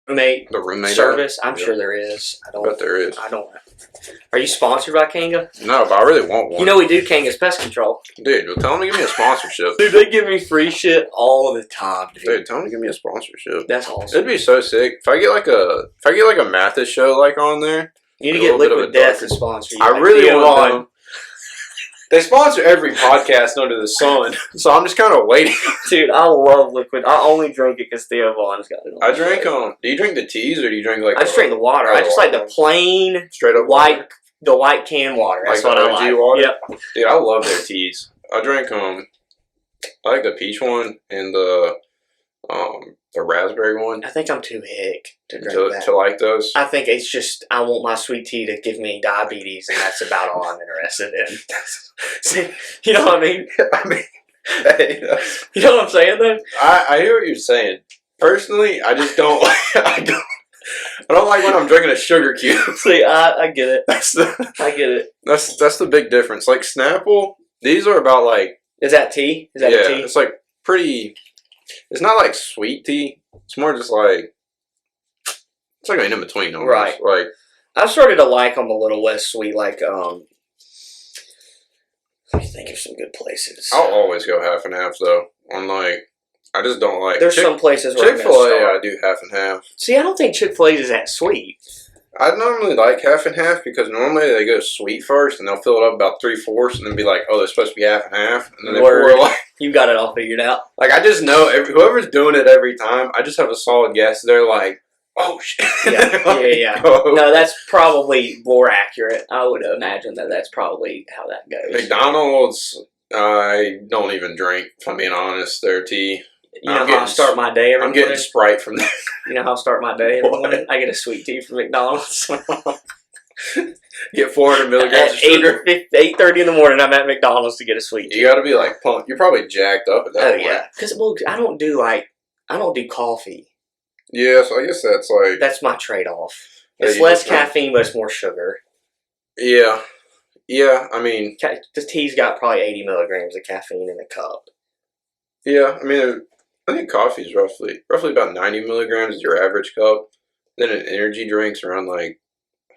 roommate The roommate service. I'm sure there is. I bet there is. I don't. Are you sponsored by Kanga? No, but I really want one. You know we do Kanga's Pest Control. Dude, well, tell them to give me a sponsorship. Dude, they give me free shit all the time, Dude, tell them to give me a sponsorship. That's awesome. It'd be so sick if I get like a Mathis show like on there. You need to get Liquid Death to sponsor you. I really want them. They sponsor every podcast under the sun, so I'm just kind of waiting. Dude, I love Liquid. I only drink it because Theo Vaughn's got it on. I drink Do you drink the teas or do you drink like? I just drink the water. I just like the plain, straight up white, the white can water. That's like what I like. Water? Yep. Dude, I love their teas. I drink I like the peach one and the raspberry one. I think I'm too hick to drink that. To like those. I think it's just I want my sweet tea to give me diabetes, and that's about all I'm interested in. See, you know what I mean? Hey, you know what I'm saying though? I hear what you're saying. Personally, I just don't. I don't like when I'm drinking a sugar cube. See, I get it. I get it. That's the big difference. Like Snapple, these are about like. Is that tea? Is that a tea? It's like pretty. It's not like sweet tea. It's more just like. It's like an in between, almost. Right. Like I've started to like them a little less sweet. Like let me think of some good places. I'll always go half and half though. On like, I just don't like. There's some places where Chick-fil-A, I do half and half. See, I don't think Chick-fil-A is that sweet. I normally like half and half because normally they go sweet first and they'll fill it up about 3/4 and then be like, oh, they're supposed to be half and half, and then they pour like. You got it all figured out. Like I just know whoever's doing it every time. I just have a solid guess. They're like, oh shit. Yeah. No, that's probably more accurate. I would imagine that's probably how that goes. McDonald's, I don't even drink. If I'm being honest, their tea. You know how I start my day every morning? I'm getting Sprite from there. You know how I start my day every morning? I get a sweet tea from McDonald's. Get 400 milligrams of sugar. 8:30 in the morning, I'm at McDonald's to get a sweet tea. You got to be like pumped. You're probably jacked up at that point. Yeah. Because I don't do coffee. Yeah, so I guess that's like... That's my trade-off. It's less caffeine, but it's more sugar. Yeah. Yeah, I mean... The tea's got probably 80 milligrams of caffeine in a cup. Yeah, I mean, I think coffee is roughly about 90 milligrams is your average cup. Then an energy drink's around like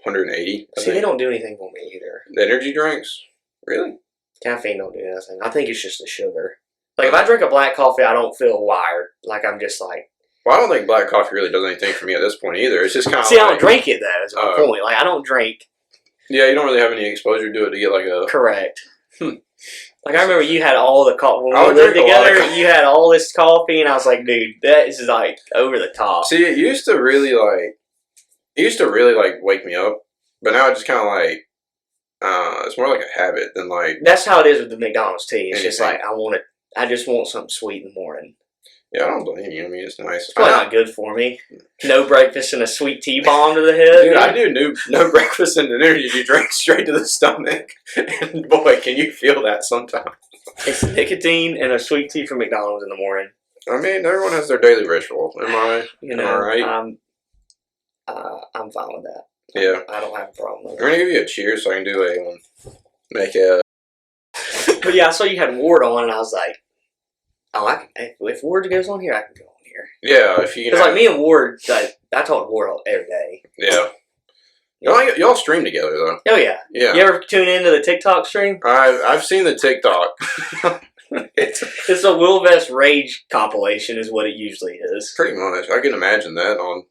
180. See, they don't do anything for me either. The energy drinks? Really? Caffeine don't do nothing. I think it's just the sugar. Like, if I drink a black coffee, I don't feel wired. Like, I'm just like... Well, I don't think black coffee really does anything for me at this point either. It's just kind of See, I don't drink it, though, is my point. Like, I don't drink... Yeah, you don't really have any exposure to it to get like a... Correct. Like, I remember you had all the coffee. When we lived together, you had all this coffee, and I was like, dude, that is, like, over the top. See, it used to really, wake me up. But now it just kind of, like, it's more like a habit than, like... That's how it is with the McDonald's tea. It's just like, I just want something sweet in the morning. Yeah, I don't blame you. I mean, it's nice. It's probably not good for me. No breakfast and a sweet tea bomb to the head. Dude, I do no breakfast and an energy drink straight to the stomach. And boy, can you feel that sometimes. It's nicotine and a sweet tea from McDonald's in the morning. I mean, everyone has their daily ritual. Am I right? I'm fine with that. Yeah. I don't have a problem with it. I'm going to give you a cheers so I can do make a... But yeah, I saw you had Ward on, and I was like, oh, if Ward goes on here, I can go on here. Yeah, if you can. Because like me and Ward, I talk to Ward every day. Yeah. Y'all stream together though. Oh yeah. Yeah. You ever tune into the TikTok stream? I've seen the TikTok. It's a Will Vess rage compilation, is what it usually is. Pretty much, I can imagine that on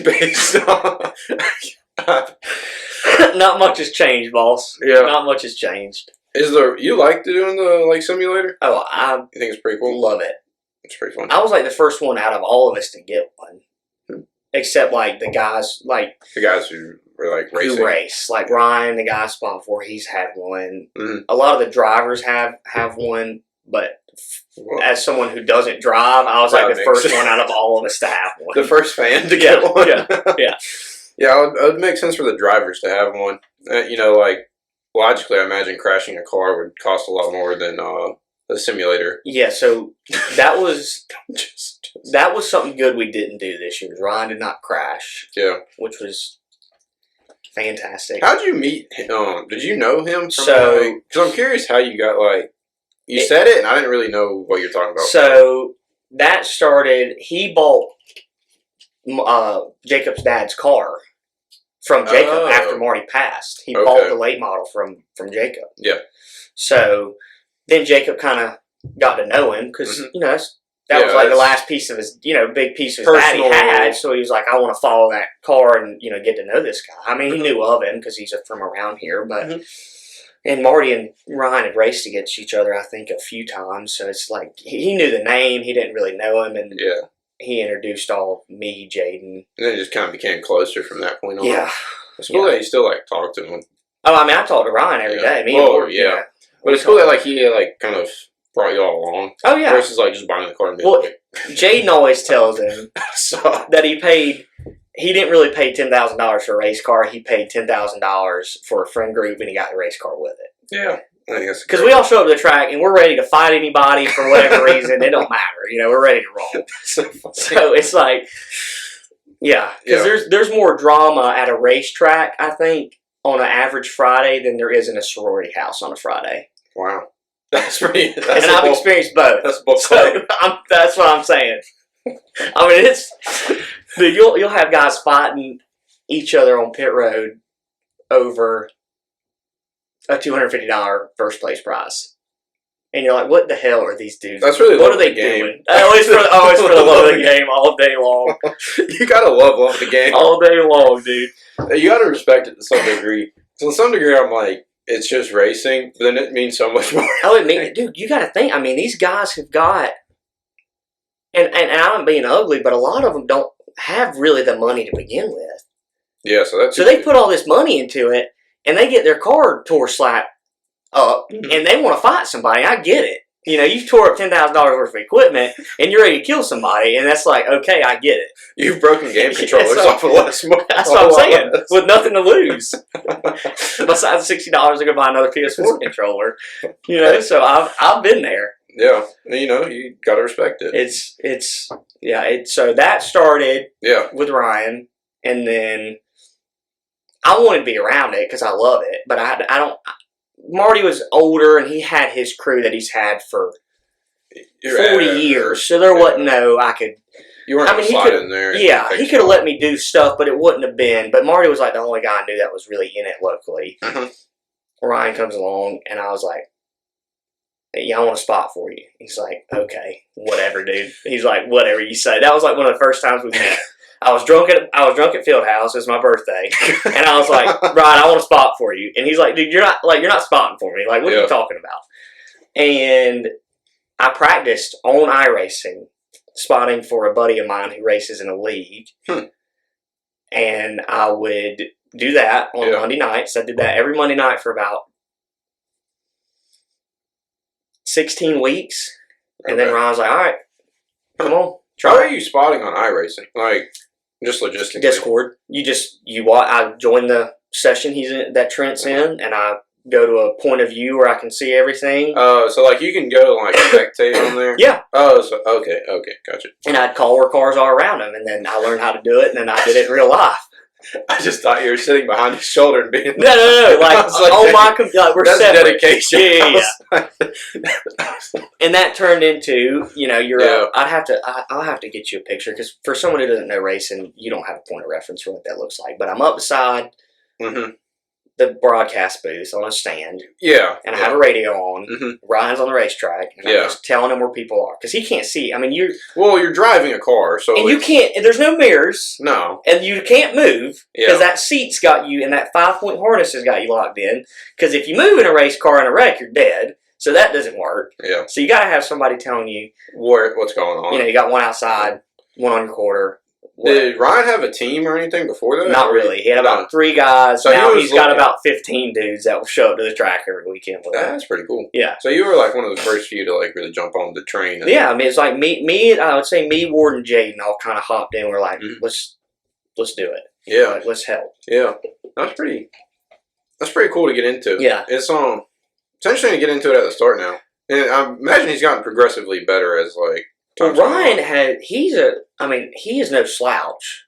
based on. Not much has changed, boss. Yeah. Not much has changed. You like doing the simulator? Oh, I you think it's pretty cool? Love it. It's pretty fun. I was like the first one out of all of us to get one, except like the guys who were like racing. Who race, like Ryan, the guy spot before, he's had one. Mm-hmm. A lot of the drivers have one, but as someone who doesn't drive, I was like the first one out of all of us to have one. The first fan to get one. Yeah. Yeah, it would make sense for the drivers to have one. Like. Logically, I imagine crashing a car would cost a lot more than a simulator. Yeah, so that was that was something good we didn't do this year. Ryan did not crash. Yeah, which was fantastic. How'd you meet him? Did you know him? Because I'm curious how you got you said it, and I didn't really know what you're talking about. So that started. He bought Jacob's dad's car from Jacob after Marty passed. He bought the late model from Jacob. Yeah. So then Jacob kind of got to know him because that was like the last piece of his big piece of his dad he had. So he was like, I want to follow that car and get to know this guy. I mean, he knew of him because he's from around here, but. And Marty and Ryan had raced against each other, I think, a few times. So it's like he knew the name. He didn't really know him, and he introduced all me, Jaden. And then it just kind of became closer from that point on. Yeah. It's cool that you still talk to him. Oh, I mean, I talk to Ryan every day. But it's cool that he kind of brought you all along. Oh yeah. Versus just buying the car and Jaden always tells him that he didn't really pay $10,000 for a race car. He paid $10,000 for a friend group, and he got the race car with it. Yeah. I think that's because we all show up to the track, and we're ready to fight anybody for whatever reason. It don't matter. We're ready to roll. So it's like, because there's more drama at a racetrack, I think, on an average Friday than there is in a sorority house on a Friday. Wow. That's pretty... and I've experienced both. That's both. So that's what I'm saying. I mean, it's... Dude, you'll have guys fighting each other on pit road over a $250 first place prize, and you're like, "What the hell are these dudes? That's really what are they doing? Always for the love of the game, all day long. You gotta love the game all day long, dude. You gotta respect it to some degree. So to some degree, I'm like, it's just racing, but then it means so much more. Dude, you got to think. I mean, these guys have got, and I'm being ugly, but a lot of them don't have really the money to begin with. Yeah, so they put all this money into it, and they get their car slap up, and they want to fight somebody. I get it. You tore up $10,000 worth of equipment, and you're ready to kill somebody, and that's like, okay, I get it. You've broken game controllers off of less money. That's what I'm saying, with nothing to lose. Besides $60 to go buy another PS4 controller. So I've been there. Yeah, you gotta respect it. So that started with Ryan, and then I wanted to be around it because I love it, but I don't. Marty was older, and he had his crew that he's had for 40 years, so there wasn't I could. You weren't in there. Yeah, he could have let me do stuff, but it wouldn't have been. But Marty was like the only guy I knew that was really in it locally. Ryan comes along, and I was like, "Yeah, I want a spot for you." He's like, "Okay, whatever, dude." He's like, "Whatever you say." That was like one of the first times we met. I was drunk at Fieldhouse. It was my birthday, and I was like, "Ryan, I want a spot for you." And he's like, "Dude, you're not spotting for me. Like, what are you talking about?" And I practiced on iRacing, spotting for a buddy of mine who races in a league, and I would do that on Monday nights. I did that every Monday night for about 16 weeks, and then Ryan was like, "All right, come on, try." How are you spotting on iRacing? Like, just logistically? Discord. I join the session that Trent's in, and I go to a point of view where I can see everything. So you can go spectate on there? Yeah. Oh, so okay, gotcha. And I'd call where cars are around them, and then I learned how to do it, and then I did it in real life. I just thought you were sitting behind his shoulder and being no. We're that's separate. Dedication. Yeah. And that turned into I'll have to get you a picture because for someone who doesn't know racing, you don't have a point of reference for what that looks like. But I'm up beside the broadcast booth on a stand. Yeah. And I have a radio on. Ryan's on the racetrack, and I'm just telling him where people are because he can't see. I mean, you're driving a car, so and you can't. There's no mirrors. No. And you can't move because that seat's got you, and that 5-point harness has got you locked in. Because if you move in a race car in a wreck, you're dead. So that doesn't work. Yeah. So you got to have somebody telling you what's going on. You got one outside, one on your quarter. Did Ryan have a team or anything before that? Not really. He had about 3 guys. So now he's got about 15 dudes that will show up to the track every weekend. That's pretty cool. Yeah. So you were one of the first few to really jump on the train. Yeah, I mean it's like me. I would say me, Ward, and Jaden all kind of hopped in. We're like, let's do it. Yeah. Let's help. Yeah. That's pretty cool to get into. Yeah. It's interesting to get into it at the start now. And I imagine he's gotten progressively better as Ryan he is no slouch.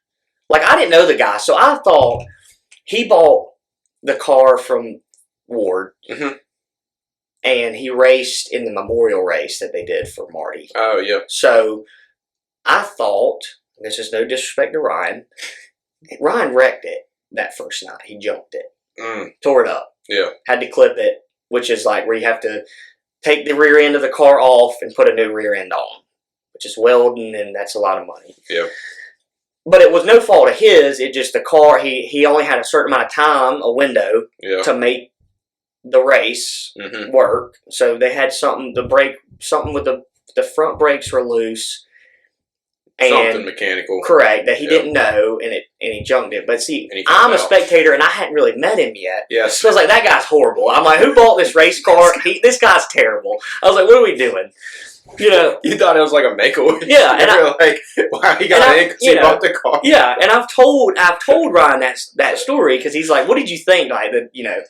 I didn't know the guy, so I thought he bought the car from Ward, and he raced in the memorial race that they did for Marty. Oh, yeah. So I thought, This is no disrespect to Ryan. Ryan wrecked it that first night. He jumped it. Tore it up. Yeah. Had to clip it, which is like where you have to take the rear end of the car off and put a new rear end on, which is welding, and that's a lot of money. Yeah. But it was no fault of his. It just the car, he only had a certain amount of time, a window, to make the race work. So they had something with the front brakes were loose. And something mechanical. Correct, that he didn't know, and he jumped it. But see, I'm a spectator, and I hadn't really met him yet. Yes. So I was like, that guy's horrible. I'm like, who bought this race car? This guy's terrible. I was like, what are we doing? You know, you thought it was like a make-a-wish. Yeah, and you're like, wow, he got in because he bought the car. Yeah, and I've told Ryan that story because he's like, what did you think? Like that, you know.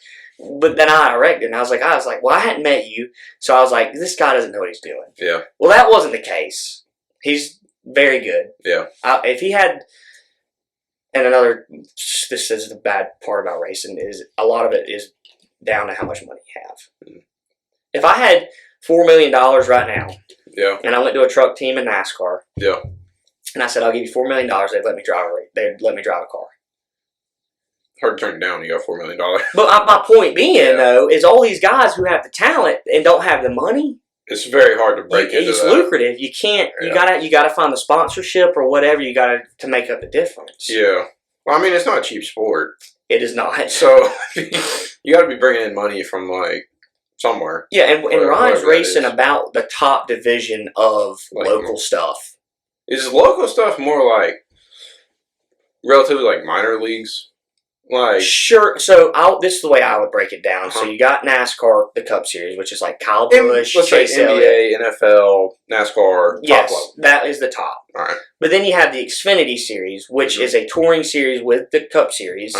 But then I erected, and I was like, well, I hadn't met you, so I was like, this guy doesn't know what he's doing. Yeah. Well, that wasn't the case. He's very good. Yeah. If he had, and this is the bad part about racing, is a lot of it is down to how much money you have. If I had $4 million right now, and I went to a truck team in NASCAR, and I said, I'll give you $4 million, they'd let me drive a car. Hard to turn it down. You got $4 million. But my point being, though, is all these guys who have the talent and don't have the money. It's very hard to break into It's that. lucrative. You can't. Yeah. You gotta find the sponsorship or whatever. You gotta to make up the difference. Yeah. Well, I mean, it's not a cheap sport. It is not. So you got to be bringing in money from like somewhere. Yeah, and Ryan's racing about the top division of like, local stuff. Is local stuff more like relatively like minor leagues? Like sure. So this is the way I would break it down. So you got NASCAR, the Cup Series, which is like Kyle Busch, let's say NBA, NFL, NASCAR. Yes, top level. That is the top. All right. But then you have the Xfinity Series, which is a touring series with the Cup Series.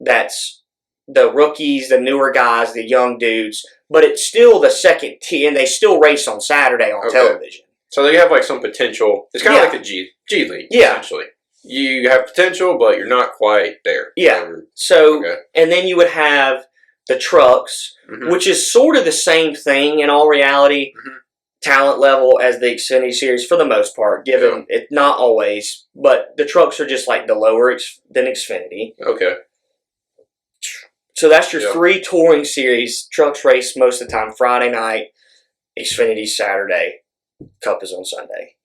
That's the rookies, the newer guys, the young dudes. But it's still the second tier, and they still race on Saturday on television. So they have like some potential. It's kind of like the G League, essentially. You have potential, but you're not quite there. Yeah. So, and then you would have the trucks, which is sort of the same thing in all reality, talent level as the Xfinity Series for the most part, given it not always, but the trucks are just like the lower than Xfinity. Okay. So that's your 3 touring series. Trucks race most of the time Friday night, Xfinity Saturday, Cup is on Sunday.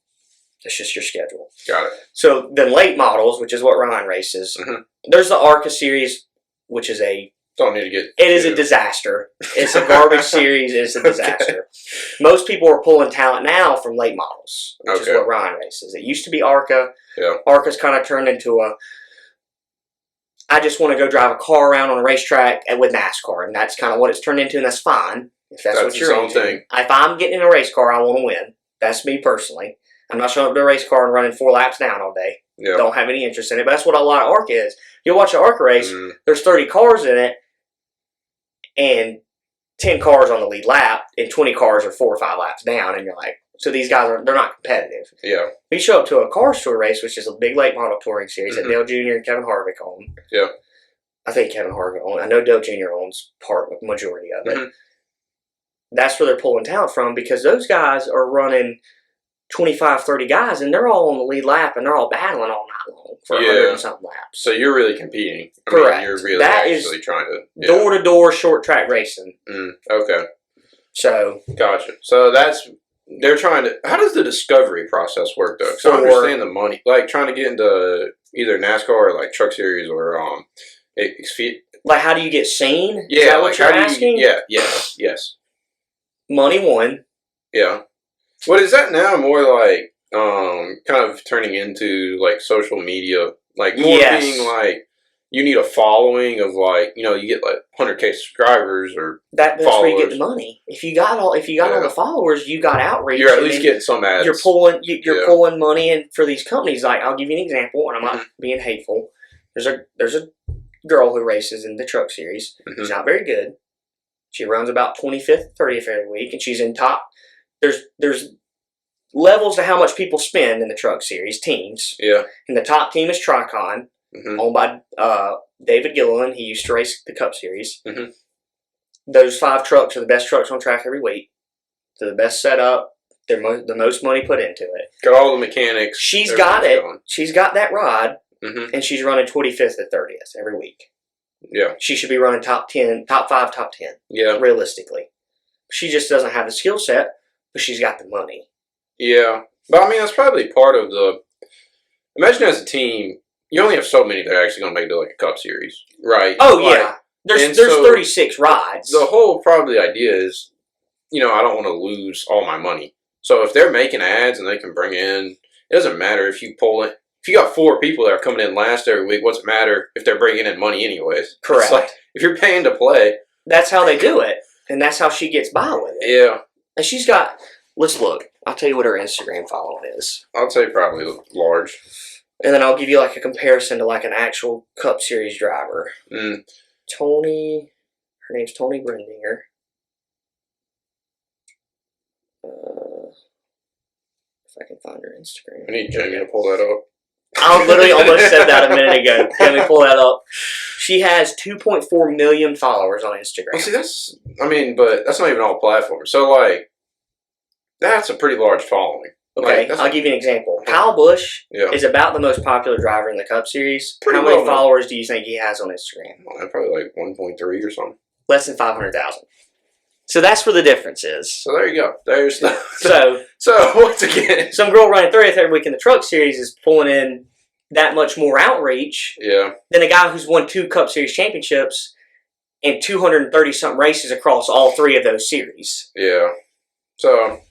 That's just your schedule. Got it. So then late models, which is what Ryan races. There's the ARCA series, which is don't need to get. It is a disaster. It's a garbage series. It's a disaster. Most people are pulling talent now from late models, which is what Ryan races. It used to be ARCA. Yeah. ARCA's kind of turned into I just want to go drive a car around on a racetrack with NASCAR, and that's kind of what it's turned into, and that's fine if that's what you're into. Thing. If I'm getting in a race car, I want to win. That's me personally. I'm not showing up to a race car and running 4 laps down all day. Yeah. Don't have any interest in it. But that's what a lot of ARCA is. You'll watch an ARCA race, there's 30 cars in it, and 10 cars on the lead lap, and 20 cars are 4 or 5 laps down, and you're like, so these guys they're not competitive. Yeah. We show up to a Cars Tour race, which is a big late model touring series that Dale Jr. and Kevin Harvick own. Yeah. I think Kevin Harvick owns. I know Dale Jr. owns majority of it. That's where they're pulling talent from because those guys are running 25, 30 guys, and they're all on the lead lap, and they're all battling all night long for 100 and something laps. So you're really competing. Correct. You're really actually trying to... Door-to-door short track racing. Okay. So... Gotcha. So they're trying to... How does the discovery process work, though? Because I understand the money. Like, trying to get into either NASCAR or, like, Truck Series or... Like, how do you get seen? Yeah. Is that what you're asking? Yes. Money won. Yeah. What is that now? More like kind of turning into like social media, like more being like you need a following of like you get like 100K subscribers or that's where you get the money. If you got all the followers, you got outreach. You're at least getting some ads. You're pulling money in for these companies. Like I'll give you an example, and I'm not being hateful. There's a girl who races in the Truck Series. She's not very good. She runs about 25th, 30th every week, and she's in top. There's levels to how much people spend in the Truck Series teams. Yeah. And the top team is Tricon, owned by David Gilliland. He used to race the Cup Series. Those 5 trucks are the best trucks on track every week. They're the best setup. The most money put into it. Got all the mechanics. She's got it. Going. She's got that rod, and she's running 25th to 30th every week. Yeah. She should be running top 10, top 5, top 10. Yeah. Realistically. She just doesn't have the skill set, but she's got the money. Yeah. But I mean, that's probably part of the... Imagine as a team, you only have so many that are actually going to make it to like a Cup Series. Right. Oh, yeah. There's 36 rides. The whole probably idea is, I don't want to lose all my money. So if they're making ads and they can bring in, it doesn't matter if you pull it. If you got 4 people that are coming in last every week, what's it matter if they're bringing in money anyways? Correct. It's like, if you're paying to play. That's how they do it. And that's how she gets by with it. Yeah. And she's got, let's look. I'll tell you what her Instagram following is. I'd say probably large. And then I'll give you like a comparison to like an actual Cup Series driver. Tony, her name's Tony Brendinger. If I can find her Instagram. I need Jamie to pull that up. I literally almost said that a minute ago. Let me pull that up. She has 2.4 million followers on Instagram. Well, see, but that's not even all platforms. So, like, that's a pretty large following. Okay, I'll give you an example. Kyle Busch is about the most popular driver in the Cup Series. How many followers do you think he has on Instagram? Well, probably like 1.3 or something. Less than 500,000. So that's where the difference is. So there you go. There's the... So once again, some girl running 30th every week in the Truck Series is pulling in that much more outreach than a guy who's won 2 Cup Series championships and 230-something races across all 3 of those series. Yeah. So...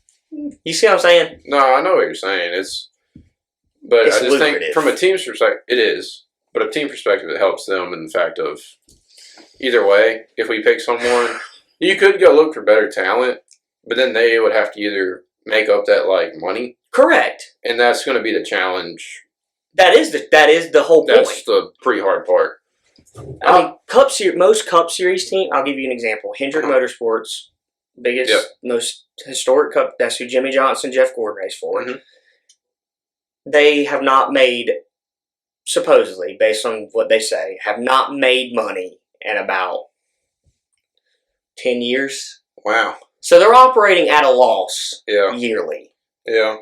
You see what I'm saying? No, I know what you're saying. I just think from a team's perspective, it is. But a team perspective, it helps them in the fact of either way, if we pick someone... You could go look for better talent, but then they would have to either make up that like money. Correct. And that's going to be the challenge. That is the whole point. That's the pretty hard part. I mean, most Cup Series team. I'll give you an example. Hendrick Motorsports, biggest, most historic Cup. That's who Jimmy Johnson, Jeff Gordon raced for. Mm-hmm. They have not made, supposedly, based on what they say, have not made money in about 10 years. Wow. So they're operating at a loss yearly. Yeah.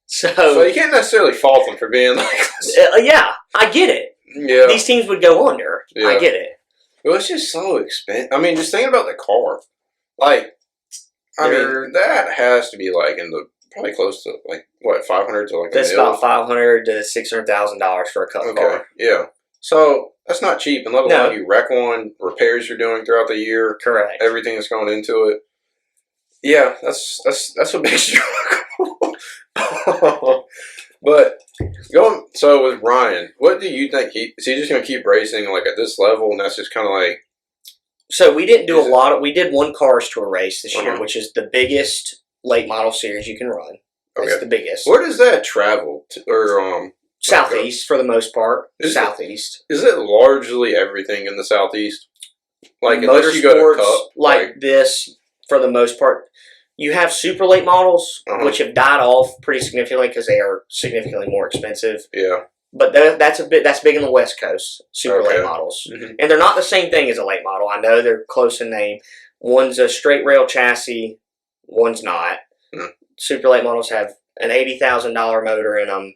So you can't necessarily fault them for being like this. Yeah, I get it. Yeah. These teams would go under. Yeah. I get it. Well, it's just so expensive. I mean, just thinking about the car. Like, I mean, that has to be like in the, probably close to like, what, 500 to like that's about $500,000 to $600,000 for a Cup car. Yeah. So that's not cheap, and let alone you wreck one, repairs you're doing throughout the year. Correct. Everything that's going into it. Yeah, that's a big struggle. But so with Ryan, what do you think? Is he just going to keep racing like at this level, and that's just kind of like? So we didn't do we did one Cars Tour race this year, which is the biggest late model series you can run. Okay. It's the biggest. Where does that travel to, or Southeast for the most part. Southeast. Is it largely everything in the Southeast? Like unless you go to Cup, like this, for the most part. You have super late models, which have died off pretty significantly because they are significantly more expensive. Yeah. But that's big in the West Coast, super late models. Mm-hmm. And they're not the same thing as a late model. I know they're close in name. One's a straight rail chassis, one's not. Mm-hmm. Super late models have an $80,000 motor in them.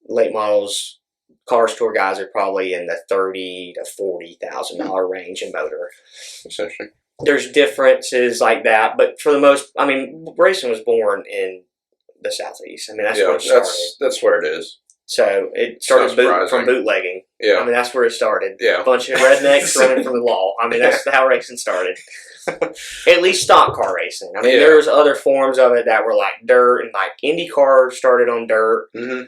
Late models, Cars Tour guys are probably in the $30,000 to $40,000 range in motor. Essentially. There's differences like that, but for the most, I mean, racing was born in the Southeast. I mean, that's where it started. That's where it is. So it started from bootlegging. Yeah. I mean, that's where it started. Yeah. A bunch of rednecks running from the law. I mean, that's how racing started. At least stock car racing. I mean, there was other forms of it that were like dirt, and like IndyCar started on dirt. Mm-hmm.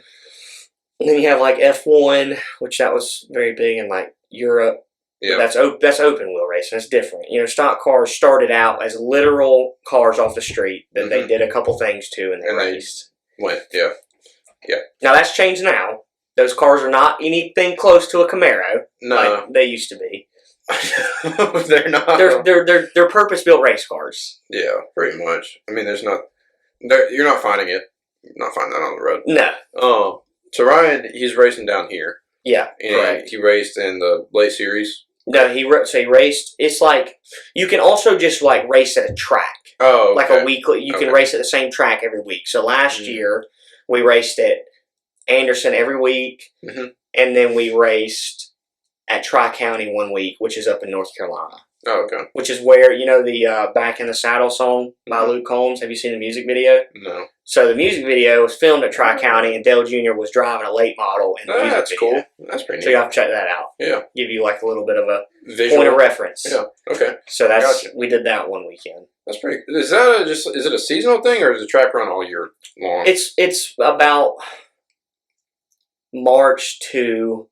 And then you have like F1, which that was very big in like Europe. Yeah. That's open wheel racing. It's different. You know, stock cars started out as literal cars off the street that they did a couple things to and they raced. Yeah. Now that's changed now. Those cars are not anything close to a Camaro. No. Like they used to be. They're not. They're purpose-built race cars. Yeah, pretty much. I mean, you're not finding it. You're not finding that on the road. No. So Ryan, he's racing down here. Yeah, and he raced in the late series. No, he raced. It's like you can also just like race at a track. Oh, okay. Like a weekly. You can race at the same track every week. So last year we raced at Anderson every week, and then we raced at Tri-County one week, which is up in North Carolina. Oh, okay. Which is where, you know, the Back in the Saddle song by Luke Combs. Have you seen the music video? No. So the music video was filmed at Tri-County, and Dale Jr. was driving a late model in the music that's video. Cool. That's pretty neat. So you have to check that out. Yeah. Give you like a little bit of a visual point of reference. Yeah. Okay. So we did that one weekend. That's pretty. Is that is it a seasonal thing, or is the track run all year long? It's about March to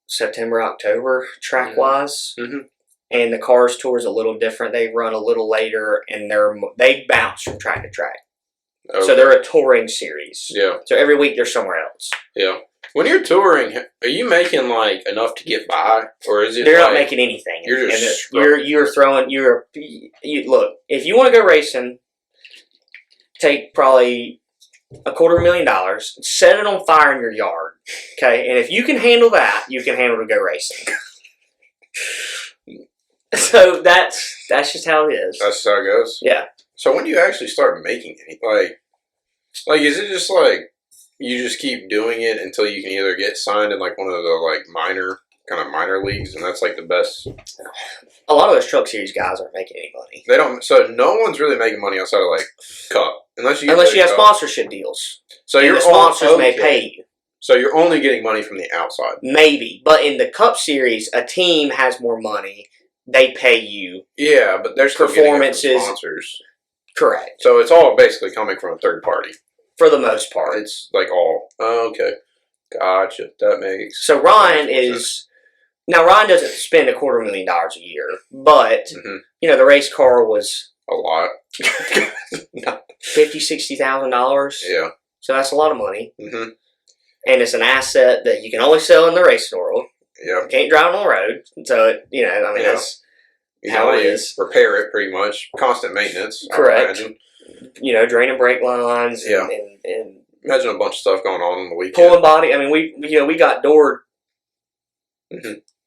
September, October, track-wise. And the Cars Tour is a little different. They run a little later, and they bounce from track to track. Okay. So they're a touring series. Yeah. So every week they're somewhere else. Yeah. When you're touring, are you making like enough to get by, or is it? They're not making anything. You're just you're throwing. Look. If you want to go racing, take probably $250,000, set it on fire in your yard, okay? And if you can handle that, you can handle to go racing. So that's just how it is. That's how it goes? Yeah. So when do you actually start making any? Like is it just like you just keep doing it until you can either get signed in like one of the like minor leagues, and that's like the best? A lot of those Truck Series guys aren't making any money. They don't. So no one's really making money outside of like Cup, unless you have sponsorship deals. So your sponsors may pay you. So you're only getting money from the outside. Maybe, but in the Cup Series, a team has more money. They pay you. Yeah, but there's performances. Sponsors. Correct. So it's all basically coming from a third party. For the most part. It's like all. Oh, okay. Gotcha. That makes. So Ryan is. Now, Ryan doesn't spend $250,000 a year, but, you know, the race car was. A lot. $50,000-$60,000. Yeah. So that's a lot of money. And it's an asset that you can only sell in the racing world. Yeah. You can't drive on the road. So, that's how it is. Repair it pretty much. Constant maintenance. Correct. You know, draining brake lines. Yeah. And imagine a bunch of stuff going on the weekend. Pulling body. I mean, we got doored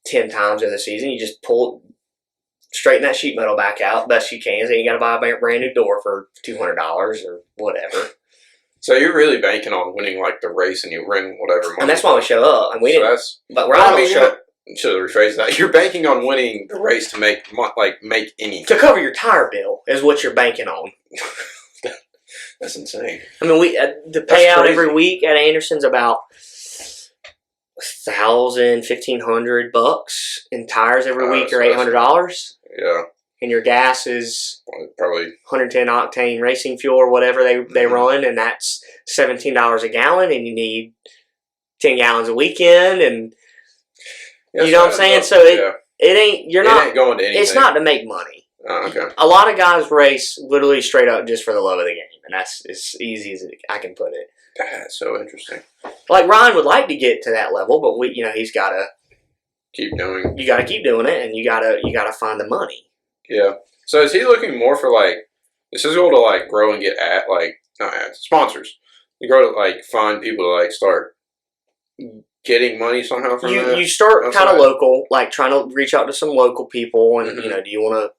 10 times in the season. You just straighten that sheet metal back out best you can. Then you got to buy a brand new door for $200 or whatever. So you're really banking on winning like the race, and you win whatever money. And that's why we show up. And we didn't. But Ryan don't show up. Should have rephrased that. You're banking on winning the race to make anything. To cover your tire bill is what you're banking on. That's insane. I mean, the payout every week at Anderson's about $1,500 in tires every week, or $800. Yeah. And your gas is probably 110 octane racing fuel or whatever they run, and that's $17 a gallon, and you need 10 gallons a weekend, and you know what I'm saying? So it ain't going to anything. It's not to make money. Oh, okay. A lot of guys race literally straight up just for the love of the game, and that's as easy as I can put it. That's so interesting. Like Ryan would like to get to that level, but he's got to keep doing. You got to keep doing it, and you got to find the money. Yeah. So is he looking more for this is able to grow and get sponsors? You grow to find people to start getting money somehow from that? You start kind of local, trying to reach out to some local people, and do you want to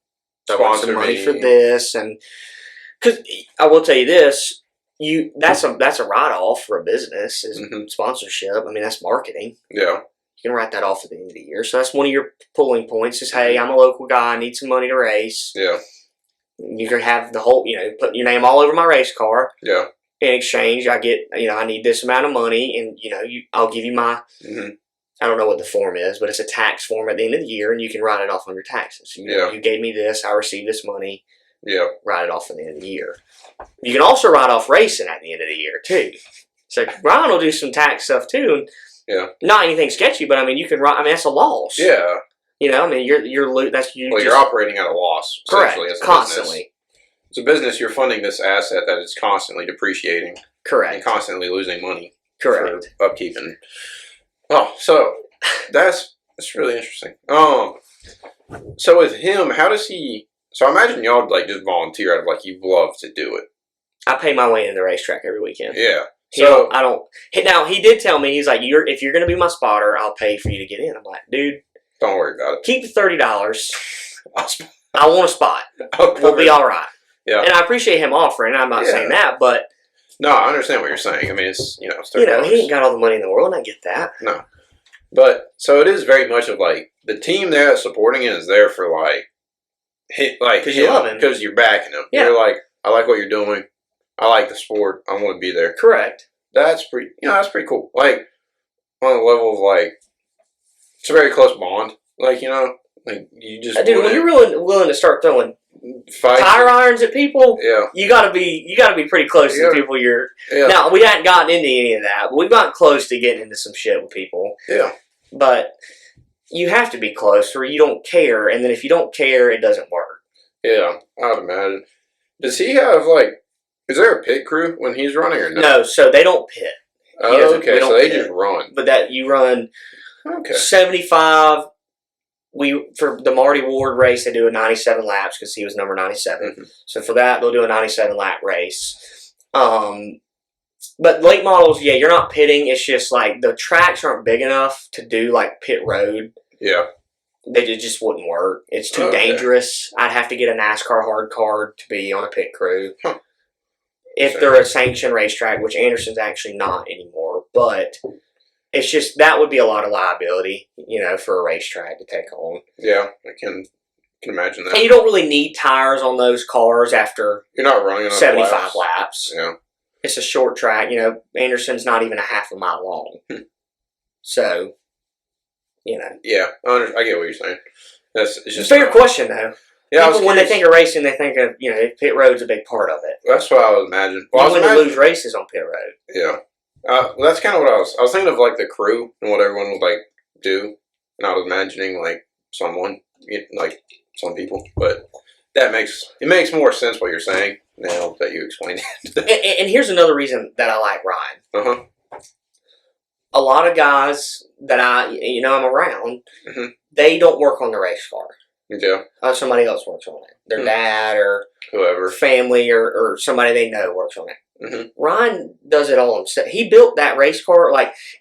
sponsor some money for this? And because I will tell you this, that's a write off for a business is sponsorship. I mean, that's marketing. Yeah. You can write that off at the end of the year. So that's one of your pulling points is, hey, I'm a local guy. I need some money to race. Yeah. You can have the whole, put your name all over my race car. Yeah. In exchange, I get, I need this amount of money, and, I'll give you my, I don't know what the form is, but it's a tax form at the end of the year, and you can write it off on your taxes. You gave me this. I received this money. Yeah. Write it off at the end of the year. You can also write off racing at the end of the year, too. So Ryan will do some tax stuff, too. Yeah. Not anything sketchy, but I mean, you can write. I mean, that's a loss. Yeah. I mean, you're you're operating at a loss. Correct. As a constantly. Business. As a business, you're funding this asset that is constantly depreciating. Correct. And constantly losing money. Correct. For upkeep and. Oh, so that's really interesting. So with him, how does he? So I imagine y'all just volunteer out of you love to do it. I pay my way into the racetrack every weekend. Yeah. So I don't. Now he did tell me, he's like, if you're going to be my spotter, I'll pay for you to get in. I'm like, dude, don't worry about it. Keep the $30. I want a spot. We'll be all right. Yeah, and I appreciate him offering. I'm not saying that, but no, I understand what you're saying. I mean, it's it's $30. He ain't got all the money in the world, and I get that. No, but so it is very much of like the team there supporting it is there for because you love him, because you're backing him. Yeah. You're like, I like what you're doing. I like the sport. I want to be there. Correct. That's pretty. That's pretty cool. Like on the level of like, it's a very close bond. Like you just dude, when you're willing to start throwing tire irons at people, you gotta be pretty close to the people you're. Now we hadn't gotten into any of that, but we've gotten close to getting into some shit with people. Yeah. But you have to be close, or you don't care, and then if you don't care, it doesn't work. Yeah, I'd imagine. Does he have is there a pit crew when he's running or no? No, so they don't pit. Oh, okay, so they just run. But that you run 75. For the Marty Ward race, they do a 97 laps because he was number 97. Mm-hmm. So for that, they'll do a 97 lap race. But late models, you're not pitting. It's just like the tracks aren't big enough to do like pit road. Yeah. It just wouldn't work. It's too dangerous. I'd have to get a NASCAR hard card to be on a pit crew. Huh. If they're a sanctioned racetrack, which Anderson's actually not anymore. But it's just, that would be a lot of liability, for a racetrack to take on. Yeah, I can imagine that. And you don't really need tires on those cars after you're not running 75 laps. Yeah. It's a short track. Anderson's not even a half a mile long. So, Yeah, I get what you're saying. It's just a fair question, though. Yeah, people, when they think of racing, they think of, pit road's a big part of it. That's what I was imagining. Well, you win to lose races on pit road. Yeah. Well, that's kind of what I was thinking of, like the crew and what everyone would do, and I was imagining someone, some people, but it makes more sense what you're saying now that you explained it. And here's another reason that I like Ryan. A lot of guys that I'm around, they don't work on the race car. Yeah. Somebody else works on it. Their dad or whoever, family or somebody they know works on it. Mm-hmm. Ryan does it all himself. He built that race car.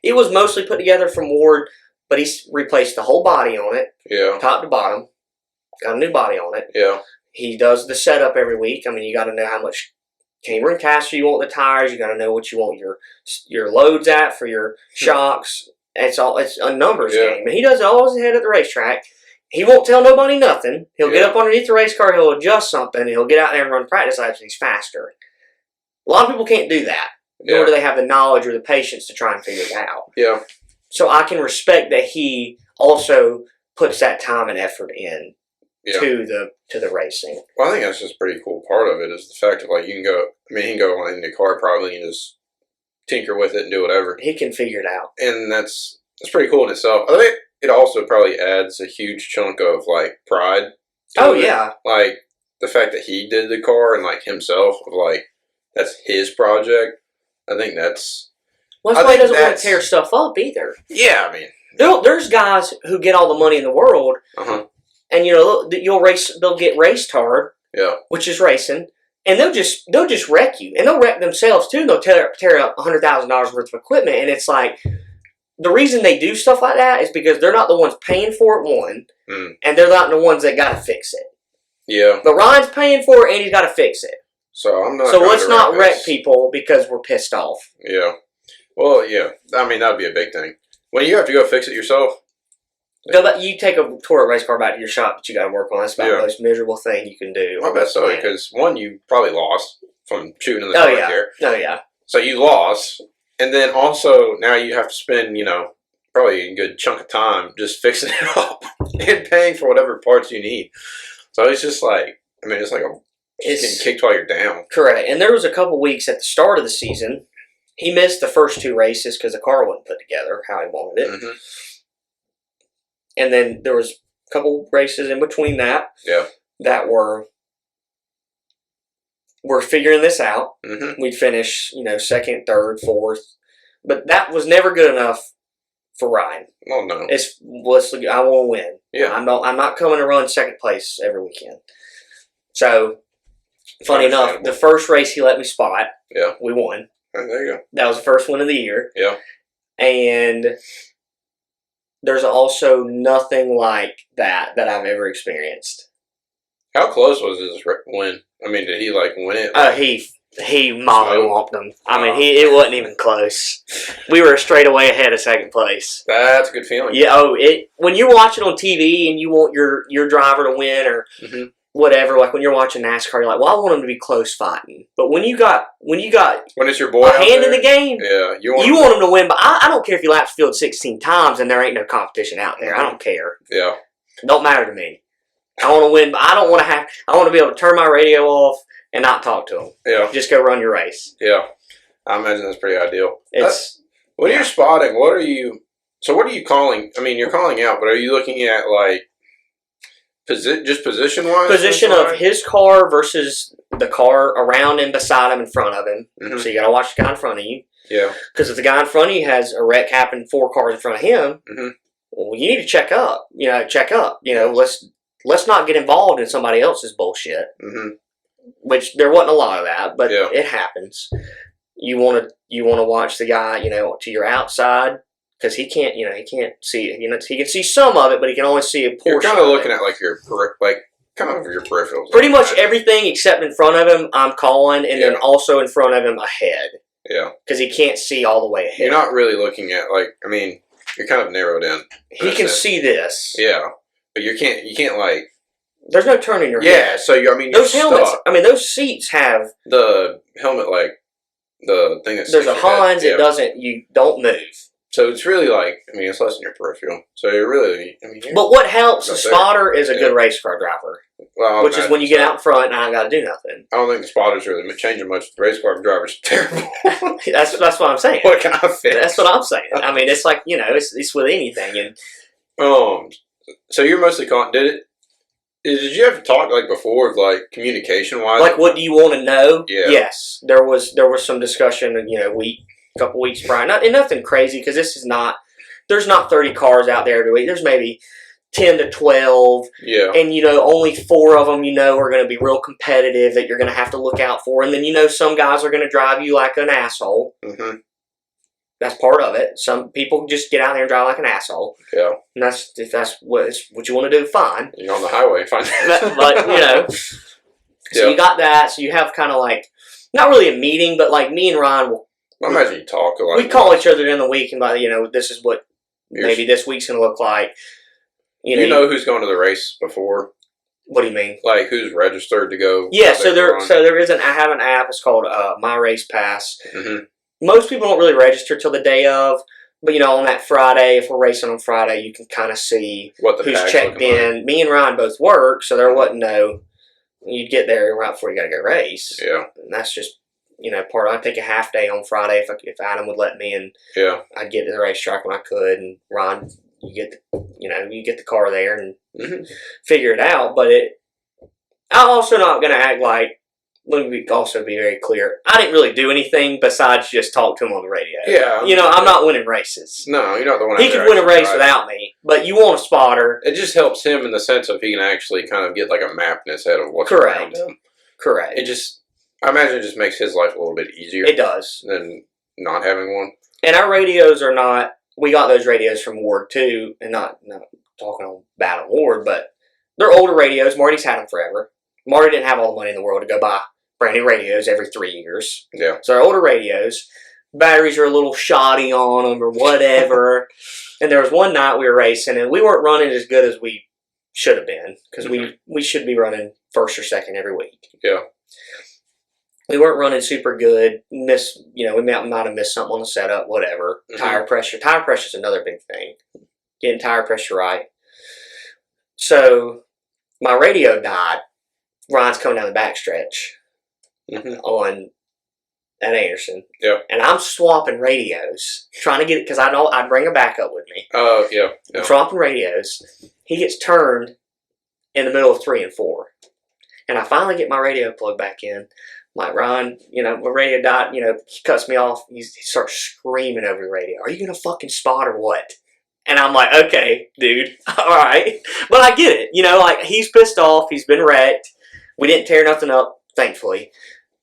It was mostly put together from Ward, but he's replaced the whole body on it. Yeah. Top to bottom. Got a new body on it. Yeah. He does the setup every week. I mean, you got to know how much camber and caster you want the tires. You got to know what you want your loads at for your shocks. It's a numbers game. And he does it all his head at the racetrack. He won't tell nobody nothing. He'll get up underneath the race car. He'll adjust something. And he'll get out there and run practice laps, and he's faster. A lot of people can't do that, nor do they have the knowledge or the patience to try and figure it out. Yeah. So I can respect that he also puts that time and effort in to the racing. Well, I think that's just a pretty cool part of it is the fact that he can go on the car probably and just tinker with it and do whatever. He can figure it out. And that's pretty cool in itself. I think it also probably adds a huge chunk of pride. Oh yeah. The fact that he did the car and himself of that's his project. I think that's. Well, that's why he doesn't want to tear stuff up either. Yeah, I mean, there's guys who get all the money in the world, and they'll get race hard, which is racing, and they'll just wreck you, and they'll wreck themselves too. And they'll tear up $100,000 worth of equipment, and it's the reason they do stuff like that is because they're not the ones paying for it, and they're not the ones that got to fix it. Yeah. But Ryan's paying for it, and he's got to fix it. So I'm not. So let's not wreck people because we're pissed off. Yeah. Well, yeah. I mean, that'd be a big thing. When you have to go fix it yourself. You take a tour race car back to your shop that you got to work on. That's about the most miserable thing you can do. I bet so, because one, you probably lost from shooting in the car here. Oh yeah. So you lost, and then also now you have to spend probably a good chunk of time just fixing it up and paying for whatever parts you need. So it's just it's getting kicked while you're down. Correct. And there was a couple weeks at the start of the season, he missed the first 2 races because the car wasn't put together how he wanted it. Mm-hmm. And then there was a couple races in between that that we're figuring this out. Mm-hmm. We'd finish, second, third, fourth. But that was never good enough for Ryan. Oh, no. I want to win. Yeah. I'm not coming to run second place every weekend. So, funny enough, the first race he let me spot, we won. Oh, there you go. That was the first one of the year. Yeah. And there's also nothing like that I've ever experienced. How close was his win? I mean, did he win it? He mollywomped them. I mean, it wasn't even close. We were straight away ahead of second place. That's a good feeling. Yeah. When you're watching on TV and you want your driver to win or whatever, like when you're watching NASCAR, you're like, well, I want them to be close fighting. But when it's your boy a hand in the game, yeah, you want them to win. But I don't care if you lap the field 16 times and there ain't no competition out there. I don't care. Yeah. It don't matter to me. I want to win, but I want to be able to turn my radio off and not talk to them. Yeah. Just go run your race. Yeah. I imagine that's pretty ideal. When you're Yeah. spotting, what are you calling? I mean, you're calling out, but are you looking at just position-wise? Position of his car versus the car around and beside him in front of him. Mm-hmm. So you got to watch the guy in front of you. Yeah. Because if the guy in front of you has a wreck happen 4 cars in front of him, well, you need to check up. Let's not get involved in somebody else's bullshit. Mm-hmm. Which there wasn't a lot of that, but it happens. You want to watch the guy, to your outside because he can't see it. He can see some of it, but he can only see a portion. You're kind of looking at your peripherals. Pretty much everything except in front of him, I'm calling, and then also in front of him ahead. Yeah, because he can't see all the way ahead. You're not really looking at you're kind of narrowed in. He can see this. Yeah, but you can't There's no turning your head. Yeah, so those helmets. Stuck. I mean, those seats have the helmet the thing that there's a Hans. It doesn't. You don't move. So it's really it's less than your peripheral. So you're really But what helps a spotter is a good race car driver. Well, which is when you get out in front and I got to do nothing. I don't think the spotters really changing much. The race car driver's terrible. That's what I'm saying. What can I fix? That's what I'm saying. I mean, it's like it's with anything. And so you're mostly calling. Did you have to talk before of communication wise? What do you want to know? Yeah. Yes, there was some discussion. A couple weeks prior. Nothing crazy because this is not. There's not 30 cars out there to week. There's maybe 10 to 12. Yeah. And only 4 of them are going to be real competitive that you're going to have to look out for. And then some guys are going to drive you like an asshole. Mm-hmm. That's part of it. Some people just get out there and drive like an asshole. Yeah. And if that's what you want to do, fine. You're on the highway, fine. But so you got that. So you have kind of not really a meeting, but me and Ryan will. I imagine you talk a lot. We call each other in the week and this is what maybe this week's going to look like. You know who's going to the race before? What do you mean? Who's registered to go? Yeah, so there is I have an app. It's called My Race Pass. Mm-hmm. Most people don't really register till the day of, but on that Friday, if we're racing on Friday, you can kind of see who's checked in. Like. Me and Ryan both work, so there wasn't no. You'd get there right before you got to go race. Yeah, and that's just. I'd take a half day on Friday if Adam would let me, and I'd get to the racetrack when I could, and Ron, you get the car there and figure it out. But I'm also not going to act like. Let me also be very clear. I didn't really do anything besides just talk to him on the radio. Yeah, I'm not winning races. No, you're not the one. He could win a race without me, but you want a spotter. It just helps him in the sense of he can actually kind of get a map in his head of what's around him. Correct. I imagine it just makes his life a little bit easier. It does. Than not having one. And our radios are not. We got those radios from Ward too, and not talking bad on Ward, but they're older radios. Marty's had them forever. Marty didn't have all the money in the world to go buy brand new radios every 3 years. Yeah. So they're older radios. Batteries are a little shoddy on them or whatever. And there was one night we were racing, and we weren't running as good as we should have been because we should be running first or second every week. Yeah. We weren't running super good. We might have missed something on the setup, whatever. Mm-hmm. Tire pressure. Tire pressure is another big thing. Getting tire pressure right. So, my radio died. Ryan's coming down the backstretch on at Anderson. Yeah. And I'm swapping radios, trying to get it, because I know I'd bring a backup with me. Oh, yeah. I'm swapping radios. He gets turned in the middle of 3 and 4. And I finally get my radio plugged back in. Like, Ron, my radio died, he cuts me off. He starts screaming over the radio. Are you going to fucking spot or what? And I'm like, okay, dude, all right. But I get it. He's pissed off. He's been wrecked. We didn't tear nothing up, thankfully.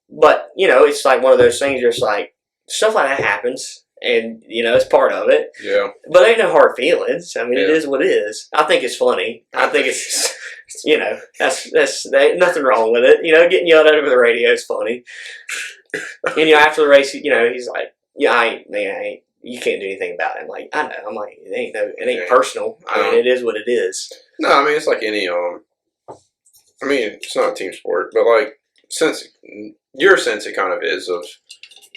But, it's like one of those things where it's like, stuff like that happens, and it's part of it. Yeah. But ain't no hard feelings. I mean, Yeah. it is what it is. I think it's funny. I think it's that's ain't nothing wrong with it. Getting yelled at over the radio is funny. And after the race, he's like, "Yeah, you can't do anything about it." I'm like, "I know." I'm like, "It ain't personal. I mean, it is what it is." No, I mean it's like any I mean, it's not a team sport, but like your sense it kind of is of,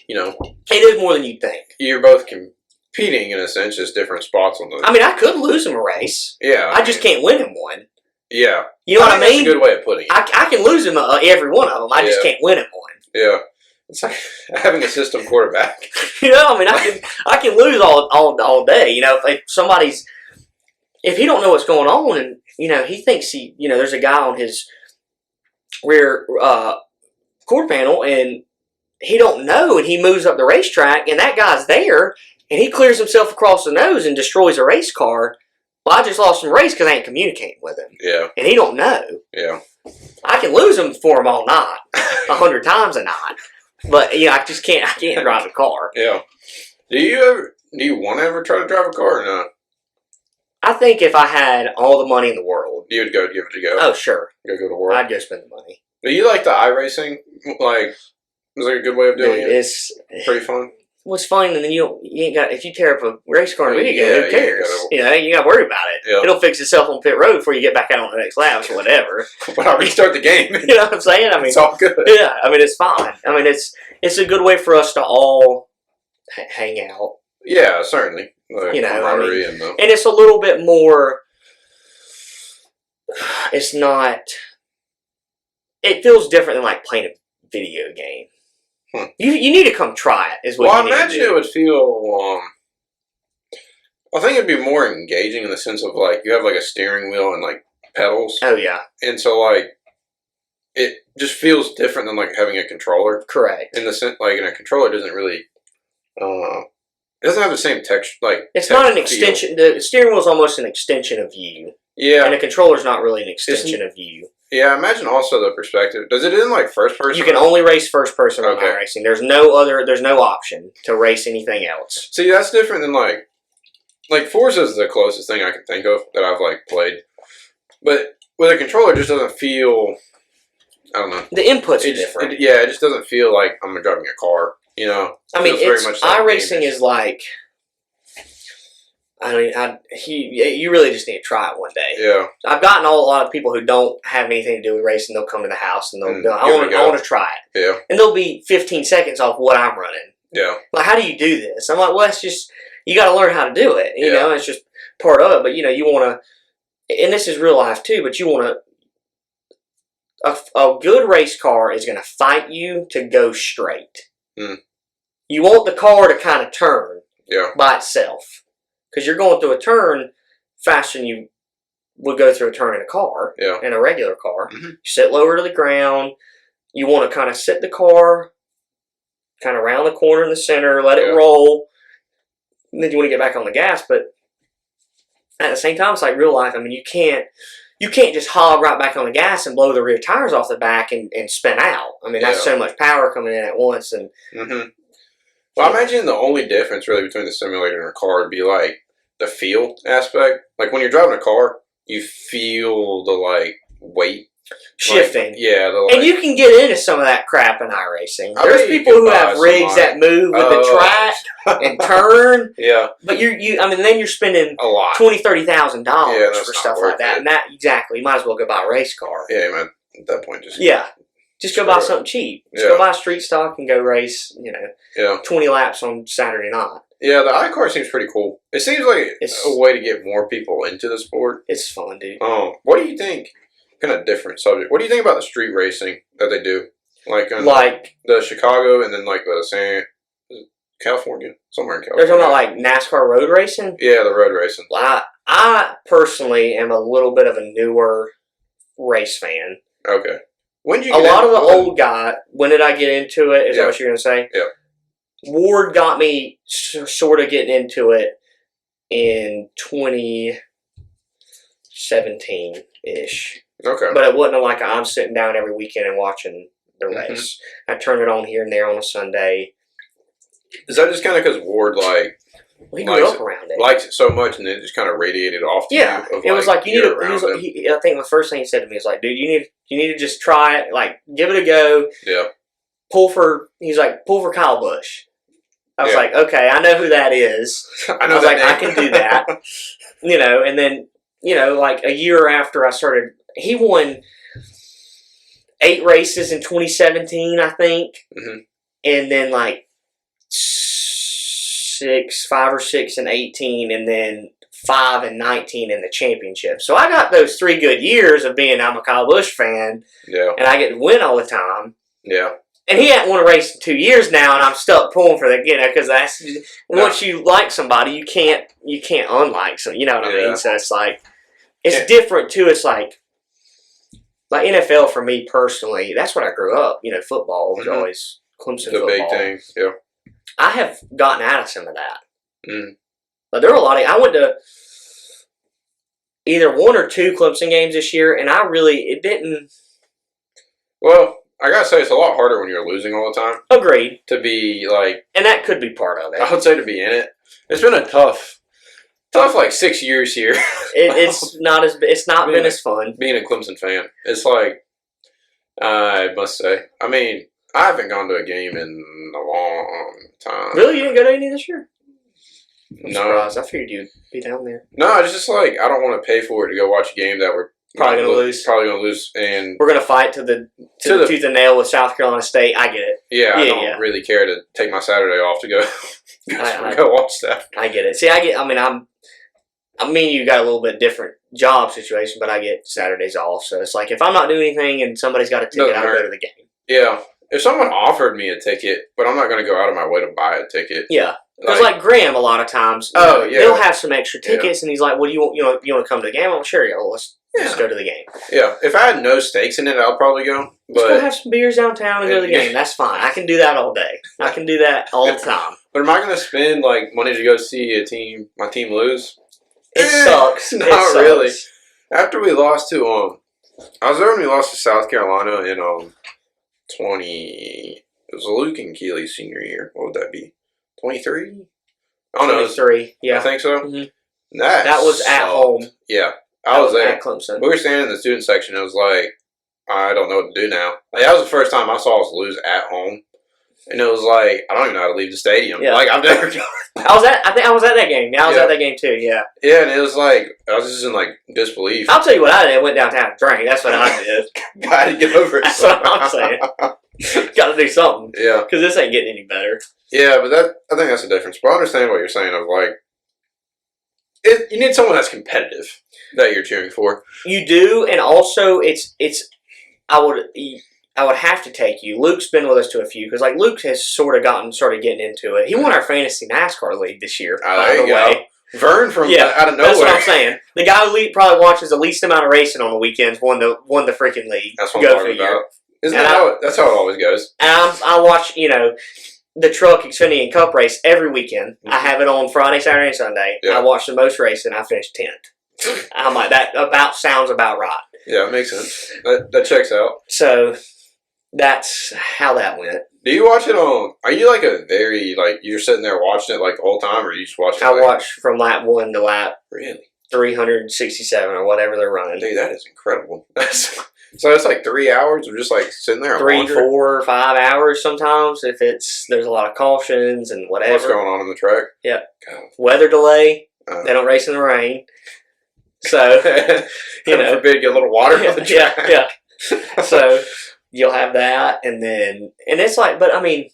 it is more than you think. You're both competing in a sense, just different spots on the. I mean, I could lose him a race. Yeah, I just can't win him one. Yeah, you know what I mean. That's a good way of putting it. I can lose him every one of them. I just can't win him one. Yeah, it's like having a system quarterback. I mean, I can lose all day. If he don't know what's going on, and he thinks there's a guy on his rear quarter panel, and he don't know, and he moves up the racetrack, and that guy's there, and he clears himself across the nose and destroys a race car. Well, I just lost some race because I ain't communicating with him. Yeah, and he don't know. Yeah, I can lose him for him all night, 100 times a night, but I just can't. I can't drive a car. Yeah. Do you want to ever try to drive a car or not? I think if I had all the money in the world, you would go give it a go. Oh, sure. Go to work. I'd go spend the money. Do you like the iRacing? Like, is there a good way of doing it? It's pretty fun. What's fun, and then you ain't got, if you tear up a race car in a video, who cares? You got to worry about it. Yeah. It'll fix itself on pit road before you get back out on the next lap or whatever. When I restart the game. You know what I'm saying? I mean, it's all good. Yeah, I mean, it's fine. I mean, it's a good way for us to all hang out. Yeah, certainly. And it's a little bit more, it's not, it feels different than like playing a video game. You need to come try it. Is what I you need imagine to do. It would feel. I think it'd be more engaging in the sense of like you have like a steering wheel and like pedals. Oh yeah. And so like, it just feels different than like having a controller. Correct. In the sense, like in a controller doesn't really. It doesn't have the same texture. Like it's not an extension. The steering wheel is almost an extension of you. Yeah. And the controller is not really an extension of you. Yeah, imagine also the perspective. Does it in like first person? You can only race first person on iRacing. There's no option to race anything else. See, that's different than like Forza is the closest thing I can think of that I've like played. But with a controller, it just doesn't feel. I don't know. The inputs are different. It just doesn't feel like I'm driving a car. I mean, it's very much like iRacing is like. I mean, you really just need to try it one day. Yeah. I've gotten a lot of people who don't have anything to do with racing. They'll come to the house and they'll go, I want to try it. Yeah. And they'll be 15 seconds off what I'm running. Yeah. Like, how do you do this? I'm like, well, it's just, you got to learn how to do it. You know, it's just part of it. But, you want to, and this is real life too, but you want to, a good race car is going to fight you to go straight. You want the car to kind of turn by itself. Because you're going through a turn faster than you would go through a turn in a car, in a regular car. Mm-hmm. You sit lower to the ground. You want to kind of sit the car, kind of round the corner in the center, let it roll. And then you want to get back on the gas. But at the same time, it's like real life. I mean, you can't just hog right back on the gas and blow the rear tires off the back and spin out. I mean, that's so much power coming in at once. And Well, I imagine the only difference really between the simulator and a car would be like the feel aspect. Like when you're driving a car, you feel the like weight shifting. And you can get into some of that crap in iRacing. There's people who have rigs that move with the track and turn. But then you're spending a lot, $20,000-$30,000 for stuff like that. And that you might as well go buy a race car. Yeah, man. At that point, just go buy something cheap. Just go buy street stock and go race, 20 laps on Saturday night. Yeah, the iCar seems pretty cool. It seems like it's a way to get more people into the sport. It's fun, dude. What do you think? Kind of different subject. What do you think about the street racing that they do? Like the Chicago and then like the California? Somewhere in California. They're talking about like NASCAR road racing? Yeah, the road racing. I personally am a little bit of a newer race fan. Okay. When did you a lot of the old guy, when did I get into it? Is that what you're going to say? Yeah. Ward got me sort of getting into it in 2017-ish. Okay. But it wasn't like I'm sitting down every weekend and watching the race. I turned it on here and there on a Sunday. Is that just kind of because Ward he grew up around it, likes it so much, and it just kind of radiated off to you? It was like you need to. I think the first thing he said to me was like, "Dude, you need to just try it. Like, give it a go. Yeah. Pull for Kyle Busch." I was like, "Okay, I know who that is." I was like, "I can do that." And then like a year after I started, he won 8 races in 2017, I think, and then like 5 or 6 in 18, and then 5 and 19 in the championship. So I got those 3 good years of being I'm a Kyle Busch fan, and I get to win all the time. Yeah. And he hadn't won a race in 2 years now, and I'm stuck pulling for that, because that's once you like somebody, you can't unlike some. You know what I mean? So it's like it's different too. It's like NFL for me personally. That's what I grew up. Football was always Clemson football. The big thing. Yeah. I have gotten out of some of that. But there were a lot of. I went to either 1 or 2 Clemson games this year, and it didn't. Well, I gotta say, it's a lot harder when you're losing all the time. Agreed. To be like, and that could be part of it. I would say to be in it. It's been a tough 6 years here. It's not been as fun being a Clemson fan. It's like, I must say, I mean, I haven't gone to a game in a long time. Really, you didn't go to any this year? I'm no, surprised. I figured you'd be down there. No, it's just like I don't want to pay for it to go watch a game that we're probably going to lose. Probably going to lose, and we're going to fight to the tooth and nail with South Carolina State. I get it. Yeah, I don't really care to take my Saturday off to go go watch that. I get it. See, I mean, you got a little bit different job situation, but I get Saturdays off. So it's like if I'm not doing anything and somebody's got a ticket, I'll go to the game. Yeah, if someone offered me a ticket, but I'm not going to go out of my way to buy a ticket. Yeah. Because like Graham, a lot of times, they'll have some extra tickets, and he's like, "Well, you want to come to the game?" I'm sure, let's go to the game. Yeah, if I had no stakes in it, I'll probably go. But let's go have some beers downtown and go to the game. That's fine. I can do that all day. I can do that all the time. But am I going to spend like money to go see my team lose? It sucks. Not really. After we lost to I was there when we lost to South Carolina in 20. It was Luke and Keely's senior year. What would that be? 23? I don't know. 23, yeah. I think so. Mm-hmm. That was at home. Yeah. I was there. At Clemson. We were standing in the student section. It was like, I don't know what to do now. Like, that was the first time I saw us lose at home. And it was like, I don't even know how to leave the stadium. Yeah. Like, I've never done it. I think I was at that game. Yeah, I was at that game too, yeah. Yeah, and it was like, I was just in like disbelief. I'll tell you what I did. I went downtown and drank. That's what I did. Gotta get over it. That's what I'm saying. Gotta do something. Yeah. Because this ain't getting any better. Yeah, but I think that's the difference. But I understand what you're saying of like, you need someone that's competitive that you're cheering for. You do, and also I would have to take you. Luke's been with us to a few because like Luke has started getting into it. He won our fantasy NASCAR league this year. By the way, Vern from out of nowhere. That's what I'm saying. The guy who probably watches the least amount of racing on the weekends won the freaking league. That's what I'm talking about. That's how it always goes. And I watch the truck Xfinity Cup race every weekend. I have it on Friday, Saturday, and Sunday. Yeah. I watch the most racing. I finish 10th. I'm like, that sounds about right. Yeah, it makes sense. That checks out. So that's how that went. Do you watch it on? Are you like you're sitting there watching it like the whole time, or you just watch it? I watch from lap 1 to lap 367 or whatever they're running. Dude, that is incredible. So it's like 3 hours of just like sitting there. 3, 4, 5 hours sometimes if there's a lot of cautions and whatever. What's going on in the track? Yep. God. Weather delay. They don't race in the rain. So forbid you a little water on the track. Yeah. So you'll have that, and it's like, but I mean,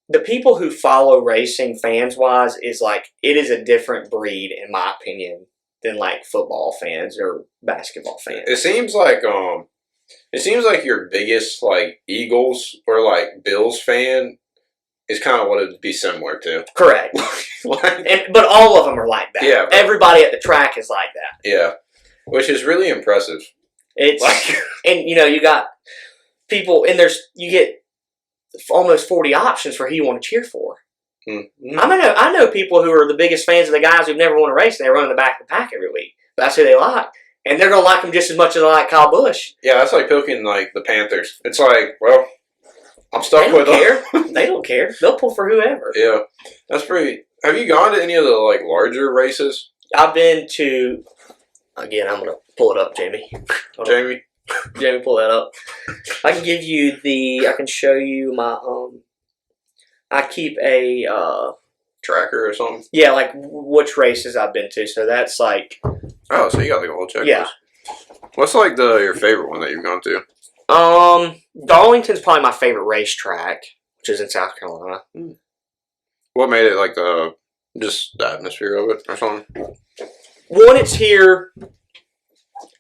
the people who follow racing fans wise is like it is a different breed in my opinion than like football fans or basketball fans. It seems like your biggest like Eagles or like Bills fan is kind of what it'd be similar to. Correct. But all of them are like that. Yeah. Everybody at the track is like that. Yeah. Which is really impressive. It's and you got people and you get almost 40 options for who you want to cheer for. Mm-hmm. I know people who are the biggest fans of the guys who've never won a race and they run in the back of the pack every week. That's who they like. And they're going to like them just as much as they like Kyle Busch. Yeah, that's like picking like the Panthers. It's like, well, I'm stuck with them. They don't care. They'll pull for whoever. Yeah, that's pretty. Have you gone to any of the like larger races? I've been to. Again, I'm gonna pull it up, Jamie. Jamie, pull that up. I can give you the. I can show you my. I keep a tracker or something. Yeah, like which races I've been to. So that's like. Oh, so you got like a whole checklist. Yeah. What's like your favorite one that you've gone to? Darlington's probably my favorite racetrack, which is in South Carolina. What made it like just the atmosphere of it or something? One, it's here.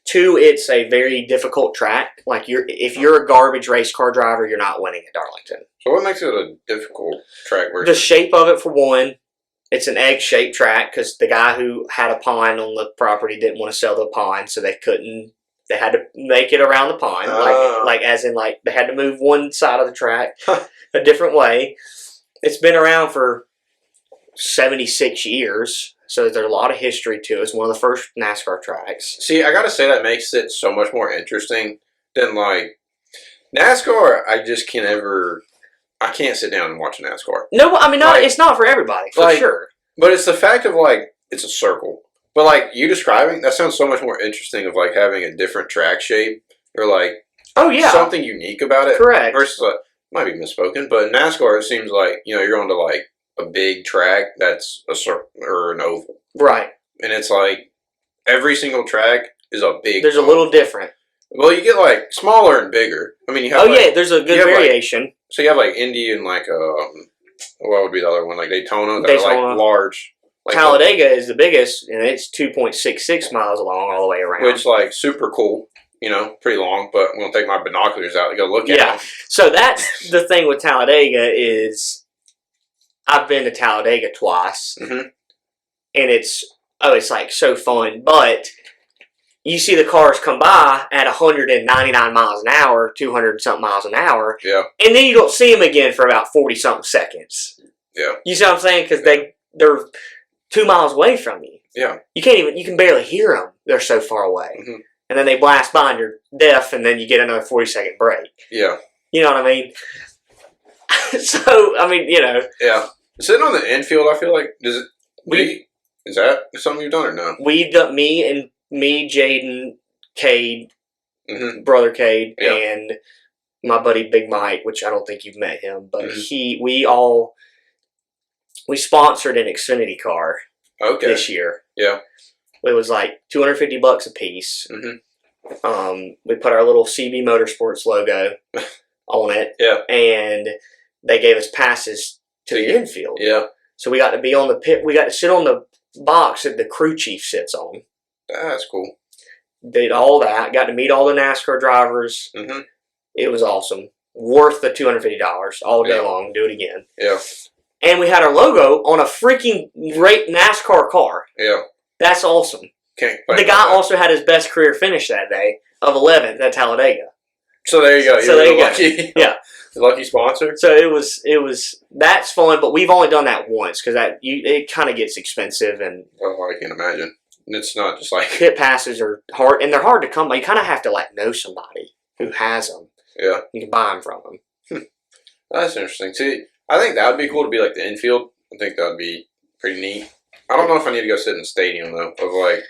Two, it's a very difficult track. Like if you're a garbage race car driver, you're not winning at Darlington. So what makes it a difficult track? The shape of it, for one. It's an egg-shaped track because the guy who had a pond on the property didn't want to sell the pond, so they couldn't. They had to make it around the pond, like as in like they had to move one side of the track a different way. It's been around for 76 years, so there's a lot of history to it. It's one of the first NASCAR tracks. See, I gotta say that makes it so much more interesting than like NASCAR. I can't sit down and watch a NASCAR. No, I mean, it's not for everybody, for sure. But it's the fact of like it's a circle. But like you describing, that sounds so much more interesting of like having a different track shape or like something unique about it. Correct. Versus might be misspoken, but in NASCAR it seems like you're going to like a big track that's a circle or an oval. Right. And it's like every single track is a big. There's a little different. Well, you get like smaller and bigger. I mean, you have. There's a good variation. So you have like Indy and like what would be the other one? Like Daytona. That are like large. Like Talladega is the biggest, and it's 2.66 miles long all the way around. Which, like, super cool. Pretty long, but I'm going to take my binoculars out to go look at it. Yeah. So that's the thing with Talladega is I've been to Talladega twice, and it's like so fun, but you see the cars come by at 199 miles an hour, 200-something miles an hour, and then you don't see them again for about 40-something seconds. Yeah. You see what I'm saying? Because they're 2 miles away from you. Yeah. You can barely hear them. They're so far away. And then they blast by and you're deaf, and then you get another 40-second break. Yeah. You know what I mean? So, I mean, Yeah. Sitting on the infield, I feel like, is that something you've done or no? We've done, me, Jaden, Cade, brother Cade, and my buddy Big Mike, which I don't think you've met him, but we sponsored an Xfinity car this year. Yeah. It was like $250 a piece. We put our little CB Motorsports logo on it. Yeah. And they gave us passes to the infield. Yeah. So we got to be on the pit. We got to sit on the box that the crew chief sits on. That's cool. Did all that. Got to meet all the NASCAR drivers. It was awesome. Worth the $250 all day long. Do it again. Yeah. And we had our logo on a freaking great NASCAR car. Yeah. That's awesome. The guy also had his best career finish that day of 11th at Talladega. So there you go. You're lucky. Yeah. The lucky sponsor. So it was that's fun, but we've only done that once because it kind of gets expensive and. Oh, I can imagine. It's not just like pit passes are hard, and they're hard to come by. You kind of have to like know somebody who has them. Yeah. You can buy them from them. That's interesting. See, I think that would be cool to be like the infield. I think that would be pretty neat. I don't know if I need to go sit in the stadium though. Of like,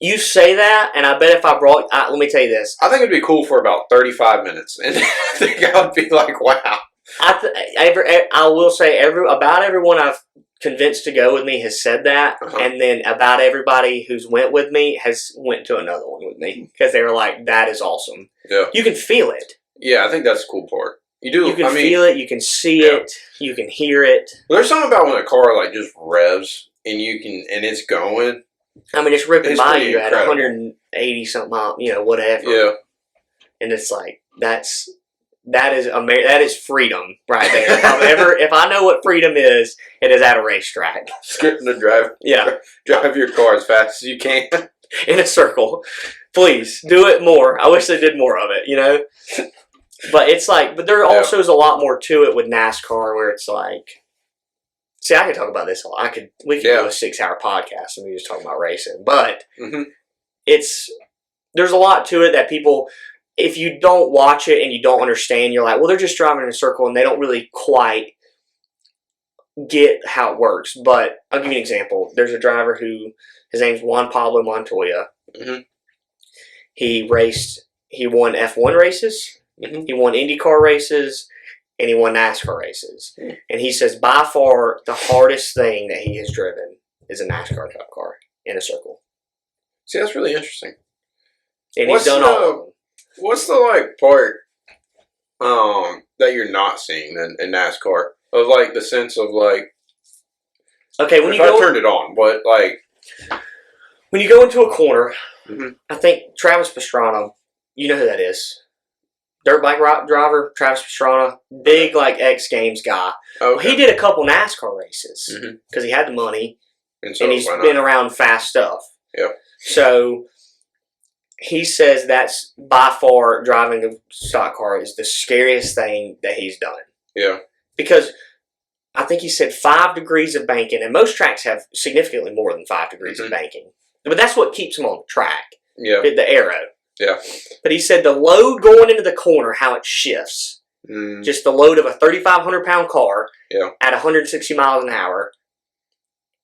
you say that, and I bet if I brought, let me tell you this. I think it'd be cool for about 35 minutes, and I think I would be like, wow. I will say about everyone I've convinced to go with me has said that, and then about everybody who's went with me has went to another one with me because they were like, "That is awesome." Yeah, you can feel it. Yeah, I think that's the cool part. You can feel it. You can see it. You can hear it. Well, there's something about when a car like just revs and and it's going. I mean, it's ripping by you at 180 something miles, whatever. Yeah, and it's like that is freedom right there. If I know what freedom is, it is at a racetrack. Skipping to drive. Yeah, drive your car as fast as you can in a circle. Please do it more. I wish they did more of it. But it's like, but there also is a lot more to it with NASCAR where it's like, see, I could talk about this a lot. We could do a 6-hour podcast and we just talk about racing. But there's a lot to it that people, if you don't watch it and you don't understand, you're like, well, they're just driving in a circle and they don't really quite get how it works. But I'll give you an example. There's a driver who, his name's Juan Pablo Montoya. Mm-hmm. He won F1 races, mm-hmm. he won IndyCar races, and he won NASCAR races. Mm-hmm. And he says by far the hardest thing that he has driven is a NASCAR Cup car in a circle. See, that's really interesting. And he's done all of them. What's the like part that you're not seeing in NASCAR of like the sense of like, okay, when I turned it on, but like when you go into a corner, mm-hmm. I think Travis Pastrana, you know who that is, dirt bike driver, Travis Pastrana, big like X Games guy. Okay. Well, he did a couple NASCAR races because he had the money, and he's been around fast stuff. Yeah. So he says that's by far, driving a stock car is the scariest thing that he's done. Yeah. Because I think he said 5 degrees of banking, and most tracks have significantly more than 5 degrees of banking. But that's what keeps him on the track. Yeah. The arrow. Yeah. But he said the load going into the corner, how it shifts. Just the load of a 3,500-pound car at 160 miles an hour,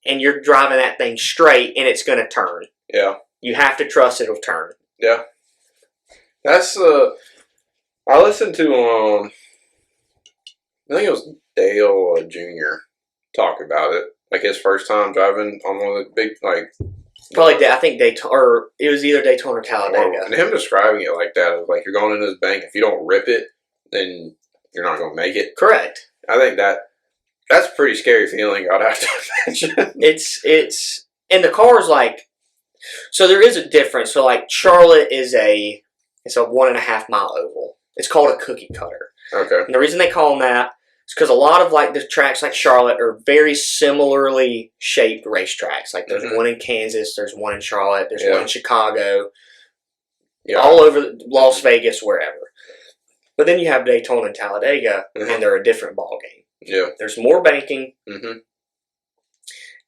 and you're driving that thing straight, and it's going to turn. Yeah. You have to trust it'll turn. Yeah. That's I listened to I think it was Dale Jr. talk about it, like his first time driving on one of the big like. Probably, I think Daytona, or it was either Daytona or Talladega. And him describing it like that, like you're going into this bank. If you don't rip it, then you're not going to make it. Correct. I think that's a pretty scary feeling. I'd have to imagine. It's and the car's like. So there is a difference. So like Charlotte it's a 1.5 mile oval. It's called a cookie cutter. Okay. And the reason they call them that is because a lot of like the tracks like Charlotte are very similarly shaped racetracks. Like there's one in Kansas, there's one in Charlotte, there's one in Chicago, all over Las Vegas, wherever. But then you have Daytona and Talladega, and they're a different ball game. Yeah. There's more banking.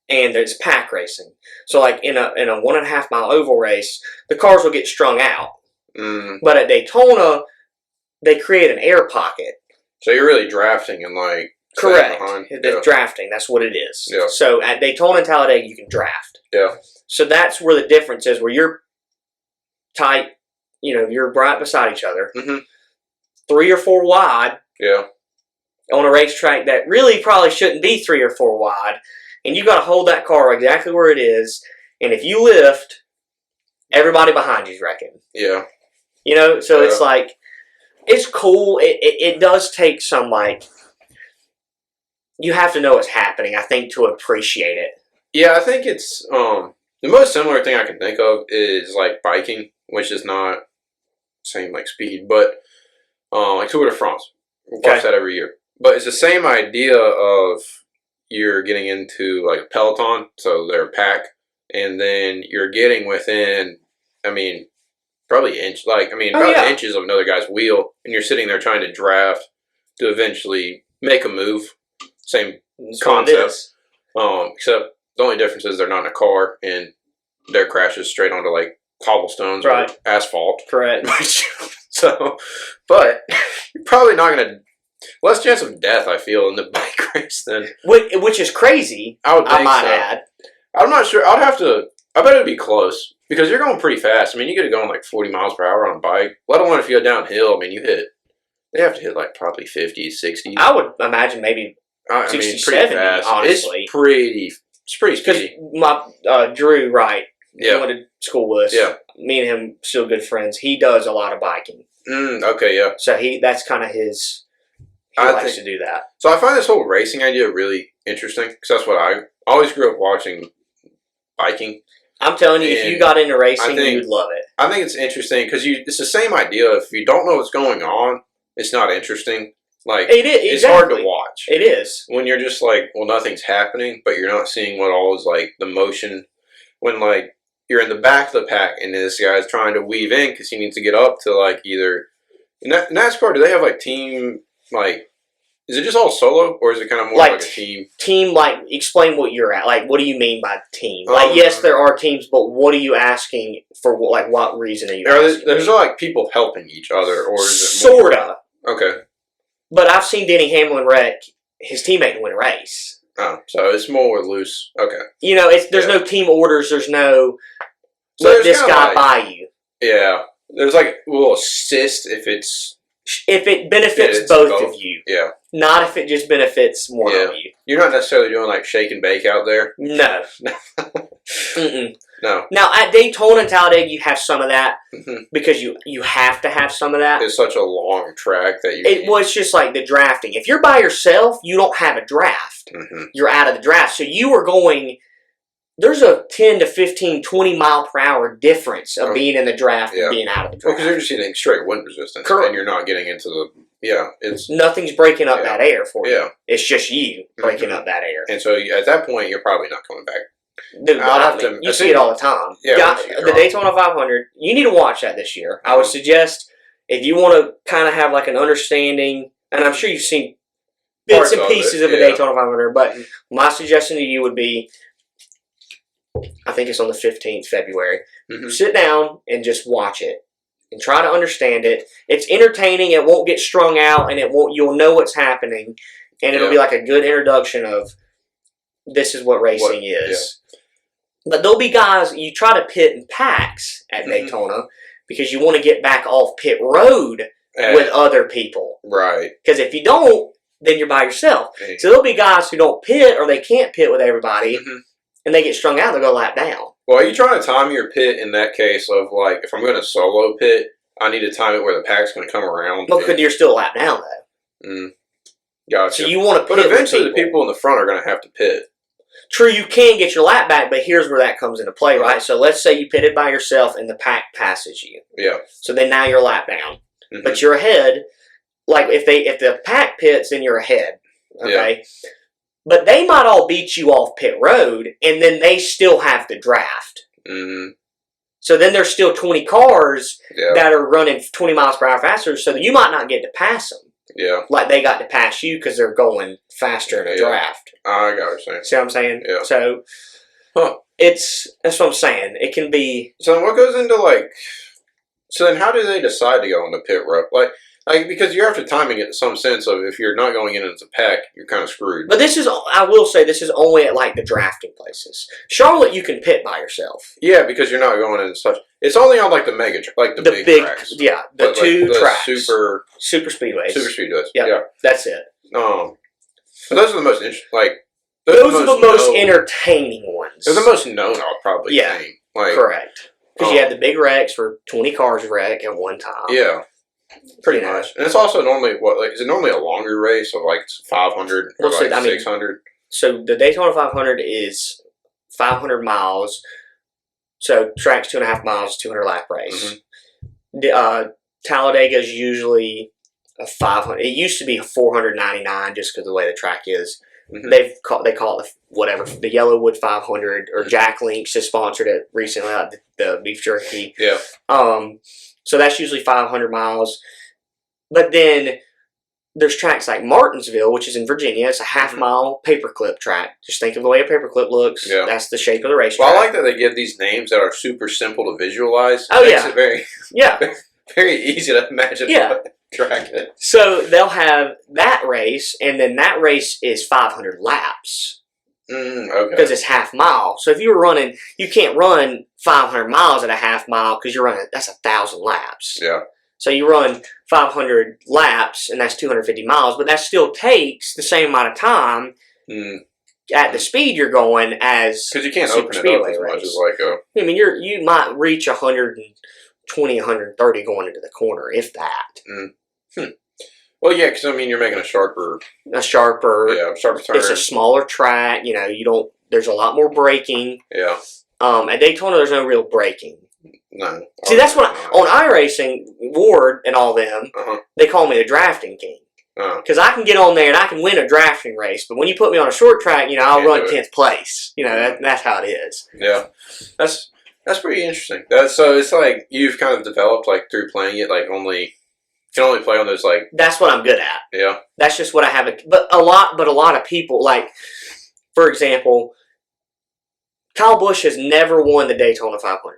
And there's pack racing. So like in a 1.5 mile oval race, the cars will get strung out. But at Daytona, they create an air pocket. So you're really drafting and like correct. It's drafting. That's what it is. Yeah. So at Daytona and Talladega, you can draft. Yeah. So that's where the difference is, where you're tight, you're right beside each other, 3 or 4 wide. Yeah. On a racetrack that really probably shouldn't be 3 or 4 wide. And you got to hold that car exactly where it is. And if you lift, everybody behind you's wrecking. Yeah. So it's like, it's cool. It does take some, like, you have to know what's happening, I think, to appreciate it. Yeah, I think it's, the most similar thing I can think of is, like, biking, which is not same, like, speed, but, like, Tour de France. We watch that every year. But it's the same idea of, you're getting into like a peloton, so they're a pack, and then you're getting within, probably inches of another guy's wheel, and you're sitting there trying to draft to eventually make a move. Same concept. Except the only difference is they're not in a car, and their crashes straight onto like cobblestones or asphalt. Correct. But you're probably not going to. Less chance of death, I feel, in the bike race than... Which is crazy, I might add. I'm not sure. I bet it'd be close. Because you're going pretty fast. You get it going like 40 miles per hour on a bike. Let alone if you go downhill, they have to hit like probably 50, 60. I would imagine maybe 60, 70, fast. Honestly. It's pretty speedy. Because my Drew Wright, he went to school with us. Yeah. Me and him still good friends. He does a lot of biking. Okay, yeah. So that's kind of his... He likes to do that. So I find this whole racing idea really interesting because that's what I always grew up watching biking. I'm telling you, if you got into racing, you'd love it. I think it's interesting because it's the same idea. If you don't know what's going on, it's not interesting. Like it is. It's hard to watch. It is when you're just like, well, nothing's happening, but you're not seeing what all is like the motion. When like you're in the back of the pack and this guy's trying to weave in because he needs to get up to like either in NASCAR. Do they have like team? Like, Is it just all solo, or is it kind of more like a team? Team, like, explain what you're at. Like, what do you mean by team? Like, yes, there are teams, but what are you asking for? Like, what reason are you asking? There's like people helping each other, or is it sorta? Okay. But I've seen Denny Hamlin wreck his teammate to win a race. Oh, so it's more loose. Okay. You know, there's no team orders. There's no let this guy buy you. Yeah. There's like a little assist if it benefits both of you. Yeah. Not if it just benefits one of you. You're not necessarily doing like shake and bake out there. No. No. Now at Daytona and Talladega, you have some of that because you have to have some of that. It's such a long track that it's just like the drafting. If you're by yourself, you don't have a draft. You're out of the draft, so you are going. There's a 10 to 15, 20 mile per hour difference of being in the draft and being out of the draft. Well, because you're just getting straight wind resistance, and you're not getting into the it's nothing's breaking up that air for you. Yeah, it's just you breaking up that air. And so at that point, you're probably not coming back. Dude, you see it all the time. Yeah, the Daytona 500. You need to watch that this year. I would suggest if you want to kind of have like an understanding, and I'm sure you've seen bits and pieces of the Daytona 500, but my suggestion to you would be. I think it's on the 15th February. Sit down and just watch it and try to understand it. It's entertaining. It won't get strung out, and you'll know what's happening, and it'll be like a good introduction of this is what racing is. But there'll be guys you try to pit in packs at Daytona because you want to get back off pit road with other people, right? Because if you don't, then you're by yourself. So there'll be guys who don't pit or they can't pit with everybody. And they get strung out, they'll go lap down. Well, are you trying to time your pit in that case of like, if I'm going to solo pit, I need to time it where the pack's going to come around? Well, because you're still lap down, though. Gotcha. So you want to pit. But eventually the people in the front are going to have to pit. True, you can get your lap back, but here's where that comes into play, right? So let's say you pitted by yourself and the pack passes you. Yeah. So then now you're lap down. But you're ahead. Like if the pack pits, then you're ahead. Okay? Yeah. But they might all beat you off pit road, and then they still have the draft. So then there's still 20 cars that are running 20 miles per hour faster, so you might not get to pass them. Yeah. Like they got to pass you because they're going faster in a draft. I got what you're saying. See what I'm saying? Yeah. So that's what I'm saying. It can be. So then what goes into like? So then how do they decide to go on the pit road? Like, because you have to timing it in some sense of if you're not going in as a pack, you're kind of screwed. But I will say, this is only at like the drafting places. Charlotte, you can pit by yourself. Yeah, because you're not going in such. It's only on like the mega, like the big tracks. Yeah, the two tracks. Super speedways. Super speedways. Yeah, that's it. But those are the most those are the most entertaining ones. They're the most known, I'll probably say. Correct. Because you have the big wrecks where 20 cars wreck at one time. Yeah. Pretty much. And it's also normally, is it normally a longer race of like 500 or 600? So the Daytona 500 is 500 miles. So track's 2.5 miles, 200 lap race. Talladega is usually a 500. It used to be a 499 just because of the way the track is. They call it the Yellowwood 500, or Jack Links has sponsored it recently, the beef jerky. Yeah. So that's usually 500 miles. But then there's tracks like Martinsville, which is in Virginia. It's a half-mile paperclip track. Just think of the way a paperclip looks. Yeah. That's the shape of the racetrack. Well, I like that they give these names that are super simple to visualize. Oh, Makes it very, very easy to imagine. Yeah. Track it. So they'll have that race, and then that race is 500 laps. Okay. Because it's half mile. So if you were running, you can't run 500 miles at a half mile because you're running, that's 1,000 laps. Yeah. So you run 500 laps, and that's 250 miles, but that still takes the same amount of time at the speed you're going as because you can't open it up as much as like a. I mean, you might reach 120, 130 going into the corner, if that. Well, yeah, because I mean, you're making a sharper turn. It's a smaller track. There's a lot more braking. Yeah. At Daytona, there's no real braking. No. See, that's what on iRacing, Ward and all them, they call me the drafting king. Because I can get on there and I can win a drafting race, but when you put me on a short track, I'll run 10th place. That's how it is. Yeah. That's pretty interesting. So it's like you've kind of developed like through playing it, like only can only play on those like. That's what I'm good at. Yeah. That's just what I have. But a lot of people, like, for example, Kyle Busch has never won the Daytona 500.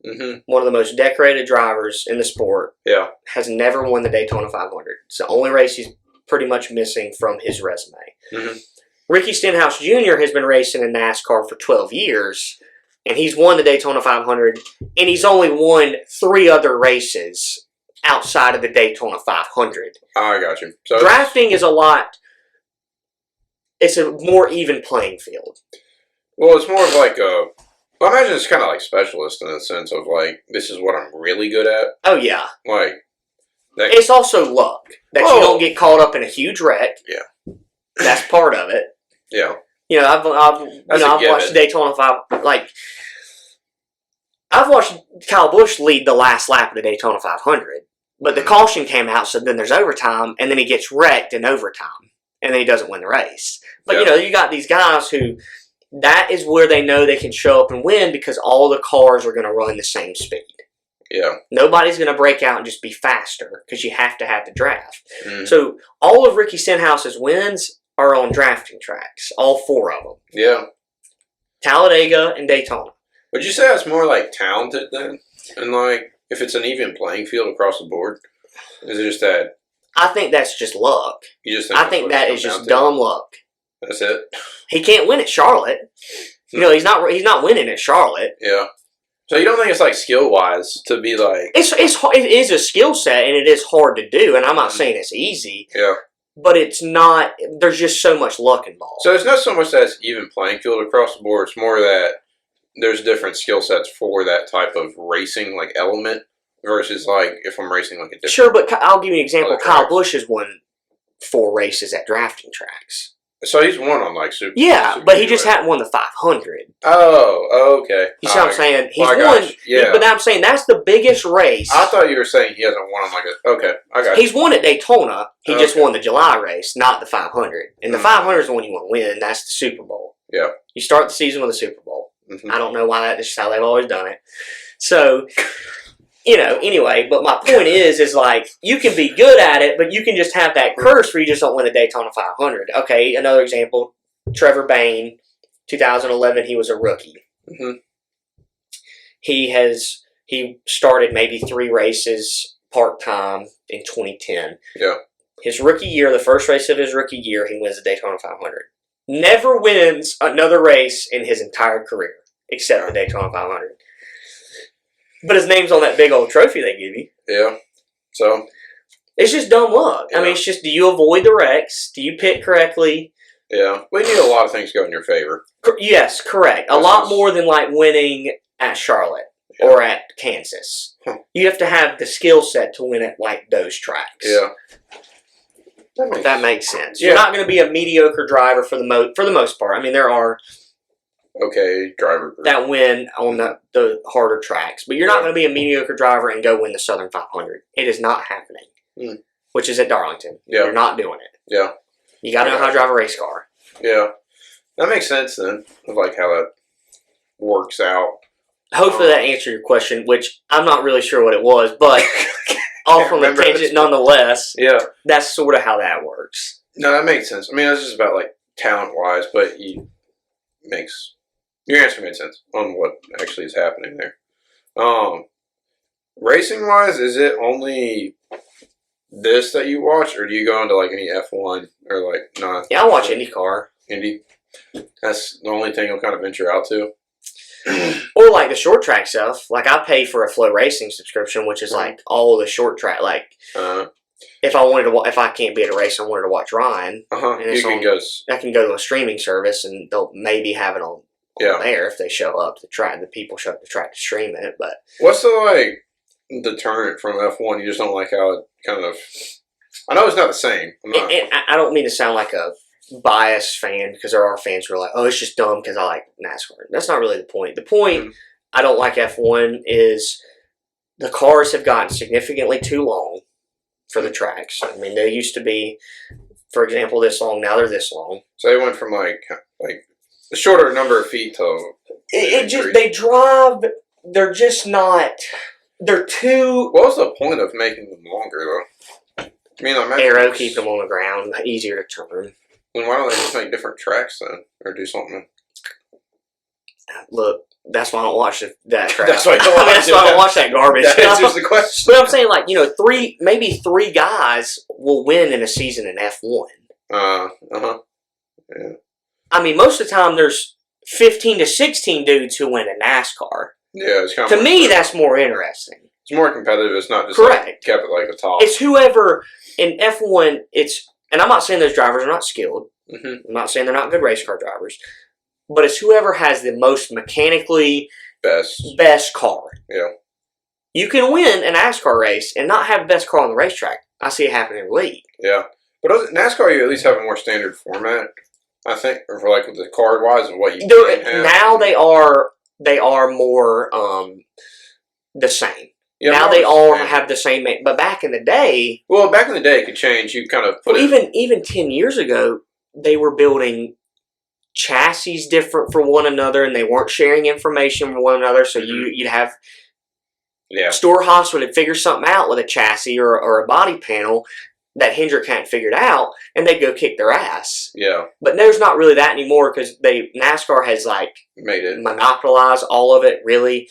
Mm-hmm. One of the most decorated drivers in the sport. Yeah. Has never won the Daytona 500. It's the only race he's pretty much missing from his resume. Mm-hmm. Ricky Stenhouse Jr. has been racing in NASCAR for 12 years, and he's won the Daytona 500, and he's only won 3 other races outside of the Daytona 500. I got you. So drafting is it's a more even playing field. Well, it's more of like a. Well, I imagine it's kind of like specialist in the sense of like, this is what I'm really good at. Oh, yeah. Like, it's also luck that you don't get caught up in a huge wreck. Yeah. That's part of it. Yeah. You know, I've watched Daytona 5. Like, I've watched Kyle Busch lead the last lap of the Daytona 500. But the caution came out, so then there's overtime, and then he gets wrecked in overtime. And then he doesn't win the race. But, you know, you got these guys who... That is where they know they can show up and win because all the cars are going to run the same speed. Yeah. Nobody's going to break out and just be faster because you have to have the draft. Mm. So all of Ricky Stenhouse's wins are on drafting tracks. All 4 of them. Yeah. Talladega and Daytona. Would you say it's more like talented then? And like, if it's an even playing field across the board? Is it just that? I think that's just luck. You just think I think that is just dumb luck. That's it. He can't win at Charlotte. You know, he's not winning at Charlotte. Yeah. So you don't think it's like skill wise to be like? It is a skill set and it is hard to do. And I'm not saying it's easy. Yeah. But it's not. There's just so much luck involved. So it's not so much that it's even playing field across the board. It's more that there's different skill sets for that type of racing like element versus like if I'm racing like a different. Sure, but I'll give you an example. Kyle Busch has won 4 races at drafting tracks. So he's won on like Super. Yeah, Super but he just hadn't won the 500. Oh, okay. You see what I'm saying? He's won. Yeah. But I'm saying that's the biggest race. I thought you were saying he hasn't won on like a. Okay, I got you. He's won at Daytona. He just won the July race, not the 500. And the 500 is the one you want to win. That's the Super Bowl. Yeah. You start the season with a Super Bowl. Mm-hmm. I don't know why that's just how they've always done it. So. You know, anyway, but my point is like, you can be good at it, but you can just have that curse where you just don't win the Daytona 500. Okay, another example, Trevor Bayne, 2011, he was a rookie. Mm-hmm. He started maybe 3 races part-time in 2010. Yeah. His rookie year, the first race of his rookie year, he wins the Daytona 500. Never wins another race in his entire career, except the Daytona 500. But his name's on that big old trophy they give you. Yeah. So. It's just dumb luck. Yeah. I mean, it's just, do you avoid the wrecks? Do you pick correctly? Yeah. We need a lot of things to go in your favor. Yes, correct. A lot more than like winning at Charlotte or at Kansas. Huh. You have to have the skill set to win at like those tracks. Yeah. That makes sense. Yeah. You're not going to be a mediocre driver for the most part. I mean, there are driver group that win on the harder tracks, but you're not going to be a mediocre driver and go win the Southern 500. It is not happening, which is at Darlington. Yeah. You're not doing it. Yeah. You got to know how to drive a race car. Yeah. That makes sense then, of like how that works out. Hopefully that answered your question, which I'm not really sure what it was, but off on a tangent nonetheless. Yeah. That's sort of how that works. No, that makes sense. I mean, it's just about like talent-wise, but your answer made sense on what actually is happening there. Racing-wise, is it only this that you watch, or do you go into like any F1 or like not? Yeah, I watch IndyCar. Indy. That's the only thing I'll kind of venture out to. Or like the short track stuff. Like I pay for a Flow Racing subscription, which is like all the short track. Like if I can't be at a race, I wanted to watch Ryan. I can go to a streaming service, and they'll maybe have it on there if they show up. The people show up to try to stream it. But what's the deterrent from F1? You just don't like how it kind of. I know it's not the same. I don't mean to sound like a biased fan, because there are fans who are like, oh, it's just dumb because I like NASCAR. That's not really the point. The point I don't like F1 is the cars have gotten significantly too long for the tracks. I mean, they used to be, for example, this long. Now they're this long. So they went from like a shorter number of feet to. They drive. They're just not. They're too. What was the point of making them longer though? I mean, like Aero keep them on the ground, easier to turn. Then why don't they just make different tracks then, or do something? Look, that's why I don't watch that crap. That's why I don't watch that garbage. That answers the question. But I'm saying, like, maybe three guys will win in a season in F1. Yeah. I mean, most of the time there's 15 to 16 dudes who win in NASCAR. Yeah, it's kind of. To me, that's more interesting. It's more competitive. It's not just correct. Like, kept it like the top. It's whoever in F1. And I'm not saying those drivers are not skilled. Mm-hmm. I'm not saying they're not good race car drivers. But it's whoever has the most mechanically best car. Yeah. You can win an NASCAR race and not have the best car on the racetrack. I see it happening in the league. Yeah. But NASCAR, you at least have a more standard format, I think, or for like with the card wise of what you can have. Now they are more the same. Yeah, now they all have the same, but back in the day. Well, back in the day, it could change. You kind of put even 10 years ago, they were building chassis different for one another, and they weren't sharing information with one another. So you'd have Storehouse would figure something out with a chassis or a body panel that Hendrick hadn't figured out, and they'd go kick their ass. Yeah. But there's not really that anymore because NASCAR has made it monopolized all of it really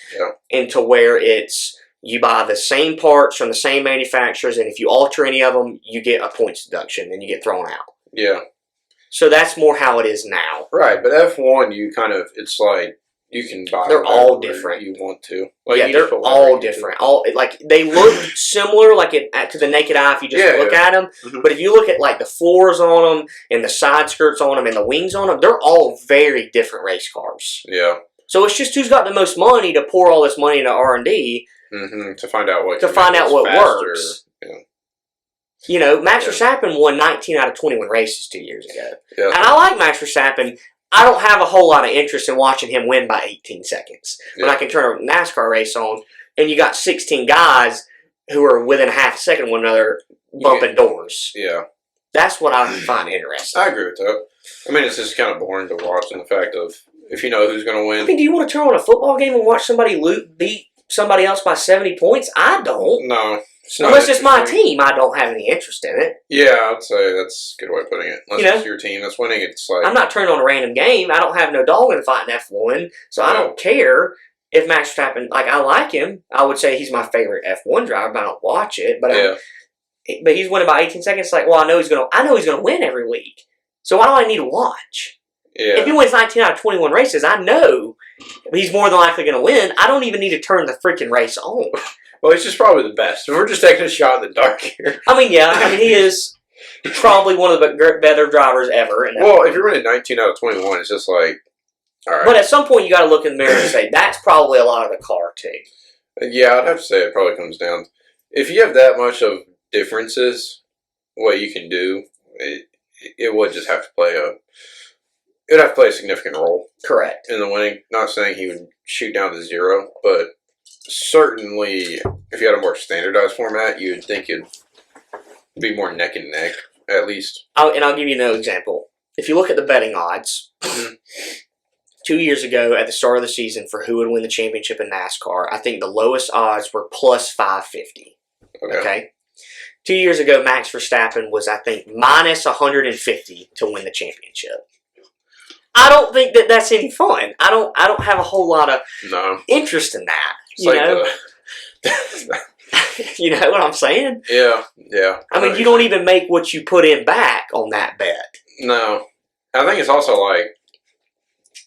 into where it's you buy the same parts from the same manufacturers, and if you alter any of them, you get a points deduction and you get thrown out. Yeah. So that's more how it is now. Right, but F1, it's like you can buy. They're all different. You want to? Like, they're all different. They look similar, to the naked eye if you just look at them. Mm-hmm. But if you look at like the floors on them and the side skirts on them and the wings on them, they're all very different race cars. Yeah. So it's just who's got the most money to pour all this money into R&D to find out what works. Yeah. Max Verstappen won 19 out of 21 races 2 years ago. Yeah. And I like Max Verstappen. I don't have a whole lot of interest in watching him win by 18 seconds. When I can turn a NASCAR race on, and you got 16 guys who are within a half a second of one another bumping doors. Yeah. That's what I find interesting. I agree with that. I mean, it's just kind of boring to watch in the fact of if you know who's going to win. I mean, do you want to turn on a football game and watch somebody beat somebody else by 70 points? I don't. No. Unless it's my team, I don't have any interest in it. Yeah, I'd say that's a good way of putting it. Unless it's your team that's winning, it's like... I'm not turning on a random game. I don't have no dog in the fight in F1, so I don't care if Max Verstappen... I like him. I would say he's my favorite F1 driver, but I don't watch it. But he's winning by 18 seconds. It's like, well, I know he's gonna win every week. So why do I need to watch? Yeah. If he wins 19 out of 21 races, I know he's more than likely going to win. I don't even need to turn the freaking race on. Well, he's just probably the best. We're just taking a shot in the dark here. I mean, he is probably one of the better drivers ever. Well, if you're winning 19 out of 21, it's just like, all right. But at some point, you got to look in the mirror and say, that's probably a lot of the car, too. Yeah, I'd have to say it probably comes down. If you have that much of differences, what you can do, it would just have to play a significant role. Correct. In the winning. Not saying he would shoot down to zero, but certainly if you had a more standardized format, you'd think it'd be more neck and neck, at least. I'll give you another example. If you look at the betting odds, 2 years ago at the start of the season for who would win the championship in NASCAR, I think the lowest odds were plus 550. Okay? 2 years ago, Max Verstappen was, I think, minus 150 to win the championship. I don't think that's any fun. I don't have a whole lot of interest in that. You know what I'm saying? Yeah. I mean, you don't even make what you put in back on that bet. No. I think it's also like,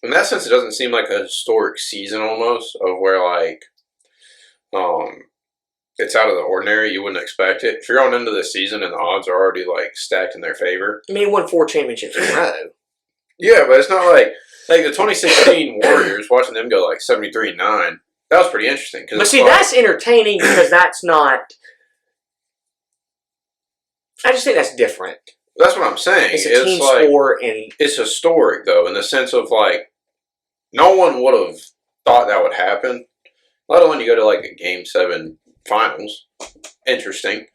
in that sense, it doesn't seem like a historic season almost, of where like, it's out of the ordinary. You wouldn't expect it. If you're going into this season and the odds are already like stacked in their favor. I mean, he won 4 championships in a row. Yeah, but it's not like the 2016 Warriors, watching them go like 73-9. That was pretty interesting. But see, that's entertaining because that's not... I just think that's different. That's what I'm saying. It's a team sport. And it's historic, though, in the sense of, like, no one would have thought that would happen. Let alone you go to, like, a Game 7 finals. Interesting.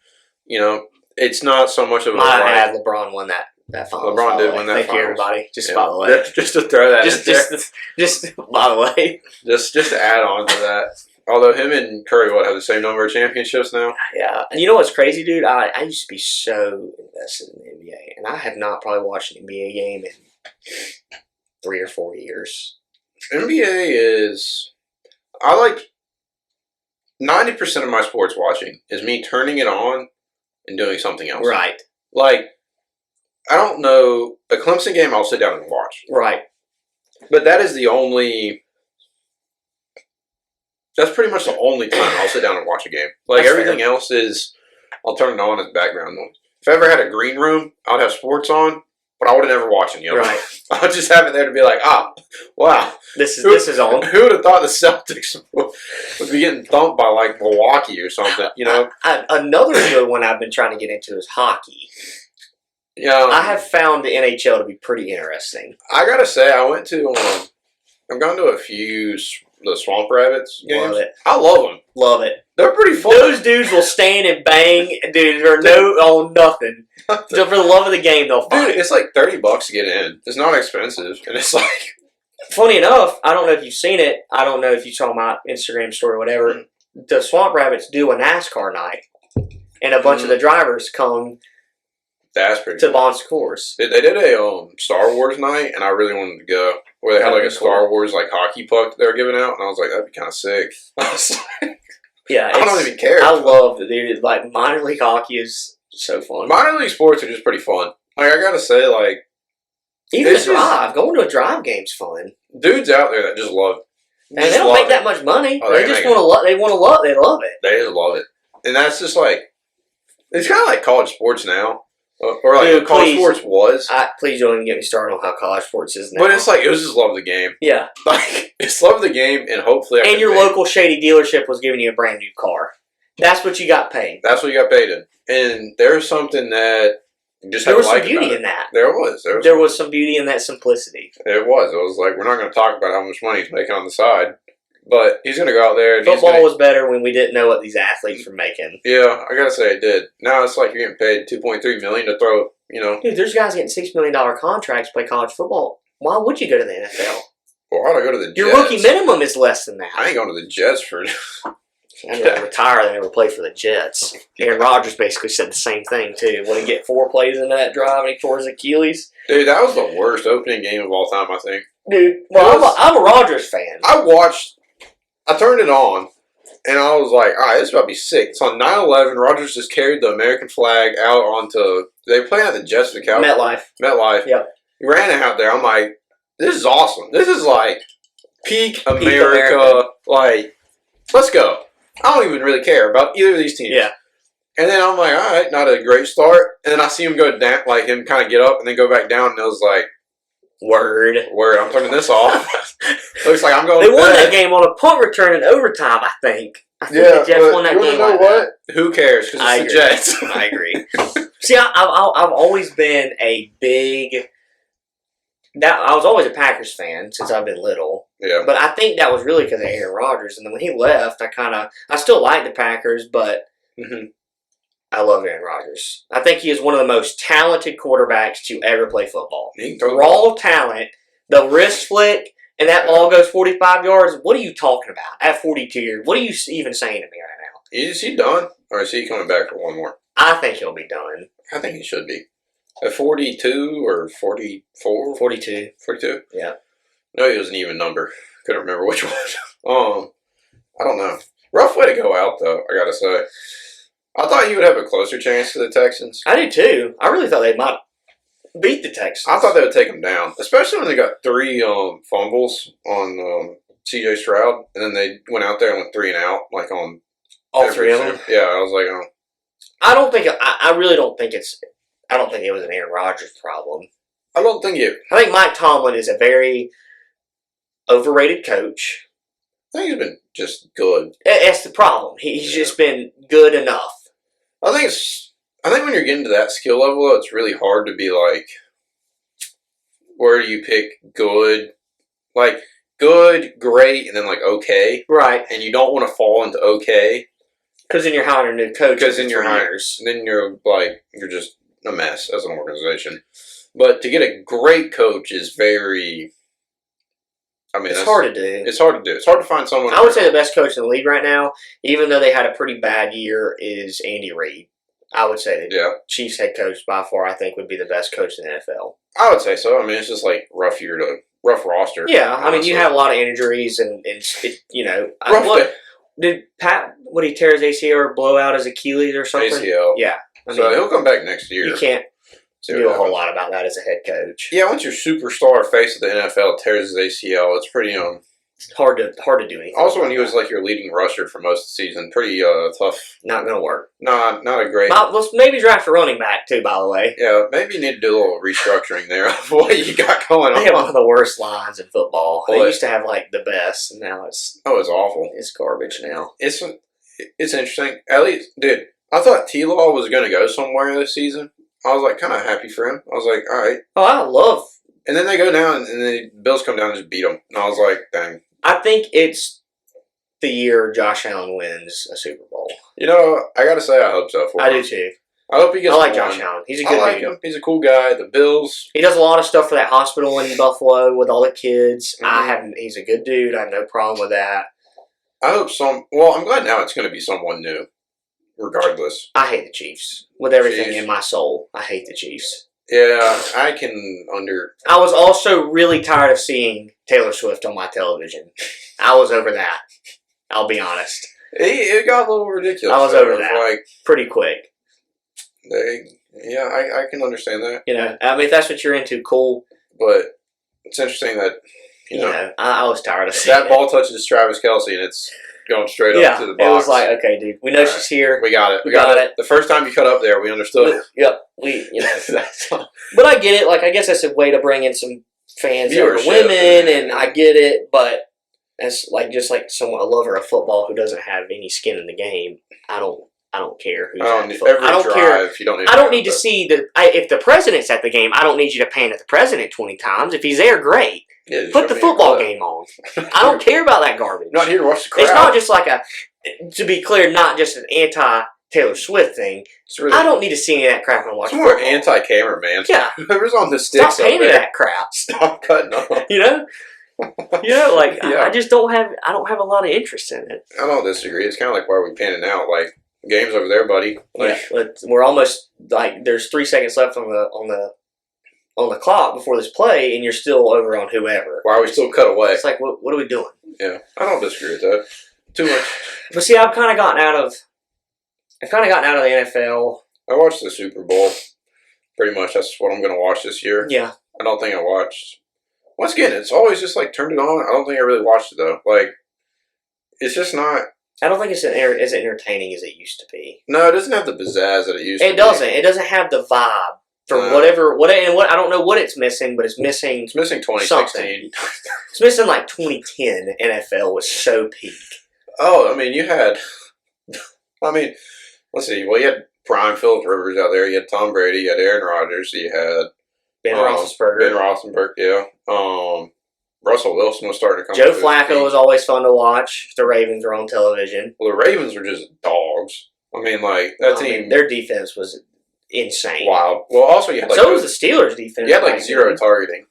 You know, it's not so much of a... Might add LeBron won that finals. LeBron did win that Thank finals. you, everybody. Just by the way. Just to throw that just by the way. Just to add on to that. Although him and Curry have the same number of championships now. Yeah, and you know what's crazy, dude? I used to be so invested in the NBA, and I have not probably watched an NBA game in 3 or 4 years. NBA is, I like 90% of my sports watching is me turning it on and doing something else. Right. Like, I don't know, a Clemson game I'll sit down and watch. Right. But that is the only, that's pretty much the only time I'll sit down and watch a game. Like, that's everything fair. Else is, I'll turn it on as background noise. If I ever had a green room, I would have sports on, but I would have never watched any of it. Right. I would just have it there to be like, wow. This is on. Who would have thought the Celtics would be getting thumped by, like, Milwaukee or something, you know? Another good one I've been trying to get into is hockey. Yeah. I have found the NHL to be pretty interesting. I gotta say, I've gone to a few the Swamp Rabbits games. Love it. I love them. Love it. They're pretty fun. Those dudes will stand and bang, dude. They're on nothing. So for the love of the game, they'll fight. Dude, it's like $30 to get in. It's not expensive, and it's like. Funny enough, I don't know if you've seen it. I don't know if you saw my Instagram story or whatever. Mm-hmm. The Swamp Rabbits do a NASCAR night, and a bunch of the drivers come. That's pretty to Bon's course. They did a Star Wars night, and I really wanted to go. Where they had like a Star Wars like hockey puck they were giving out, and I was like, that'd be kind of sick. Yeah, I don't even care. I love it, dude. Like minor league hockey is so fun. Minor league sports are just pretty fun. Like I gotta say, like even a drive, going to a drive game's fun. Dudes out there that just love, and they don't make that much money. Oh, they just want to love. They want to love. They love it. They just love it, and that's just like it's kind of like college sports now. Or like dude, college sports was. Please don't even get me started on how college sports is now. But it's like, it was just love the game. Yeah. Like, it's love the game, and hopefully and your local shady dealership was giving you a brand new car. That's what you got paid. That's what you got paid in. And there's something that just there was some beauty in that. There was. There was some beauty in that simplicity. It was. It was like, we're not going to talk about how much money he's making on the side. But he's going to go out there. And football was better when we didn't know what these athletes were making. Yeah, I got to say it did. Now it's like you're getting paid $2.3 million to throw, you know. Dude, there's guys getting $6 million contracts to play college football. Why would you go to the NFL? Well, why'd I go to the Jets? Your rookie minimum is less than that. I ain't going to the Jets for... I'm going to retire and never play for the Jets. Aaron Rodgers basically said the same thing, too. When he get 4 plays into that drive and he tore his Achilles. Dude, that was the worst opening game of all time, I think. Dude, well, I'm a Rodgers fan. I turned it on, and I was like, all right, this is about to be sick. It's on 9/11. Rodgers just carried the American flag out onto... They play at the Jets for the Cowboys. MetLife. Yep. He ran it out there. I'm like, this is awesome. This is like peak America. Like, let's go. I don't even really care about either of these teams. Yeah. And then I'm like, all right, not a great start. And then I see him go down, like him kind of get up and then go back down, and I was like, Word, I'm turning this off. Looks like I'm going. They won that game on a punt return in overtime, I think. The Jets won that game. You know what? Who cares? Because it's the Jets. I agree. See, I've always been a big... I was always a Packers fan since I've been little. Yeah. But I think that was really because of Aaron Rodgers. And then when he left, I still like the Packers, but I love Aaron Rodgers. I think he is one of the most talented quarterbacks to ever play football. Raw talent, the wrist flick, and that ball goes 45 yards. What are you talking about at 42 years? What are you even saying to me right now? Is he done? Or is he coming back for one more? I think he'll be done. I think he should be. At 42 or 44? 42. 42? Yeah. No, he was an even number. Couldn't remember which one. I don't know. Rough way to go out, though, I gotta say. I thought he would have a closer chance to the Texans. I did, too. I really thought they might beat the Texans. I thought they would take them down. Especially when they got 3 fumbles on C.J. Stroud. And then they went out there and went 3 and out, like on... All 3 of them? Yeah, I was like, oh. I really don't think it's... I don't think it was an Aaron Rodgers problem. I don't think it... I think Mike Tomlin is a very overrated coach. I think he's been just good. That's the problem. He's just been good enough. I think when you're getting to that skill level, it's really hard to be like, where do you pick good? Like, good, great, and then like okay. Right. And you don't want to fall into okay. Because then you're hiring a new coach. Because then you're then you're just a mess as an organization. But to get a great coach is very... I mean, it's hard to do. It's hard to do. It's hard to find someone. I would say the best coach in the league right now, even though they had a pretty bad year, is Andy Reid. I would say the Chiefs head coach by far, I think, would be the best coach in the NFL. I would say so. I mean, it's just like rough roster. Yeah, honestly. I mean, you have a lot of injuries, and you know, did Pat? Would he tear his ACL or blow out his Achilles or something? ACL. Yeah, so he'll come back next year. You can't do a whole lot about that as a head coach. Yeah, once your superstar face of the NFL tears his ACL, it's pretty hard to do anything. Also, when he was like your leading rusher for most of the season, pretty tough. Not gonna work. Not a great. Let's maybe draft a running back too. By the way. Yeah, maybe you need to do a little restructuring there of what you got going on. They have one of the worst lines in football. They used to have like the best, and now it's awful. It's garbage now. It's interesting. At least, dude, I thought T-Law was gonna go somewhere this season. I was like kind of happy for him. I was like, all right. Oh, I love. And then they go down, and the Bills come down and just beat them. And I was like, dang. I think it's the year Josh Allen wins a Super Bowl. You know, I gotta say, I hope so for him. I do too. I hope he gets. I like Josh Allen. He's a good dude. Him. He's a cool guy. The Bills. He does a lot of stuff for that hospital in Buffalo with all the kids. He's a good dude. I have no problem with that. I hope Well, I'm glad now it's going to be someone new. Regardless, I hate the Chiefs with everything in my soul. I hate the Chiefs. Yeah, I can I was also really tired of seeing Taylor Swift on my television. I was over that. I'll be honest. It got a little ridiculous. I was over that. Like pretty quick. I can understand that. You know, I mean, if that's what you're into, cool. But it's interesting that you know I was tired of seeing that ball touches Travis Kelce and it's going straight up to the box. It was like, okay, dude, we know she's here. We got it. We got it. The first time you cut up there, we understood. Yep. But I get it. Like, I guess that's a way to bring in some fans that are women, and I get it. But as just like someone, a lover of football who doesn't have any skin in the game, I don't care who's at the football. I don't care. I don't need to see if the president's at the game. I don't need you to pan at the president 20 times. If he's there, great. Yeah, put the football game on. I don't care about that garbage. Not here to watch the crowd. It's not just like to be clear, not just an anti-Taylor Swift thing. Really, I don't need to see any of that crap when I watch football. It's more anti-camera, man. Yeah. Whoever's on the sticks Stop painting that crap. Stop cutting off. You know? I just don't have a lot of interest in it. I don't disagree. It's kind of like why are we panning out? Like, game's over there, buddy. Like, we're almost, there's 3 seconds left on the clock before this play, and you're still over on whoever. Why are we still cut away? It's like, what are we doing? Yeah, I don't disagree with that. Too much. But see, I've kind of gotten out of the NFL. I watched the Super Bowl. Pretty much, that's what I'm going to watch this year. Yeah. I don't think I watched. Once again, it's always just like turned it on. I don't think I really watched it though. Like, it's just not. I don't think it's as entertaining as it used to be. No, it doesnesn't have the pizzazz that it used to be. It doesn't. It doesn't have the vibe. For what I don't know what it's missing, but it's missing. It's missing 2016. Something. It's missing like 2010. NFL was so peak. Oh, I mean, you had. Let's see. Well, you had prime Phillip Rivers out there. You had Tom Brady. You had Aaron Rodgers. You had Ben Roethlisberger. Yeah. Russell Wilson was starting to come. Joe Flacco was always fun to watch. If the Ravens were on television. Well, the Ravens were just dogs. I mean, like that team. Their defense was insane. Wild. Well, also you had so was the Steelers' defense. You had like zero targeting.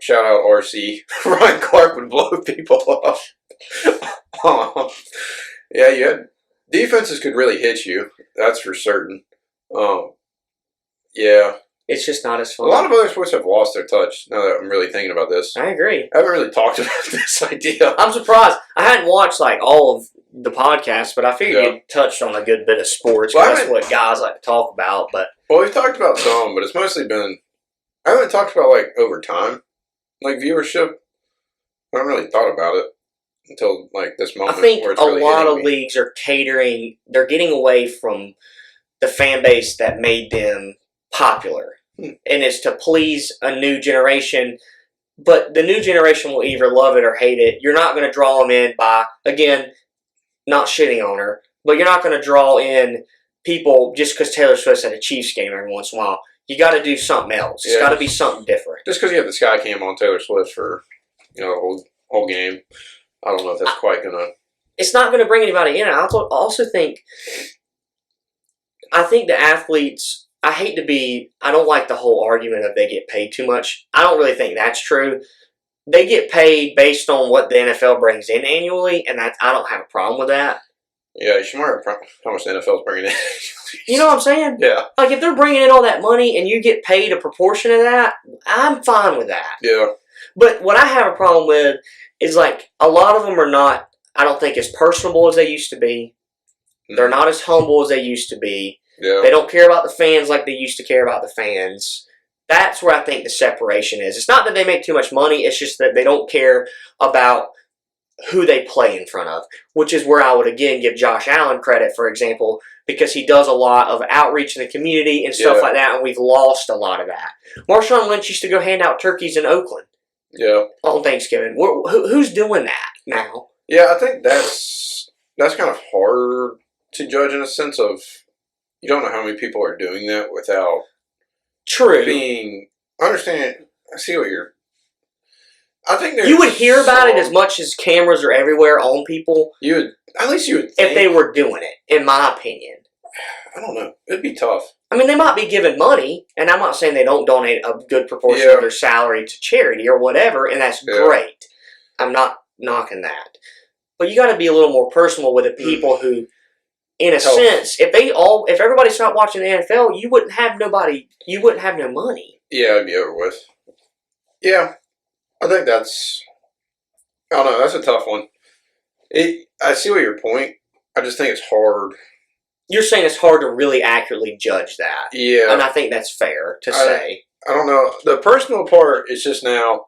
Shout out RC. Ryan Clark would blow people up. Yeah, you had defenses could really hit you. That's for certain. Yeah. It's just not as fun. A lot of other sports have lost their touch. Now that I'm really thinking about this, I agree. I haven't really talked about this idea. I'm surprised. I hadn't watched like all of the podcasts, but I figured you touched on a good bit of sports. Well, that's what guys like to talk about. But we've talked about some, but it's mostly been. I haven't talked about like over time, like viewership. I haven't really thought about it until like this moment. I think where it's really a lot of leagues are catering. They're getting away from the fan base that made them popular, and it's to please a new generation. But the new generation will either love it or hate it. You're not going to draw them in by, again, not shitting on her, but you're not going to draw in people just because Taylor Swift's at a Chiefs game every once in a while. You got to do something else. It's got to be something different. Just because you have the sky cam on Taylor Swift for the whole game, I don't know if that's quite going to. It's not going to bring anybody in. I also think. I think the athletes. I don't like the whole argument of they get paid too much. I don't really think that's true. they get paid based on what the NFL brings in annually, and I don't have a problem with that. Yeah, you should wonder how much the NFL's bringing in. You know what I'm saying? Yeah. Like, if they're bringing in all that money and you get paid a proportion of that, I'm fine with that. Yeah. But what I have a problem with is, like, a lot of them are not, I don't think, as personable as they used to be. They're not as humble as they used to be. Yeah. They don't care about the fans like they used to care about the fans. That's where I think the separation is. It's not that they make too much money. It's just that they don't care about who they play in front of, which is where I would, again, give Josh Allen credit, for example, because he does a lot of outreach in the community and stuff like that, and we've lost a lot of that. Marshawn Lynch used to go hand out turkeys in Oakland on Thanksgiving. Who's doing that now? Yeah, I think that's kind of hard to judge in a sense of you don't know how many people are doing that without being... I understand. I see what you're... I think you would hear about it as much as cameras are everywhere on people. At least you would think. If they were doing it, in my opinion. I don't know. It'd be tough. I mean, they might be giving money, and I'm not saying they don't donate a good proportion of their salary to charity or whatever, and that's great. I'm not knocking that. But you got to be a little more personal with the people who, in a sense, if everybody stopped watching the NFL, you wouldn't have no money. Yeah, it'd be over with. Yeah. I think that's... I don't know. That's a tough one. I see what your point. I just think it's hard. You're saying it's hard to really accurately judge that. Yeah. And I think that's fair to say. I don't know. The personal part is just now...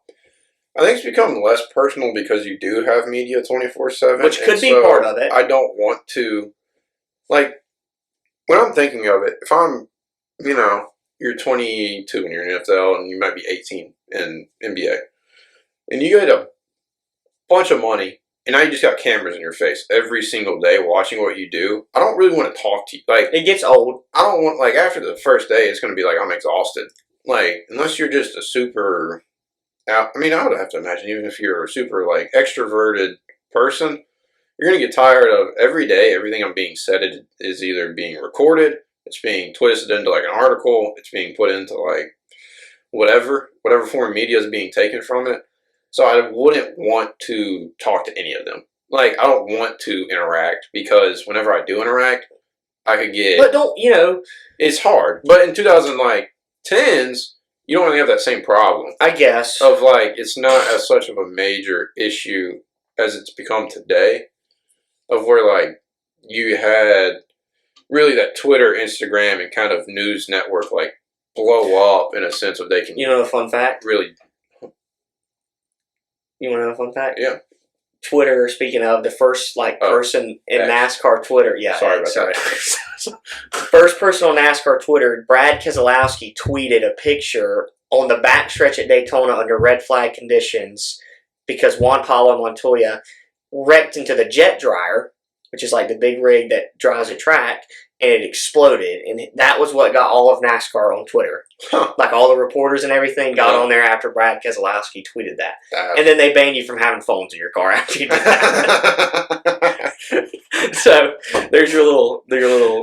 I think it's become less personal because you do have media 24/7. Which could be part of it. I don't want to... Like, when I'm thinking of it, if I'm, you're 22 and you're in NFL and you might be 18 in NBA. And you get a bunch of money, and now you just got cameras in your face every single day watching what you do. I don't really want to talk to you. Like, it gets old. I don't want, like, after the first day, it's going to be like, I'm exhausted. Like, unless you're just a super, I would have to imagine, even if you're a super, like, extroverted person, you're going to get tired of every day, everything I'm being said is either being recorded, it's being twisted into, like, an article, it's being put into, like, whatever form of media is being taken from it. So I wouldn't want to talk to any of them. Like, I don't want to interact because whenever I do interact, I could get... But it's hard. But in 2010s, you don't really have that same problem. I guess. Of, like, it's not as such of a major issue as it's become today. Of where, like, you had really that Twitter, Instagram, and kind of news network, like, blow up in a sense of they can... You know a fun fact? Really... You want to know a fun fact? Yeah. Twitter, speaking of, the first person in NASCAR Twitter. Yeah. Sorry about that. First person on NASCAR Twitter, Brad Keselowski tweeted a picture on the backstretch at Daytona under red flag conditions because Juan Pablo Montoya wrecked into the jet dryer, which is like the big rig that drives a track, and it exploded. And that was what got all of NASCAR on Twitter. Huh. Like all the reporters and everything got on there after Brad Keselowski tweeted that. And then they ban you from having phones in your car after you do that. So there's your little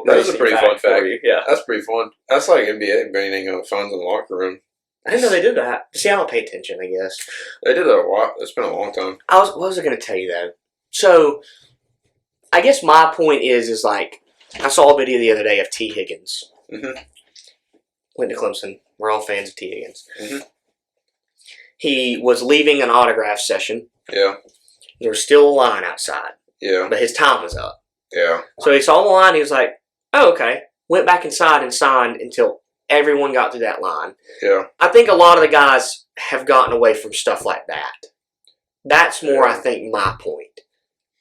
That's a pretty fun fact. Yeah. That's pretty fun. That's like NBA banning phones in the locker room. I didn't know they did that. See, I don't pay attention, I guess. They did that a lot. It's been a long time. What was I going to tell you, though? So, I guess my point is like, I saw a video the other day of T. Higgins. Mm-hmm. Went to Clemson. We're all fans of T. Higgins. Mm-hmm. He was leaving an autograph session. Yeah. There was still a line outside. Yeah. But his time was up. Yeah. So he saw the line. He was like, oh, okay. Went back inside and signed until everyone got through that line. Yeah. I think a lot of the guys have gotten away from stuff like that. That's more, I think, my point.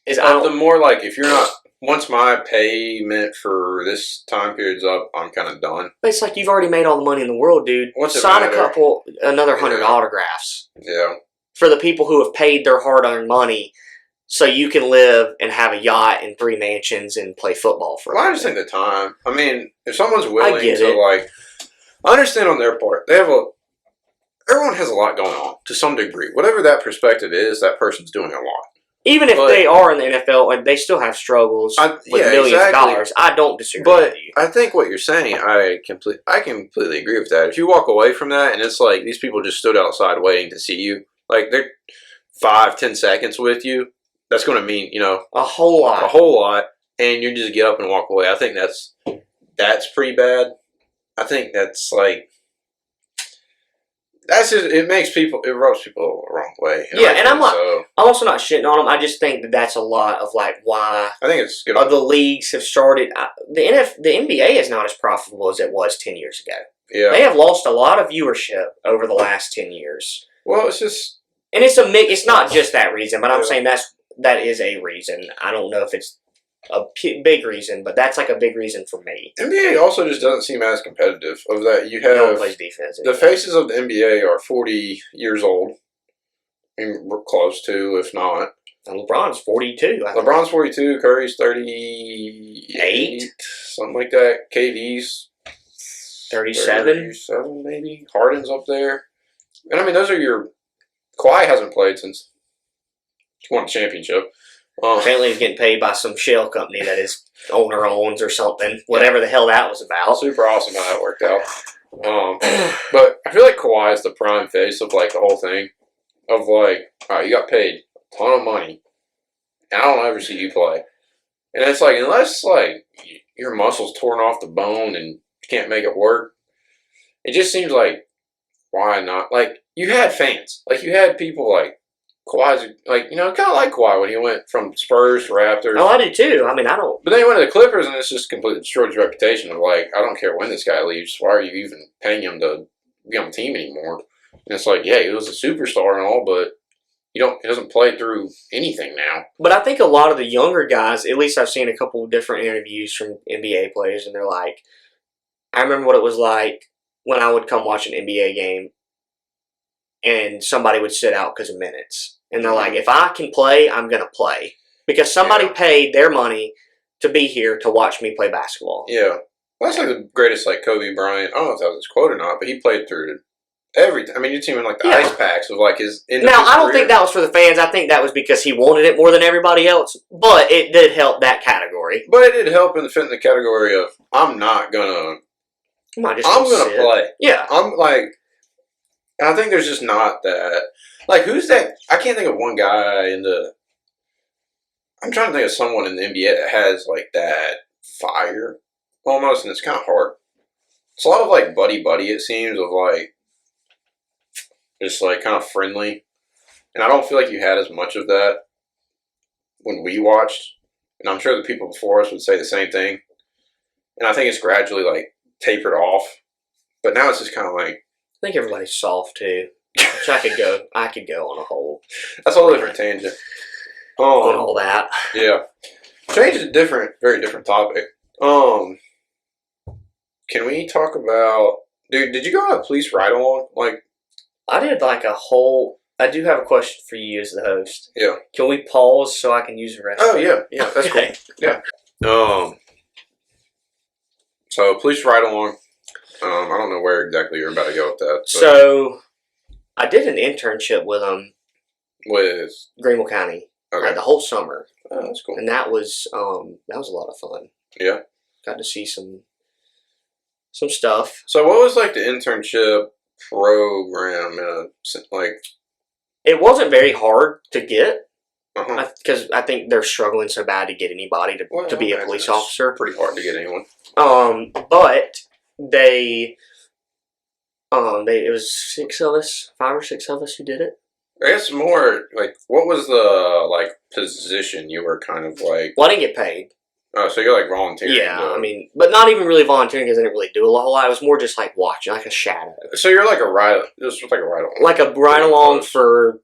The more like, if you're not... Once my payment for this time period's up, I'm kind of done. But it's like you've already made all the money in the world, dude. Sign another 100 autographs. Yeah. For the people who have paid their hard-earned money so you can live and have a yacht and 3 mansions and play football for I just think the time. I mean, if someone's willing to, like... I understand on their part. Everyone has a lot going on, to some degree. Whatever that perspective is, that person's doing a lot. Even if they are in the NFL and they still have struggles with millions of dollars, I don't disagree with you. I think what you're saying, I completely agree with that. If you walk away from that and it's like these people just stood outside waiting to see you, Like they're 5-10 seconds with you. That's going to mean a whole lot, and you just get up and walk away. I think that's pretty bad. I think that's like. That's just, it rubs people the wrong way. And I'm also not shitting on them. I just think that's a lot of like why I think it's good. The leagues have started. The NBA is not as profitable as it was 10 years ago. Yeah, they have lost a lot of viewership over the last 10 years. Well, it's just, and it's it's not just that reason, but I'm saying that is a reason. I don't know if it's a big reason, but that's like a big reason for me. NBA also just doesn't seem as competitive. Of that, you have no one plays defense. The faces of the NBA are 40 years old. I mean, we're close to, if not. And LeBron's 42. LeBron's 42. Curry's 38, something like that. KD's 37, maybe. Harden's up there, and I mean those are your. Kawhi hasn't played since he won a championship. Apparently he's getting paid by some shell company that his owner owns or something. Whatever the hell that was about. Super awesome how that worked out. But I feel like Kawhi is the prime face of like the whole thing. Of like, all right, you got paid a ton of money, and I don't ever see you play. And it's like, unless like your muscles torn off the bone and you can't make it work, it just seems like, why not? Like, you had fans. Like, you had people like, Kawhi's, like, kind of like Kawhi when he went from Spurs to Raptors. Oh, I do too. I mean, I don't. But then he went to the Clippers, and it's just completely destroyed his reputation of, like, I don't care when this guy leaves. Why are you even paying him to be on the team anymore? And it's like, yeah, he was a superstar and all, but he doesn't play through anything now. But I think a lot of the younger guys, at least I've seen a couple of different interviews from NBA players, and they're like, I remember what it was like when I would come watch an NBA game, and somebody would sit out because of minutes. And they're like, if I can play, I'm going to play. Because somebody paid their money to be here to watch me play basketball. Yeah. Well, that's like the greatest, like, Kobe Bryant. I don't know if that was his quote or not, but he played through everything. I mean, you'd see him in, like, the ice packs of, like, his Now, I don't think that was for the fans. I think that was because he wanted it more than everybody else. But it did help that category. But it did help in the category of, I'm not going to... I'm going to play. Yeah. I'm, like... I think there's just not that... Like, who's that? I can't think of one guy in the... I'm trying to think of someone in the NBA that has, like, that fire, almost, and it's kind of hard. It's a lot of, like, buddy-buddy, it seems, of, like, just, like, kind of friendly. And I don't feel like you had as much of that when we watched. And I'm sure the people before us would say the same thing. And I think it's gradually, like, tapered off. But now it's just kind of like... I think everybody's soft, too. Which I could go on a whole... That's a whole different tangent. On all that. Yeah. Change is a very different topic. Can we talk about... Dude, did you go on a police ride-along? Like... I did like a whole... I do have a question for you as the host. Yeah. Can we pause so I can use the restroom? Oh, yeah. Yeah, that's cool. Yeah. So, police ride-along. I don't know where exactly you're about to go with that. So I did an internship with them. With? Greenville County. Okay. The whole summer. Oh, that's cool. And that was a lot of fun. Yeah. Got to see some stuff. So what was like the internship program? Like, it wasn't very hard to get. Because I think they're struggling so bad to get anybody to be a police officer. Pretty hard to get anyone. But it was 5 or 6 of us who did it. I guess more like, what was the like position you were kind of like? Well, I didn't get paid. Oh, so you're like volunteering? Yeah, I mean, but not even really volunteering because I didn't really do a whole lot. It was more just like watching, like a shadow. So you're like just like a ride along, like a ride along for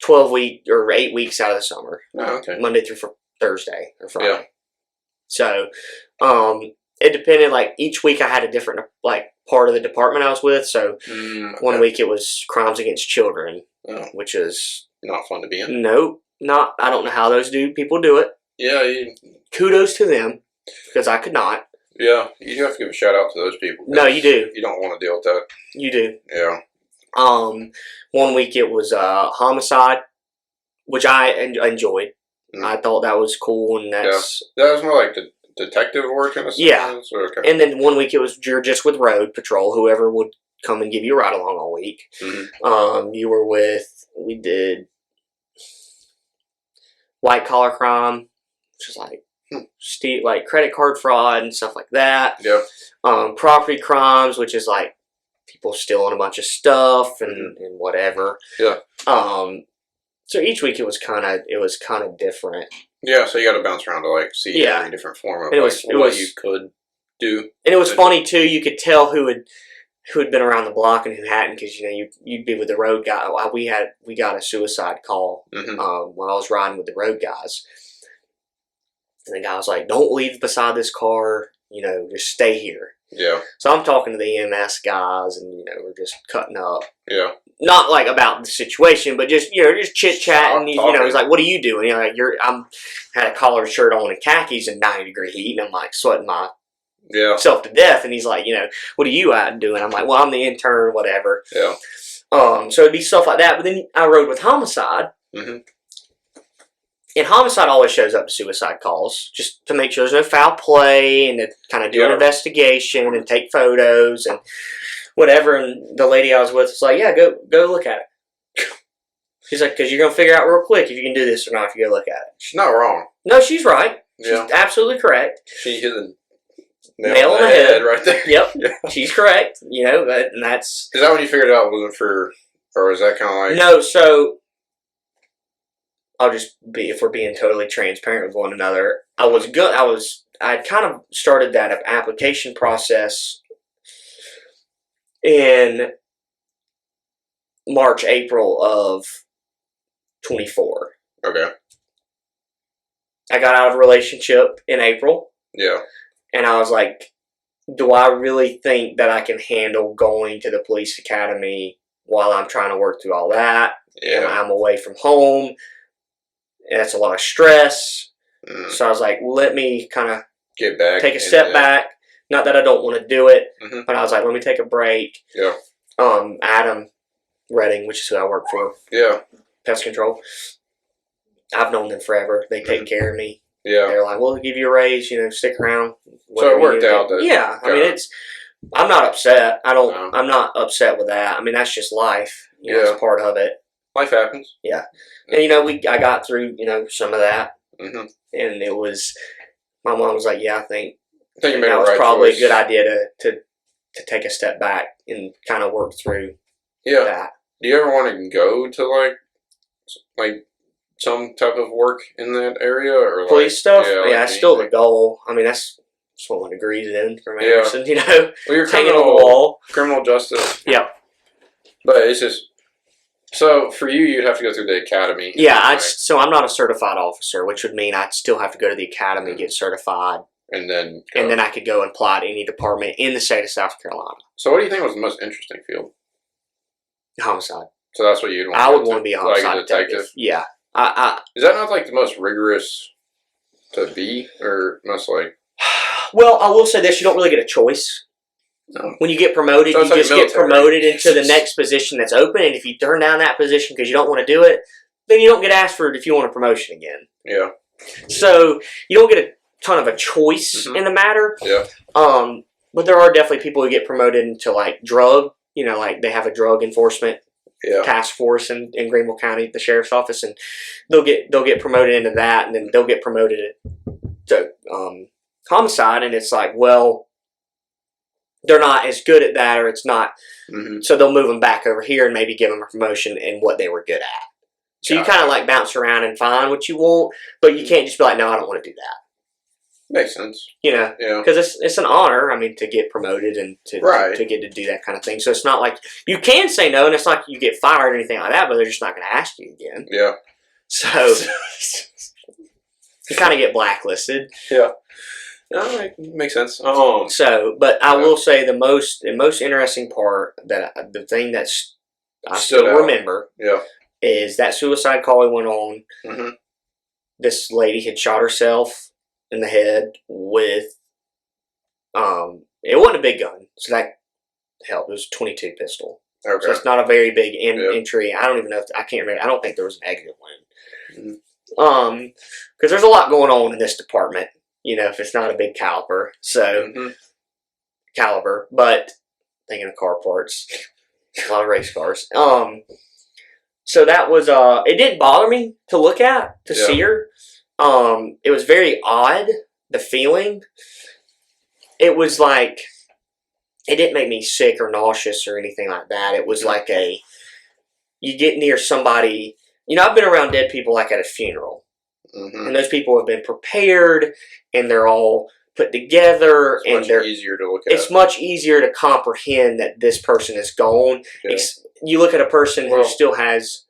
12 weeks or 8 weeks out of the summer. Oh, okay. Monday through Thursday or Friday. Yeah. So, it depended. Like each week, I had a different like part of the department I was with. So, one week it was crimes against children, which is not fun to be in. Nope, not. I don't know how those people do it. Yeah. Kudos to them because I could not. Yeah, you do have to give a shout out to those people. No, you do. You don't want to deal with that. You do. Yeah. 1 week it was homicide, which I enjoyed. I thought that was cool, and that was more like the detective work in a sense. Yeah. Okay. And then 1 week it was you're just with road patrol, whoever would come and give you a ride along all week. You were we did white collar crime, which is like credit card fraud and stuff like that. Yeah. Property crimes, which is like people stealing a bunch of stuff and whatever. Yeah. So each week it was kind of different. Yeah, so you got to bounce around to like see every different form of what you could do. And it was funny too. You could tell who had been around the block and who hadn't, because you'd be with the road guy. We got a suicide call while I was riding with the road guys, and the guy was like, "Don't leave beside this car. Just stay here." Yeah. So I'm talking to the EMS guys, and we're just cutting up. Yeah. Not like about the situation, but just just chit chatting. He's like, "What are you doing?" I'm had a collared shirt on and khakis in 90-degree heat, and I'm like sweating myself to death. And he's like, "What are you out doing?" I'm like, "Well, I'm the intern, whatever." Yeah. So it'd be stuff like that. But then I rode with homicide. And homicide always shows up to suicide calls just to make sure there's no foul play and to kind of do an investigation and take photos and whatever. And the lady I was with was like, "Yeah, go look at it." She's like, "Because you're going to figure out real quick if you can do this or not if you go look at it." She's not wrong. No, she's right. She's absolutely correct. She hit the nail on the head right there. Yep. Yeah. She's correct. And that's... Is that when you figured out it wasn't for... Or is that kind of like... No, so... I'll just be, if we're being totally transparent with one another, I kind of started that application process in March, April of 24. Okay. I got out of a relationship in April. Yeah. And I was like, do I really think that I can handle going to the police academy while I'm trying to work through all that? Yeah. And I'm away from home. And that's a lot of stress. So I was like, let me kind of get back, take a step back. Not that I don't want to do it, but I was like, let me take a break. Yeah. Adam Redding, which is who I work for. Yeah. Pest control. I've known them forever. They take care of me. Yeah. They're like, we'll give you a raise, stick around. So it worked out. Yeah. I mean, I'm not upset. I'm not upset with that. I mean, that's just life. It's part of it. Life happens. Yeah. And, I got through, some of that. And it was, my mom was like, yeah, I think you made that was right probably choice. a good idea to take a step back and kind of work through that. Do you ever want to go to like some type of work in that area or police stuff? Yeah, that's still the goal. I mean, that's what my degree's in from Anderson, Well, you're hanging on the wall. Criminal justice. Yeah. But it's just, so for you, you'd have to go through the academy. Yeah, so I'm not a certified officer, which would mean I'd still have to go to the academy, get certified. And then I could go and apply to any department in the state of South Carolina. So what do you think was the most interesting field? Homicide. So that's what you'd want. I would want to be a homicide detective. Yeah. Is that not like the most rigorous to be, or most like? Well, I will say this: you don't really get a choice. No. When you get promoted, you just get promoted into the next position that's open, and if you turn down that position because you don't want to do it, then you don't get asked for it if you want a promotion again. Yeah. So you don't get a ton of a choice in the matter. Yeah. But there are definitely people who get promoted into like drug. Like they have a drug enforcement task force in Greenville County, the sheriff's office, and they'll get promoted into that, and then they'll get promoted to homicide, and it's like, well, they're not as good at that, or it's not, so they'll move them back over here and maybe give them a promotion in what they were good at. So you kind of like bounce around and find what you want, but you can't just be like, no, I don't want to do that. Makes sense. Yeah. Because it's an honor, to get promoted and to get to do that kind of thing. So it's not like you can say no, and it's not like you get fired or anything like that, but they're just not going to ask you again. Yeah. So you kind of get blacklisted. Yeah. No, it makes sense. But I will say the most interesting part, that the thing that's I still remember, is that suicide call we went on. This lady had shot herself in the head with it wasn't a big gun, so that helped. It was a .22 pistol. Okay. So it's not a very big entry. I don't even know I can't remember. I don't think there was an exit wound. Because there's a lot going on in this department. If it's not a big caliber, but thinking of car parts. A lot of race cars. So that was it didn't bother me to look at, to see her. It was very odd, the feeling. It was like, it didn't make me sick or nauseous or anything like that. It was like you get near somebody, I've been around dead people like at a funeral. Mm-hmm. And those people have been prepared and they're all put together. It's much easier to look at. It's much easier to comprehend that this person is gone. Yeah. You look at a person who still has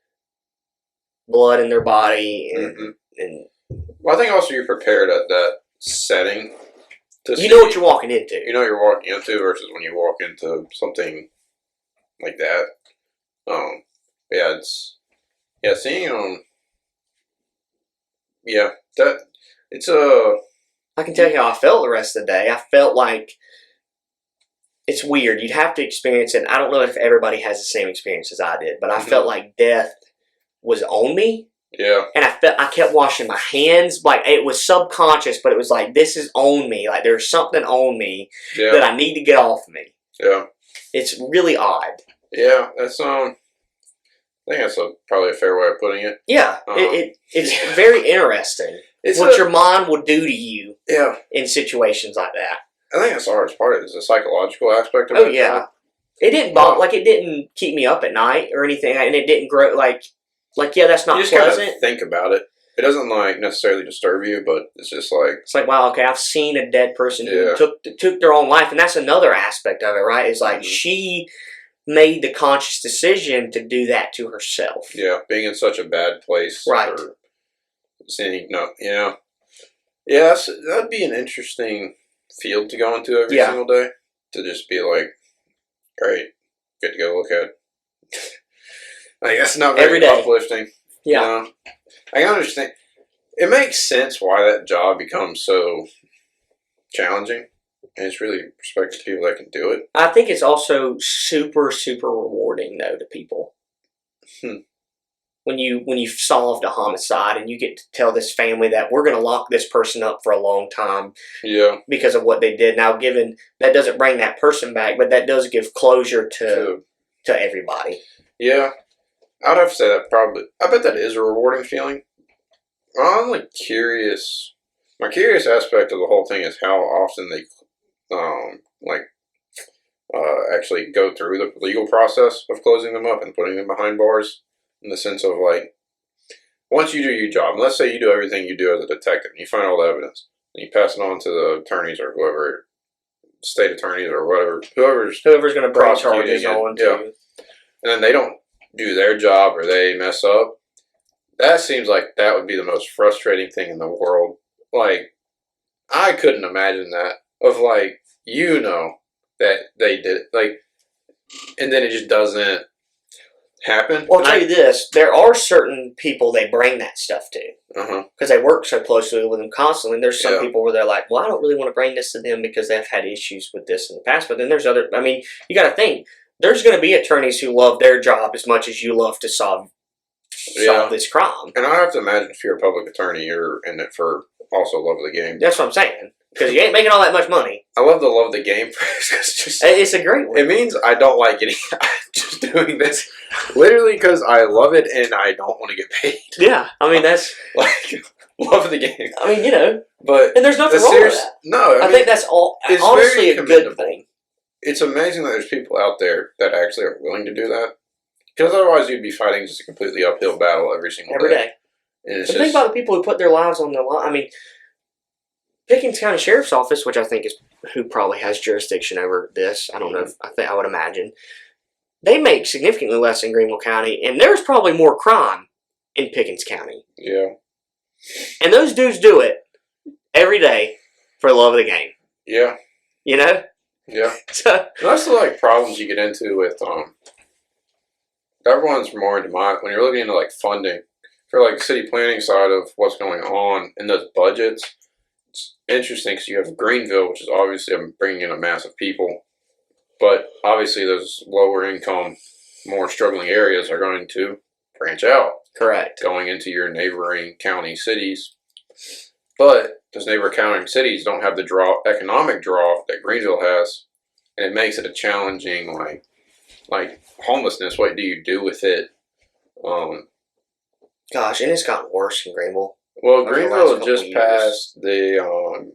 blood in their body and I think also you're prepared at that setting. You know what you're walking into. You know what you're walking into versus when you walk into something like that. Seeing I can tell you how I felt the rest of the day. I felt like it's weird. You'd have to experience it. I don't know if everybody has the same experience as I did, but I felt like death was on me. Yeah. And I kept washing my hands. Like, it was subconscious, but it was like, this is on me. Like, there's something on me that I need to get off me. Yeah. It's really odd. Yeah, that's I think that's probably a fair way of putting it. Yeah, it's very interesting. It's what your mind will do to you in situations like that. I think that's the hardest part. Is the psychological aspect of it. Oh, yeah. It didn't it didn't keep me up at night or anything, and it didn't grow, that's not pleasant. You just gotta think about it. It doesn't, necessarily disturb you, but it's just like... It's like, wow, okay, I've seen a dead person who took their own life, and that's another aspect of it, right? It's like, she made the conscious decision to do that to herself. Yeah, being in such a bad place. Right. Yeah, that'd be an interesting field to go into every single day. To just be like, great, get to go look at. That's not very uplifting. Yeah. I can understand. It makes sense why that job becomes so challenging. And it's really respect to people that can do it. I think it's also super, super rewarding, though, to people. When you've solved a homicide and you get to tell this family that we're going to lock this person up for a long time because of what they did. Now, given that doesn't bring that person back, but that does give closure to everybody. Yeah. I'd have to say that probably. I bet that is a rewarding feeling. I'm curious. My curious aspect of the whole thing is how often they actually go through the legal process of closing them up and putting them behind bars. In the sense of once you do your job, let's say you do everything you do as a detective, and you find all the evidence, and you pass it on to the attorneys or whoever, state attorneys or whatever, whoever's going to bring charges on to, and then they don't do their job or they mess up. That seems like that would be the most frustrating thing in the world. I couldn't imagine that of that they did it, and then it just doesn't happen. Well, I'll tell you this, there are certain people they bring that stuff to. Because they work so closely with them constantly. There's some people where they're like, well, I don't really want to bring this to them because they've had issues with this in the past. But then there's you got to think, there's going to be attorneys who love their job as much as you love to solve this crime. And I have to imagine if you're a public attorney, you're in it for also love of the game. That's what I'm saying. Because you ain't making all that much money. I love the love of the game phrase. It's a great one. It means I don't like getting... I'm just doing this literally because I love it and I don't want to get paid. Yeah. That's... love of the game. But... And there's nothing wrong with that. No. I think that's honestly a good thing. It's amazing that there's people out there that actually are willing to do that. Because otherwise you'd be fighting just a completely uphill battle every day. And think about the people who put their lives on the line. Pickens County Sheriff's Office, which I think is who probably has jurisdiction over this. I don't know. I would imagine they make significantly less in Greenville County, and there's probably more crime in Pickens County. Yeah. And those dudes do it every day for the love of the game. Yeah. Yeah. So that's the problems you get into with everyone's more into when you're looking into funding for city planning side of what's going on in those budgets. It's interesting because you have Greenville, which is obviously bringing in a mass of people, but obviously those lower income, more struggling areas are going to branch out. Correct. Going into your neighboring county cities. But those neighboring county cities don't have the economic draw that Greenville has. and it makes it a challenging like homelessness. What do you do with it? Gosh, and it's gotten worse in Greenville. Well, Greenville just passed the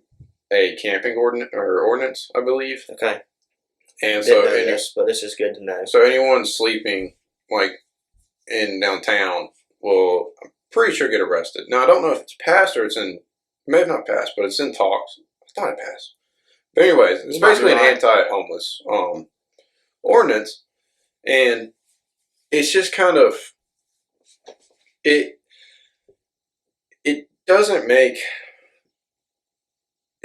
a camping ordinance, I believe. Okay. And so, but this is good to know. So anyone sleeping like in downtown will, I'm pretty sure, get arrested. Now I don't know if it's passed or it's in, may have not passed, but it's in talks. I thought it passed. But anyways, it's basically an anti-homeless ordinance, and it's just kind of it doesn't make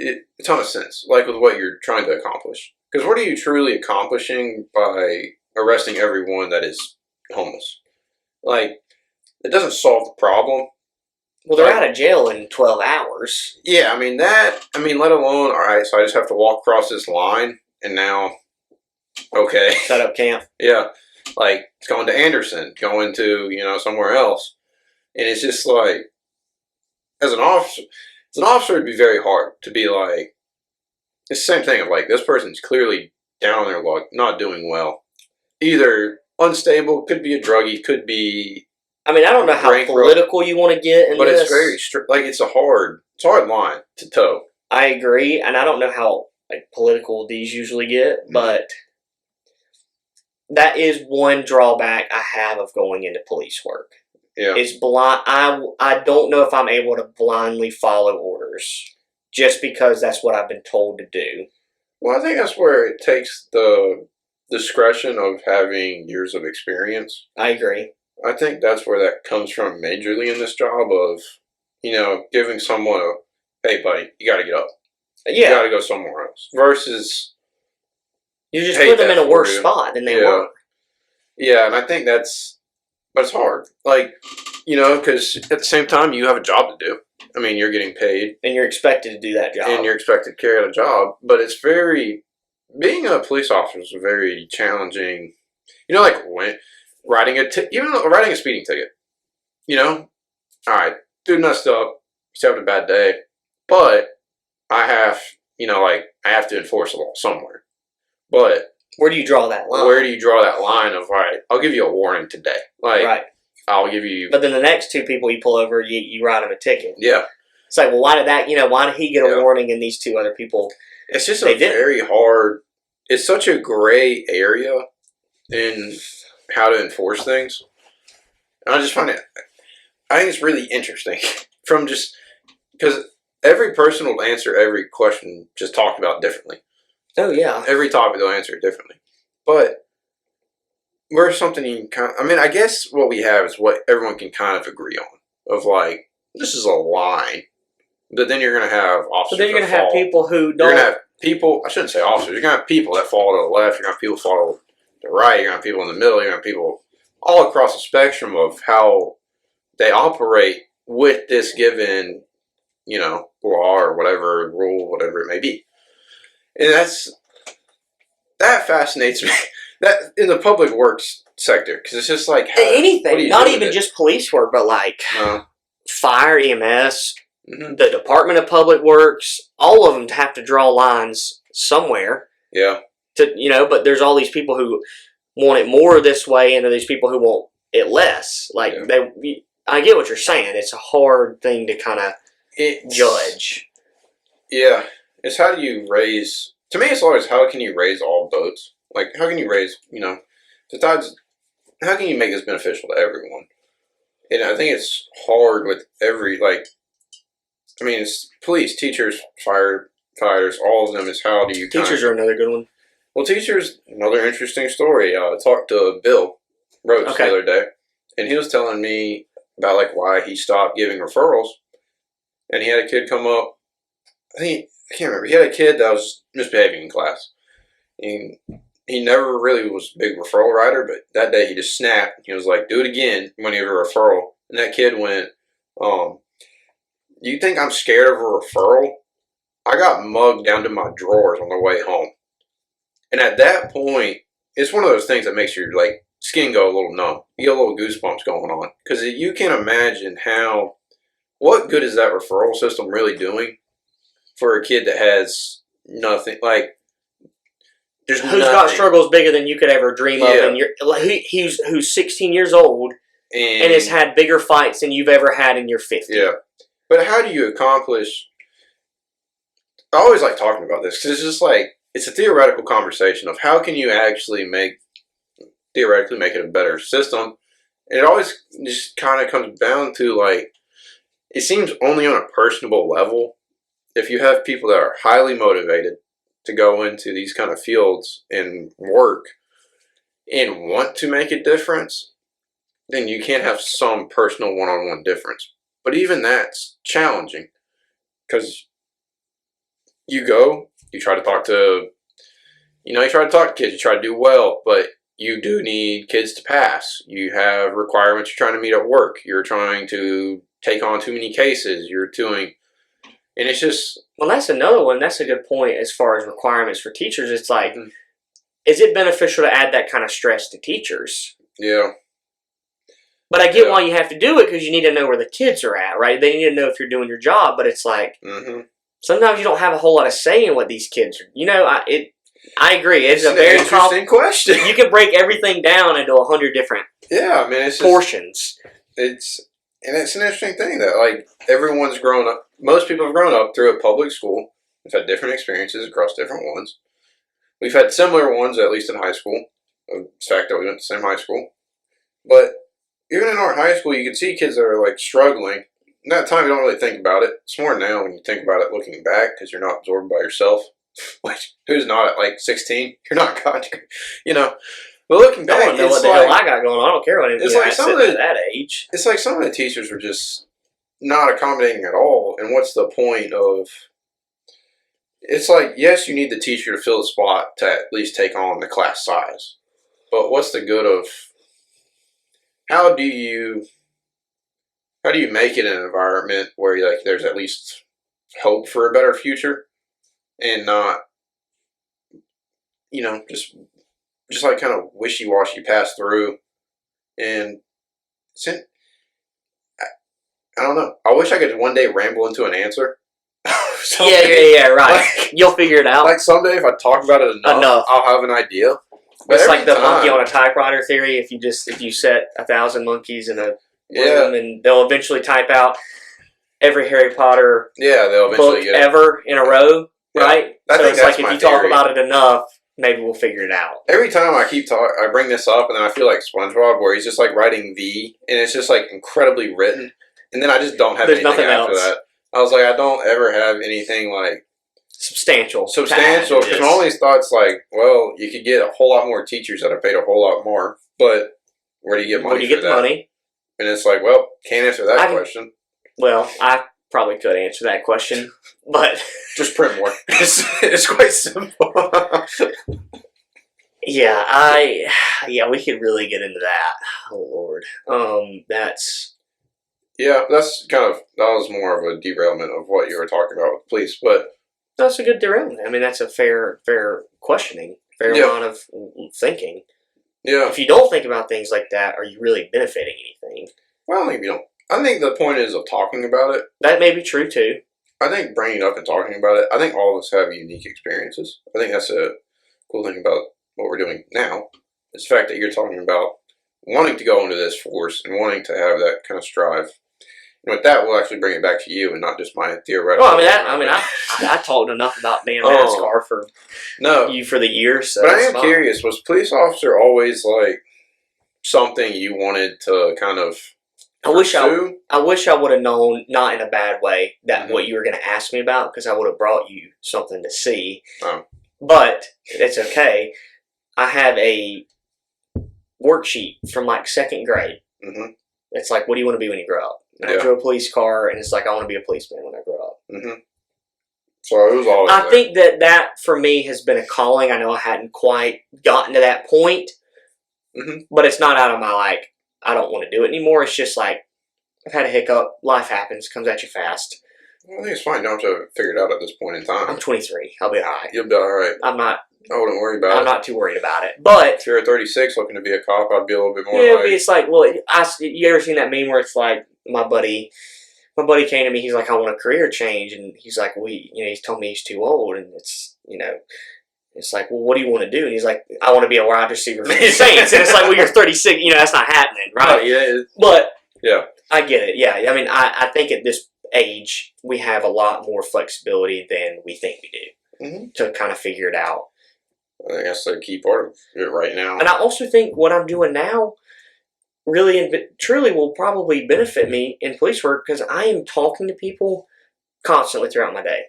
a ton of sense, like with what you're trying to accomplish. Because what are you truly accomplishing by arresting everyone that is homeless? Like, it doesn't solve the problem. Well, they're out of jail in 12 hours. Yeah, I mean, let alone, all right, so I just have to walk across this line, and now, okay. Set up camp. Yeah, like, it's going to Anderson, going to, somewhere else. And it's just like, as an officer, it'd be very hard to be like, it's the same thing of like, this person's clearly down on their luck, not doing well. Either unstable, could be a druggie, could be. I mean, I don't know how political you want to get in but this. It's very strict. Like, it's a hard line to toe. I agree, and I don't know how political these usually get, but that is one drawback I have of going into police work. Yeah. It's blind. I don't know if I'm able to blindly follow orders just because that's what I've been told to do. Well, I think that's where it takes the discretion of having years of experience. I agree. I think that's where that comes from majorly in this job of, giving someone a, hey, buddy, you got to get up. Yeah. You got to go somewhere else. Versus, you just put them in a worse spot than they were. Yeah, and I think but it's hard. Like, because at the same time, you have a job to do. I mean, you're getting paid. And you're expected to do that job. And you're expected to carry out a job. But it's being a police officer is very challenging. Like writing a speeding ticket. All right, dude messed up. He's having a bad day. But I have, I have to enforce the law somewhere. But where do you draw that line? Where do you draw that line of, all right, I'll give you a warning today. Like, right. I'll give you. But then the next two people you pull over, you write them a ticket. Yeah. It's like, well, why did he get a warning and these two other people? It's just very hard. It's such a gray area in how to enforce things. And I just find I think it's really interesting because every person will answer every question just talked about differently. Oh, yeah. Every topic they'll answer it differently. But where's something you can I guess what we have is what everyone can kind of agree on. Of like, this is a line. But then you're going to have officers. So then you're going to have people who don't. You're going to have people, I shouldn't say officers, you're going to have people that fall to the left, you're going to have people fall to the right, you're going to have people in the middle, you're going to have people all across the spectrum of how they operate with this given, law or whatever, rule, whatever it may be. And that fascinates me. That in the public works sector, because it's just like anything, not even just police work, but like fire, EMS, the Department of Public Works, all of them have to draw lines somewhere. Yeah. But there's all these people who want it more this way, and these people who want it less. Like I get what you're saying. It's a hard thing to kind of judge. Yeah. It's how do you raise. To me, it's always how can you raise all boats. Like, how can you raise, how can you make this beneficial to everyone? And I think it's hard with it's police, teachers, firefighters, all of them is how do you Teachers are another good one. Well, teachers, another interesting story. I talked to Bill Rhodes the other day, and he was telling me about, why he stopped giving referrals. And he had a kid come up, I can't remember, he had a kid that was misbehaving in class. And he never really was a big referral writer, but that day he just snapped. He was like, do it again when you have a referral. And that kid went, you think I'm scared of a referral? I got mugged down to my drawers on the way home. And at that point, it's one of those things that makes your skin go a little numb. You get a little goosebumps going on. Because you can't imagine what good is that referral system really doing for a kid that has nothing, who's got struggles bigger than you could ever dream of, and who's 16 years old and has had bigger fights than you've ever had in your 50. Yeah, but how do you accomplish? I always like talking about this because it's just like it's a theoretical conversation of how can you actually theoretically make it a better system, and it always just kind of comes down to like it seems only on a personable level. If you have people that are highly motivated to go into these kind of fields and work and want to make a difference, then you can't have some personal one-on-one difference. But even that's challenging because you try to talk to kids, you try to do well, but you do need kids to pass. You have requirements you're trying to meet at work. You're trying to take on too many cases. And it's just... Well, that's another one. That's a good point as far as requirements for teachers. It's like, is it beneficial to add that kind of stress to teachers? Yeah. But I get why you have to do it because you need to know where the kids are at, right? They need to know if you're doing your job. But it's like, sometimes you don't have a whole lot of say in what these kids are. I agree. It's a very interesting question. You can break everything down into 100 different portions. It's an interesting thing that like everyone's grown up. Most people have grown up through a public school. We've had different experiences across different ones. We've had similar ones, at least in high school. The fact that we went to the same high school. But even in our high school, you can see kids that are like struggling. In that time, you don't really think about it. It's more now when you think about it looking back because you're not absorbed by yourself. Which, who's not at like 16? You're not God, But looking back, I don't know what the hell I got going on. I don't care what it's like some of that age. It's like some of the teachers were just not accommodating at all. And what's the point of? It's like, yes, you need the teacher to fill the spot to at least take on the class size, but what's the good of? How do you make it an environment where like there's at least hope for a better future, and not, just like kind of wishy-washy pass through, and I don't know. I wish I could one day ramble into an answer. Yeah, right. Like, you'll figure it out. Like someday, if I talk about it enough. I'll have an idea. But it's like the monkey on a typewriter theory. If you set 1,000 monkeys in a room, and they'll eventually type out every Harry Potter they'll eventually book ever in a row, right? So it's like if you talk about it enough, maybe we'll figure it out. Every time I bring this up, and then I feel like SpongeBob, where he's just like writing V, and it's just like incredibly written, and then I just don't have anything after that. I was like, I don't ever have anything like substantial, because my only thought's like, well, you could get a whole lot more teachers that are paid a whole lot more, but where do you get money? Where do you get the money? And it's like, well, can't answer that question. Well, I probably could answer that question, but just print more. It's quite simple. We could really get into that. Oh Lord, that was more of a derailment of what you were talking about with police, but that's a good derailment. I mean, that's a fair questioning, fair amount of thinking. Yeah. If you don't think about things like that, are you really benefiting anything? Well, I think you don't. I think the point is of talking about it. That may be true too. I think bringing it up and talking about it. I think all of us have unique experiences. I think that's a cool thing about what we're doing now. Is the fact that you're talking about wanting to go into this force and wanting to have that kind of strive. And with that, we'll actually bring it back to you and not just my theoretical. Well, I talked enough about being a NASCAR for the years. So but I am curious, was police officer always like something you wanted to kind of pursue? I wish I would have known, not in a bad way, that what you were going to ask me about, because I would have brought you something to see. Oh. But it's okay. I have a worksheet from like second grade. Mm-hmm. It's like, what do you want to be when you grow up? And I drove a police car, and it's like, I want to be a policeman when I grow up. Mm-hmm. So it was always I think that for me has been a calling. I know I hadn't quite gotten to that point, but it's not out of my I don't want to do it anymore. It's just like, I've had a hiccup. Life happens. Comes at you fast. Well, I think it's fine. You don't have to figure it out at this point in time. I'm 23. I'll be all right. You'll be all right. I'm not. I wouldn't worry about it. I'm not too worried about it. But if you're 36 looking to be a cop, I'd be a little bit more it's like, well, you ever seen that meme where it's like, my buddy came to me, he's like, I want a career change, and he's like, he's told me he's too old, and it's, It's like, well, what do you want to do? And he's like, I want to be a wide receiver for the Saints. And it's like, well, you're 36. That's not happening, right? Yeah. But yeah, I get it. Yeah. I mean, I think at this age, we have a lot more flexibility than we think we do to kind of figure it out. I think that's the key part of it right now. And I also think what I'm doing now really and truly will probably benefit me in police work because I am talking to people constantly throughout my day.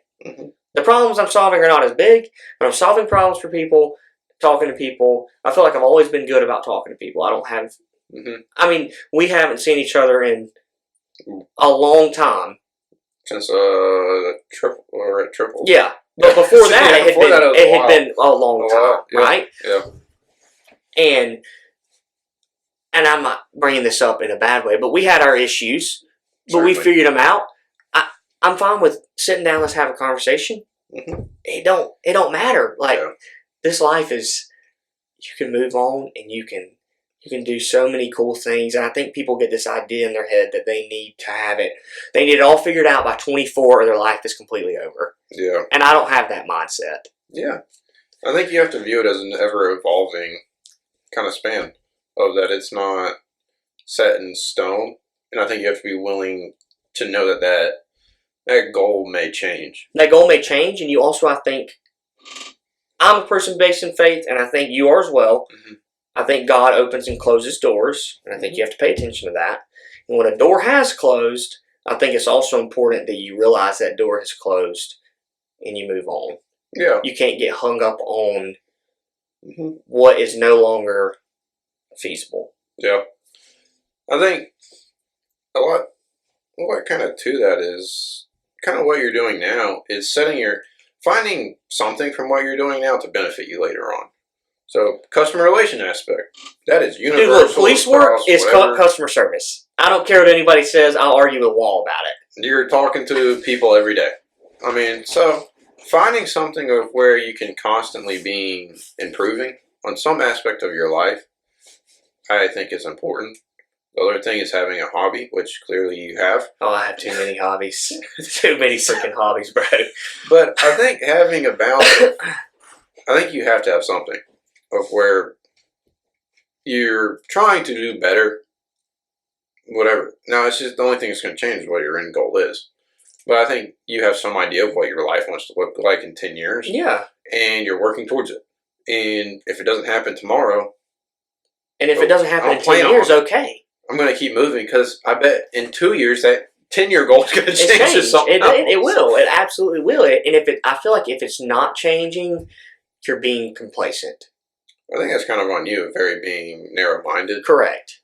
The problems I'm solving are not as big, but I'm solving problems for people, talking to people. I feel like I've always been good about talking to people. I don't have... I mean, we haven't seen each other in a long time. Since triple. Yeah. But before that, it had been a long time, right? Yeah. And I'm not bringing this up in a bad way, but we had our issues, but we figured them out. I'm fine with sitting down. Let's have a conversation. It don't matter. Like this life is, you can move on and you can do so many cool things. And I think people get this idea in their head that they need to have it. They need it all figured out by 24 or their life is completely over. Yeah. And I don't have that mindset. Yeah. I think you have to view it as an ever-evolving kind of span of that it's not set in stone. And I think you have to be willing to know that goal may change. That goal may change. And you also, I think, I'm a person based in faith, and I think you are as well. I think God opens and closes doors, and I think you have to pay attention to that. And when a door has closed, I think it's also important that you realize that door has closed and you move on. Yeah. You can't get hung up on what is no longer feasible. Yeah. I think a lot kind of to that is kind of what you're doing now is finding something from what you're doing now to benefit you later on. So, customer relation aspect, that is universal. Dude, look, police work is customer service. I don't care what anybody says. I'll argue with a wall about it. You're talking to people every day. I mean, so finding something of where you can constantly be improving on some aspect of your life, I think is important. The other thing is having a hobby, which clearly you have. Oh, I have too many hobbies. Too many freaking hobbies, bro. But I think having a balance, I think you have to have something of where you're trying to do better, whatever. Now, it's just the only thing that's going to change is what your end goal is. But I think you have some idea of what your life wants to look like in 10 years. Yeah. And you're working towards it. And if it doesn't happen tomorrow... And if it doesn't happen in 10 years, okay. I'm going to keep moving because I bet in 2 years that 10-year goal is going to change to something else. It will. It absolutely will. And I feel like if it's not changing, you're being complacent. I think that's kind of on you, very being narrow-minded. Correct.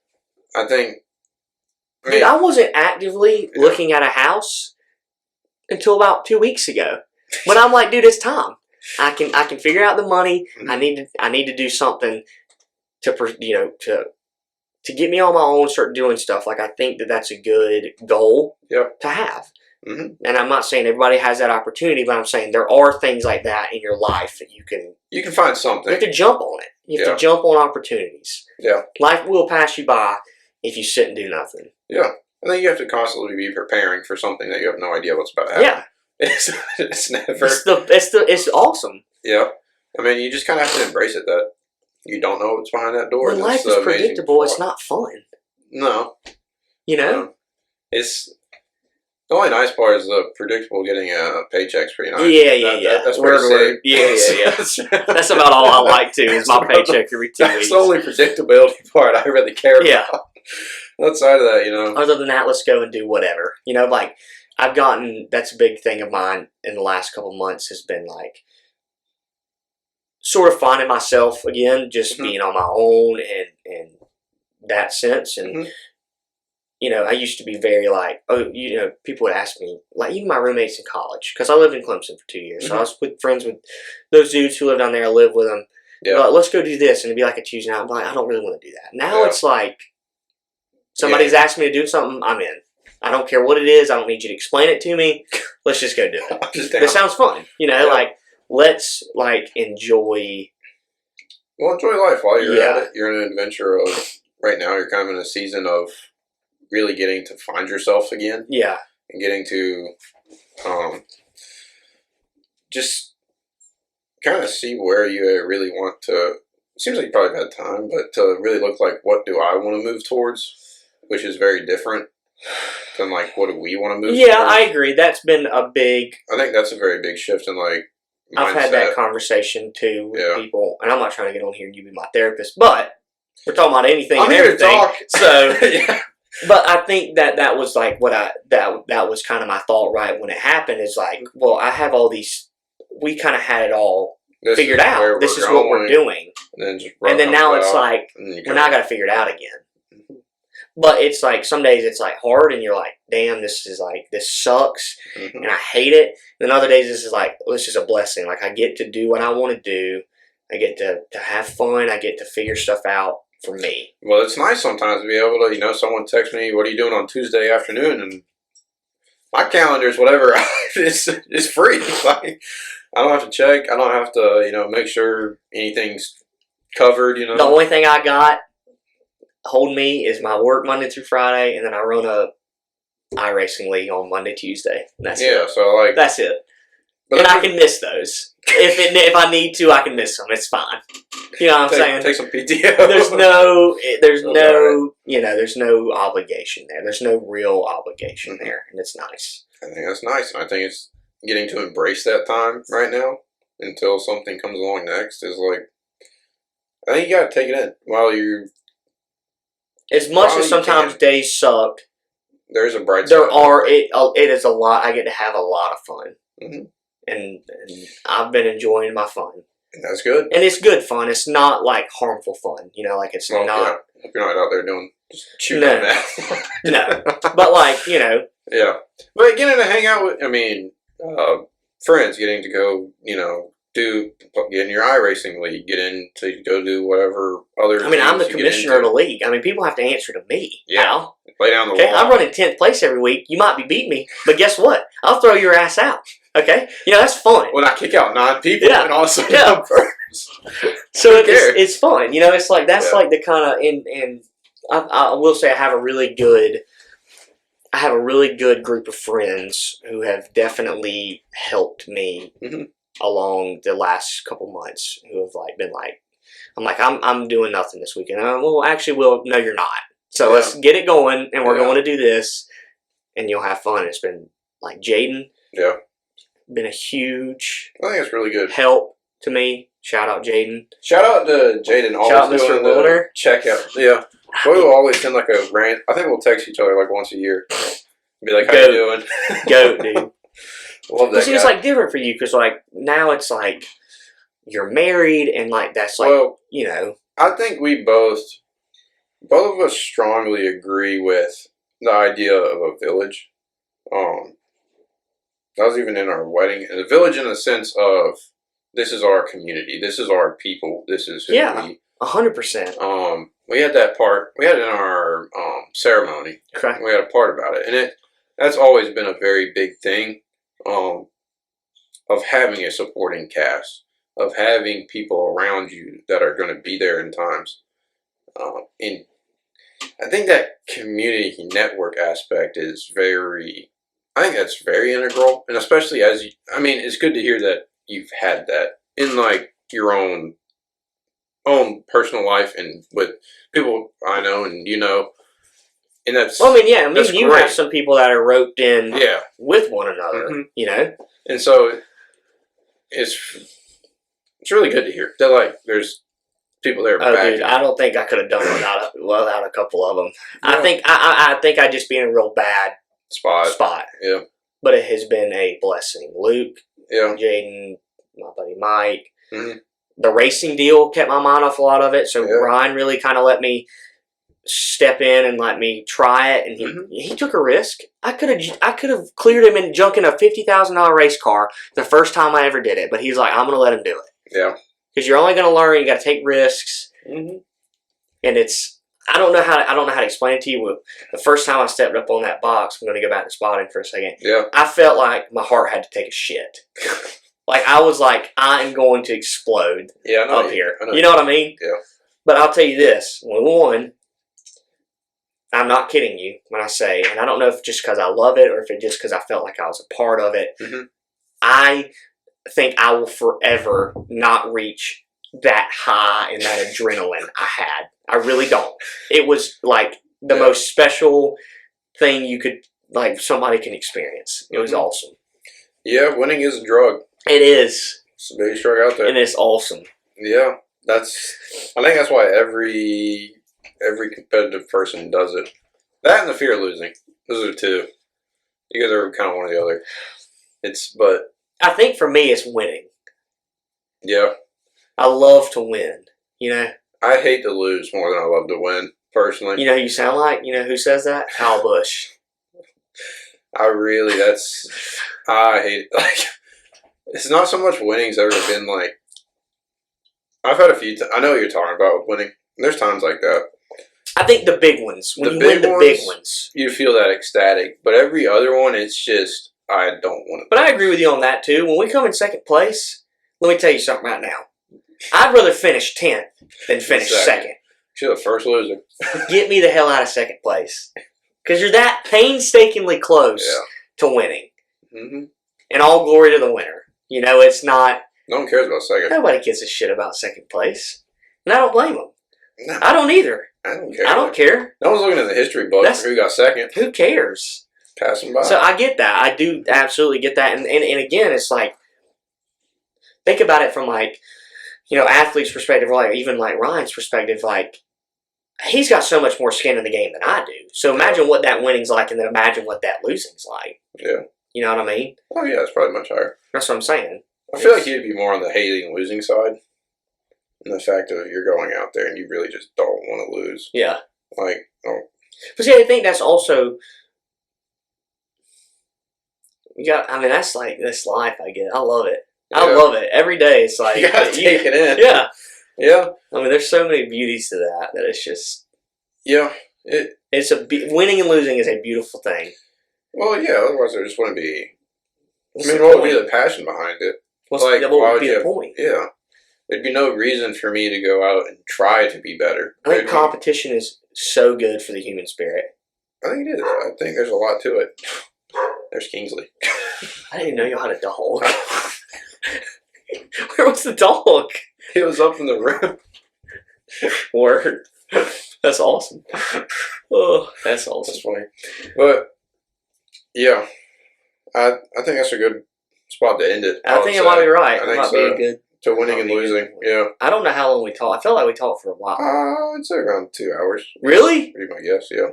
I think... Dude, I wasn't actively looking at a house until about 2 weeks ago. But I'm like, dude, it's time. I can figure out the money. I need to do something to get me on my own, start doing stuff. Like, I think that's a good goal to have. And I'm not saying everybody has that opportunity, but I'm saying there are things like that in your life that you can find something. You have to jump on it. You have to jump on opportunities. Yeah. Life will pass you by if you sit and do nothing. Yeah. I think you have to constantly be preparing for something that you have no idea what's about to happen. Yeah. It's never... It's awesome. Yeah. I mean, you just kind of have to embrace it that you don't know what's behind that door. When life is predictable, it's not fun. No. You know? It's... The only nice part is the predictable getting a paycheck's pretty nice. Yeah. That's pretty safe. Yeah. That's about all I like too, is my paycheck every 2 weeks. That's the only predictability part I really care about. Outside of that, Other than that, let's go and do whatever. Like, that's a big thing of mine in the last couple of months has been like, sort of finding myself again, just being on my own and that sense. And, I used to be very like, people would ask me, like even my roommates in college, because I lived in Clemson for 2 years. So I was friends with those dudes who lived down there. I lived with them. Yeah. Like, let's go do this. And it'd be like a Tuesday night. I'm like, I don't really want to do that. Now it's like, somebody's asked me to do something, I'm in. I don't care what it is. I don't need you to explain it to me. Let's just go do it. This sounds fun. Like, let's enjoy. Well, enjoy life while you're at it. You're in an adventure of, right now, you're kind of in a season of really getting to find yourself again. Yeah. And getting to just kind of see where you really want to. It seems like you probably had time, but to really look like what do I want to move towards, which is very different than like what do we want to move towards. I agree. That's been a big. I think that's a very big shift in like mindset. I've had that conversation too with people, and I'm not trying to get on here and you be my therapist, but we're talking about anything and everything. Talk. So, but I think that was like what that was kind of my thought right when it happened. Is like, well, I have all these. We kind of had it all figured out. This is what we're doing, and then now it's like we're now got to figure it out again. But it's like some days it's like hard, and you're like, damn, this sucks, and I hate it. And then other days this is like, well, this is a blessing. Like I get to do what I want to do. I get to have fun. I get to figure stuff out for me. Well, it's nice sometimes to be able to, someone texts me, what are you doing on Tuesday afternoon? And my calendar's whatever. it's free. Like, I don't have to check. I don't have to, make sure anything's covered, The only thing I got holding me is my work Monday through Friday, and then I run a iRacing league on Monday, Tuesday. That's it. So that's it. And I can miss those. If I need to, I can miss them. It's fine. You know what I'm saying? Take some PTO. There's no obligation there. There's no real obligation there, and it's nice. I think that's nice, and I think it's getting to embrace that time right now until something comes along next is like. I think you got to take it in while you're. As much as sometimes days suck, there's a bright side. It is a lot. I get to have a lot of fun. Mm-hmm. And I've been enjoying my fun. And that's good. And it's good fun. It's not like harmful fun. Like it's not. Yeah. If you're not out there doing just shooting that. No. But like, Yeah. But getting to hang out with, friends, getting to go, get in your iRacing league, get in to go do whatever other. I'm the commissioner of the league. people have to answer to me. Yeah. Now. Lay down the law. Okay, I'm running 10th place every week. You might be beating me, but guess what? I'll throw your ass out. Okay? That's fun. When I kick out 9 people and also So it's fun. It's like, that's like the kind of, and I will say I have a really good group of friends who have definitely helped me along the last couple months, who have been like, I'm doing nothing this weekend. No, you're not. So let's get it going, and we're going to do this, and you'll have fun. It's been like Jaden. Yeah. Been a huge I think it's really good help to me. Shout out Jaden. Shout out to Jaden. Shout out Mr. Wilner. Checkout. Yeah. We'll always send like a rant. I think we'll text each other like once a year. Be like, how you doing? Go, dude. Love that. It's like different for you because like now it's like you're married and like that's like I think we both of us strongly agree with the idea of a village. That was even in our wedding. And a village in the sense of this is our community. This is our people. This is who we... 100%. We had that part. We had it in our ceremony. Okay. We had a part about it. And that's always been a very big thing of having a supporting cast, of having people around you that are going to be there in times. And I think that community network aspect is I think that's very integral, and especially it's good to hear that you've had that in like your own personal life and with people I know and and that's. Well, you have some people that are roped in, with one another, and so it's really good to hear that like there's people there. Dude, I don't think I could have done it without a couple of them. Yeah. I think I'd just be in a real bad spot. Yeah. But it has been a blessing. Luke, Jaden, my buddy Mike. Mm-hmm. The racing deal kept my mind off a lot of it. So Ryan really kind of let me step in and let me try it, and he took a risk. I could have cleared him and junk in a $50,000 race car the first time I ever did it, but he's like, I'm going to let him do it. Yeah. Because you're only going to learn. You got to take risks, and it's. I don't know how to explain it to you. The first time I stepped up on that box, I'm going to go back to spotting for a second. Yeah. I felt like my heart had to take a shit. Like I was like, I am going to explode up here. You know what I mean? Yeah. But I'll tell you this: when we won, I'm not kidding you when I say, and I don't know if just because I love it or if it just because I felt like I was a part of it. Mm-hmm. think I will forever not reach that high and that adrenaline I had. I really don't. It was like the most special thing you could, like, somebody can experience. It was awesome. Yeah, winning is a drug. It is. It's the biggest drug out there. And it's awesome. Yeah, I think that's why every competitive person does it. That and the fear of losing. Those are the two. You guys are kind of one or the other. But I think for me, it's winning. Yeah. I love to win, you know? I hate to lose more than I love to win, personally. You know who you sound like? You know who says that? Kyle Busch. I hate it. Like, it's not so much winning's ever been like, I've had a few I know what you're talking about with winning. There's times like that. I think the big ones. When you win the big ones. You feel that ecstatic. But every other one, it's just, I don't want to. But I agree with you on that, too. When we come in second place, let me tell you something right now. I'd rather finish 10th than finish second. You're the first loser. Get me the hell out of second place. Because you're that painstakingly close to winning. Mm-hmm. And all glory to the winner. You know, it's not... No one cares about second. Nobody gives a shit about second place. And I don't blame them. No. I don't either. I don't care. I don't care. No one's looking at the history book for who got second. Who cares? Passing by. So I get that. I do absolutely get that. And again, it's like... Think about it from, like... You know, athlete's perspective, or like even like Ryan's perspective, like he's got so much more skin in the game than I do. So imagine what that winning's like, and then imagine what that losing's like. Yeah, you know what I mean? Oh yeah, it's probably much higher. That's what I'm saying. I feel like you'd be more on the hating and losing side, and the fact that you're going out there and you really just don't want to lose. Yeah, like But see, I think that's also. Yeah, I mean that's like this life. I get. I love it. Yeah. I love it. Every day it's like... You gotta take it in. Yeah. Yeah. I mean, there's so many beauties to that it's just... Yeah. Winning and losing is a beautiful thing. Well, yeah, otherwise there just wouldn't be... what would be the passion behind it? What would be the point? Yeah. There'd be no reason for me to go out and try to be better. I think competition is so good for the human spirit. I think it is. I think there's a lot to it. There's Kingsley. I didn't even know you had a dog. Where was the dog? He was up in the room. Word. That's awesome. Oh, that's awesome. That's funny. But, yeah. I think that's a good spot to end it. I think it might be right. I think might be a good... To winning and losing, yeah. I don't know how long we talked. I felt like we talked for a while. I'd say around 2 hours. Really? Would be my guess, yeah.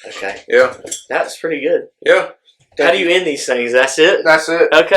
Okay. Yeah. That's pretty good. Yeah. How do you end these things? That's it? That's it. Okay.